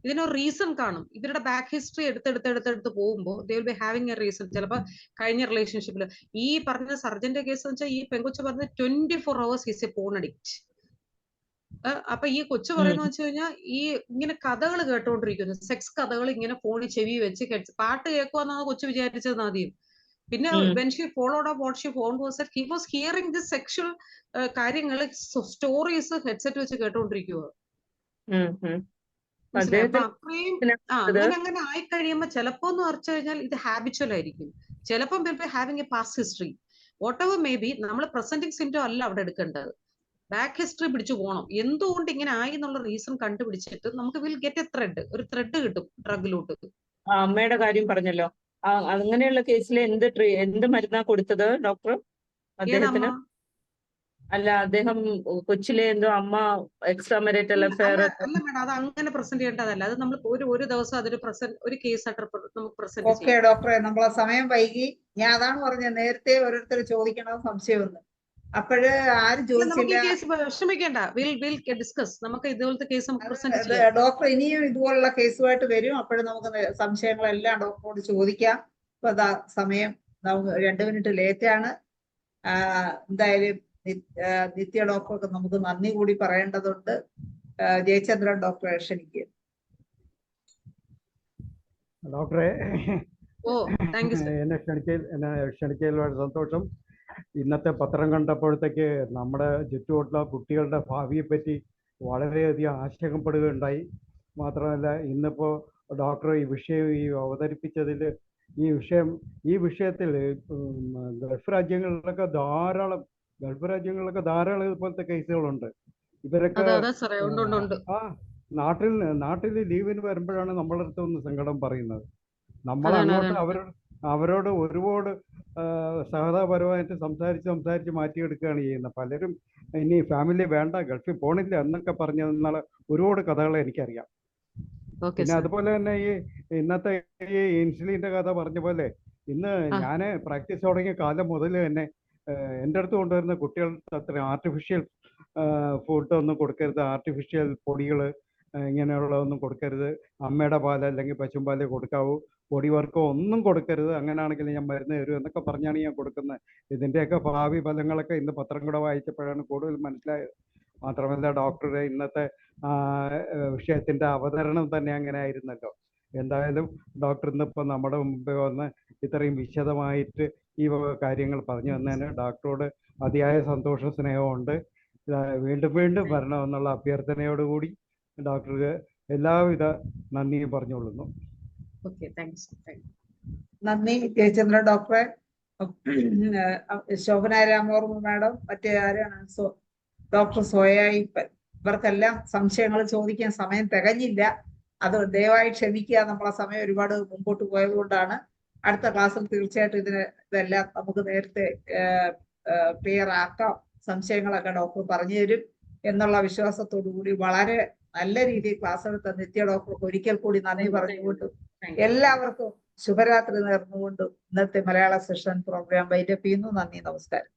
ഇതിനൊരു റീസൺ കാണും. ഇവരുടെ ബാക്ക് ഹിസ്റ്ററി എടുത്ത് പോകുമ്പോൾ ദേ will be having A reason. ചിലപ്പോൾ കഴിഞ്ഞ റിലേഷൻഷിപ്പിൽ ഈ പറഞ്ഞ സർജന്റെ കേസ് എന്ന് വെച്ചാൽ ഈ പെങ്കൊച്ച് പറഞ്ഞത് 24 hours is a porn addict. അപ്പൊ ഈ കൊച്ചു പറയുന്ന വെച്ച് കഴിഞ്ഞാൽ ഈ ഇങ്ങനെ കഥകൾ കേട്ടോണ്ടിരിക്കുന്നു, സെക്സ് കഥകൾ ഇങ്ങനെ ഫോണിൽ ചെവി വെച്ച് പാട്ട് കേൾക്കുവാന്നാണ് കൊച്ചു വിചാരിച്ചത് ആദ്യം. പിന്നെ when she followed up what she found was that he was hearing this sexual കാര്യങ്ങൾ സ്റ്റോറീസ് ഹെഡ്സെറ്റ് വെച്ച് കേട്ടോണ്ടിരിക്കുക. അങ്ങനെ ആയിക്കഴിയുമ്പോ ചിലപ്പോന്ന് പറഞ്ഞു കഴിഞ്ഞാൽ ഇത് ഹാബിച്വൽ ആയിരിക്കും. ചിലപ്പം having A past history what ever may be. നമ്മൾ പ്രസന്റിംഗ് സിംറ്റം അല്ല അവിടെ എടുക്കേണ്ടത്, ബാക്ക് ഹിസ്റ്ററി പിടിച്ചു പോകണം. എന്തുകൊണ്ട് ഇങ്ങനെ ആയി എന്നുള്ള റീസൺ കണ്ടുപിടിച്ചിട്ട് നമുക്ക് വിൽ ഗെറ്റ് എ ഒരു ത്രെഡ് കിട്ടും ഡ്രഗിലോട്ട്. അമ്മയുടെ കാര്യം പറഞ്ഞല്ലോ, അങ്ങനെയുള്ള കേസിൽ എന്ത് മരുന്നാ കൊടുത്തത് ഡോക്ടർ അദ്ദേഹത്തിന്? അല്ല അദ്ദേഹം കൊച്ചിലെ എന്തോ അമ്മ എക്സ്ട്രാ മെറിറ്റൽ അഫയർ അല്ല മേഡം, അത് അങ്ങനെ പ്രസന്റ് ചെയ്യേണ്ടതല്ല. അത് നമ്മൾ ഒരു ദിവസം അതൊരു ഒരു കേസ് ആയിട്ട് നമുക്ക് പ്രസന്റ് ഓക്കെ ചെയ്യാം. ഡോക്ടറെ, നമ്മളെ സമയം വൈകി. ഞാൻ അതാണ് പറഞ്ഞത്, നേരത്തെ ഓരോരുത്തർ ചോദിക്കണം സംശയമൊന്നും. അപ്പോഴ് ആരും നമുക്ക് ഈ ചോദിച്ചില്ല. കേസ് വിഷമിക്കേണ്ട, വിൽ ഡിസ്കസ്. നമുക്ക് ഇതുപോലത്തെ കേസ് നമുക്ക് പ്രസന്റ് ചെയ്യാം. ഡോക്ടർ ഇനിയും ഇതുപോലുള്ള കേസുമായിട്ട് വരും. അപ്പോഴും നമുക്ക് സംശയങ്ങളെല്ലാം ഡോക്ടറോട് ചോദിക്കാം. ഇപ്പൊ സമയം നമുക്ക് 2 മിനിറ്റ് ലേറ്റ് ആണ്. എന്തായാലും നിത്യ ഡോക്ടർക്ക് നമുക്ക് നന്ദി കൂടി പറയേണ്ടതുണ്ട്. ജയചന്ദ്രൻ ഡോക്ടറെ ക്ഷണിക്കുക. ഡോക്ടറെ, ഓ താങ്ക് യു സർ. എന്നെ ക്ഷണിച്ചതിൽ വളരെ സന്തോഷം. ഇന്നത്തെ പത്രം കണ്ടപ്പോഴത്തേക്ക് നമ്മുടെ ചുറ്റുമുള്ള കുട്ടികളുടെ ഭാവിയെ പറ്റി വളരെയധികം ആശങ്കപ്പെടുകയുണ്ടായി. മാത്രമല്ല, ഇന്നിപ്പോൾ ഡോക്ടർ ഈ വിഷയം അവതരിപ്പിച്ചതിൽ ഈ വിഷയത്തിൽ ഗൾഫ് രാജ്യങ്ങളിലൊക്കെ ധാരാളം ഇതുപോലത്തെ കേസുകളുണ്ട്. ഇവരൊക്കെ നാട്ടിൽ ലീവിന് വരുമ്പോഴാണ് നമ്മളെ അടുത്ത് ഒന്ന് സങ്കടം പറയുന്നത്. നമ്മൾ അങ്ങോട്ട് അവരോട് ഒരുപാട് സഹതാപരമായിട്ട് സംസാരിച്ച് മാറ്റിയെടുക്കുകയാണ് ചെയ്യുന്നത്. പലരും ഇനി ഫാമിലി വേണ്ട, ഗൾഫിൽ പോണില്ല എന്നൊക്കെ പറഞ്ഞ ഒരുപാട് കഥകൾ എനിക്കറിയാം. പിന്നെ അതുപോലെ തന്നെ ഈ ഇന്നത്തെ ഈ ഇൻസുലിൻ്റെ കഥ പറഞ്ഞ പോലെ, ഇന്ന് ഞാൻ പ്രാക്ടീസ് തുടങ്ങിയ കാലം മുതൽ തന്നെ എൻ്റെ അടുത്ത് കൊണ്ടുവരുന്ന കുട്ടികൾക്ക് അത്ര ആർട്ടിഫിഷ്യൽ ഫുഡൊന്നും കൊടുക്കരുത്, ആർട്ടിഫിഷ്യൽ പൊടികൾ ഇങ്ങനെയുള്ളതൊന്നും കൊടുക്കരുത്, അമ്മയുടെ പാൽ അല്ലെങ്കിൽ പശുമ്പാൽ കൊടുക്കാവൂ, പൊടി വർക്കോ ഒന്നും കൊടുക്കരുത്, അങ്ങനെയാണെങ്കിൽ ഞാൻ മരുന്ന് തരും എന്നൊക്കെ പറഞ്ഞാണ് ഞാൻ കൊടുക്കുന്നത്. ഇതിൻ്റെയൊക്കെ ഭാവി ഫലങ്ങളൊക്കെ ഇന്ന് പത്രം കൂടെ വായിച്ചപ്പോഴാണ് കൂടുതൽ മനസ്സിലായത്. മാത്രമല്ല, ഡോക്ടറുടെ ഇന്നത്തെ വിഷയത്തിൻ്റെ അവതരണം തന്നെ അങ്ങനെ ആയിരുന്നല്ലോ. എന്തായാലും ഡോക്ടർ ഇന്നിപ്പോൾ നമ്മുടെ മുമ്പേ വന്ന് ഇത്രയും വിശദമായിട്ട് ഈ കാര്യങ്ങൾ പറഞ്ഞു തന്നതിന് ഡോക്ടറോട് അതിയായ സന്തോഷവും സ്നേഹമുണ്ട്. വീണ്ടും വരണമെന്നുള്ള അഭ്യർത്ഥനയോടുകൂടി ഡോക്ടർക്ക് എല്ലാവിധ നന്ദിയും പറഞ്ഞുകൊള്ളുന്നു. നന്ദി ജയചന്ദ്രൻ ഡോക്ടറെ. ശോഭന രാമവർമ്മ മാഡം, മറ്റേ ആരാണ്, ഡോക്ടർ സോയായി, ഇവർക്കെല്ലാം സംശയങ്ങൾ ചോദിക്കാൻ സമയം തികഞ്ഞില്ല. അത് ദയവായി ക്ഷമിക്കുക. നമ്മളെ സമയം ഒരുപാട് മുമ്പോട്ട് പോയത് കൊണ്ടാണ്. അടുത്ത ക്ലാസ്സിൽ തീർച്ചയായിട്ടും ഇതെല്ലാം നമുക്ക് നേരത്തെ ക്ലിയർ ആക്കാം. സംശയങ്ങളൊക്കെ ഡോക്ടർ പറഞ്ഞു തരും എന്നുള്ള വിശ്വാസത്തോടു കൂടി വളരെ നല്ല രീതിയിൽ ക്ലാസ് എടുത്ത നിത്യ ഡോക്ടർക്ക് ഒരിക്കൽ കൂടി നന്ദി പറഞ്ഞുകൊണ്ടും എല്ലാവർക്കും ശുഭരാത്രി നേർന്നുകൊണ്ടും ഇന്നത്തെ മലയാള സെഷൻ പ്രോഗ്രാം വൈൻഡപ്പ് ചെയ്യുന്നു. നന്ദി, നമസ്കാരം.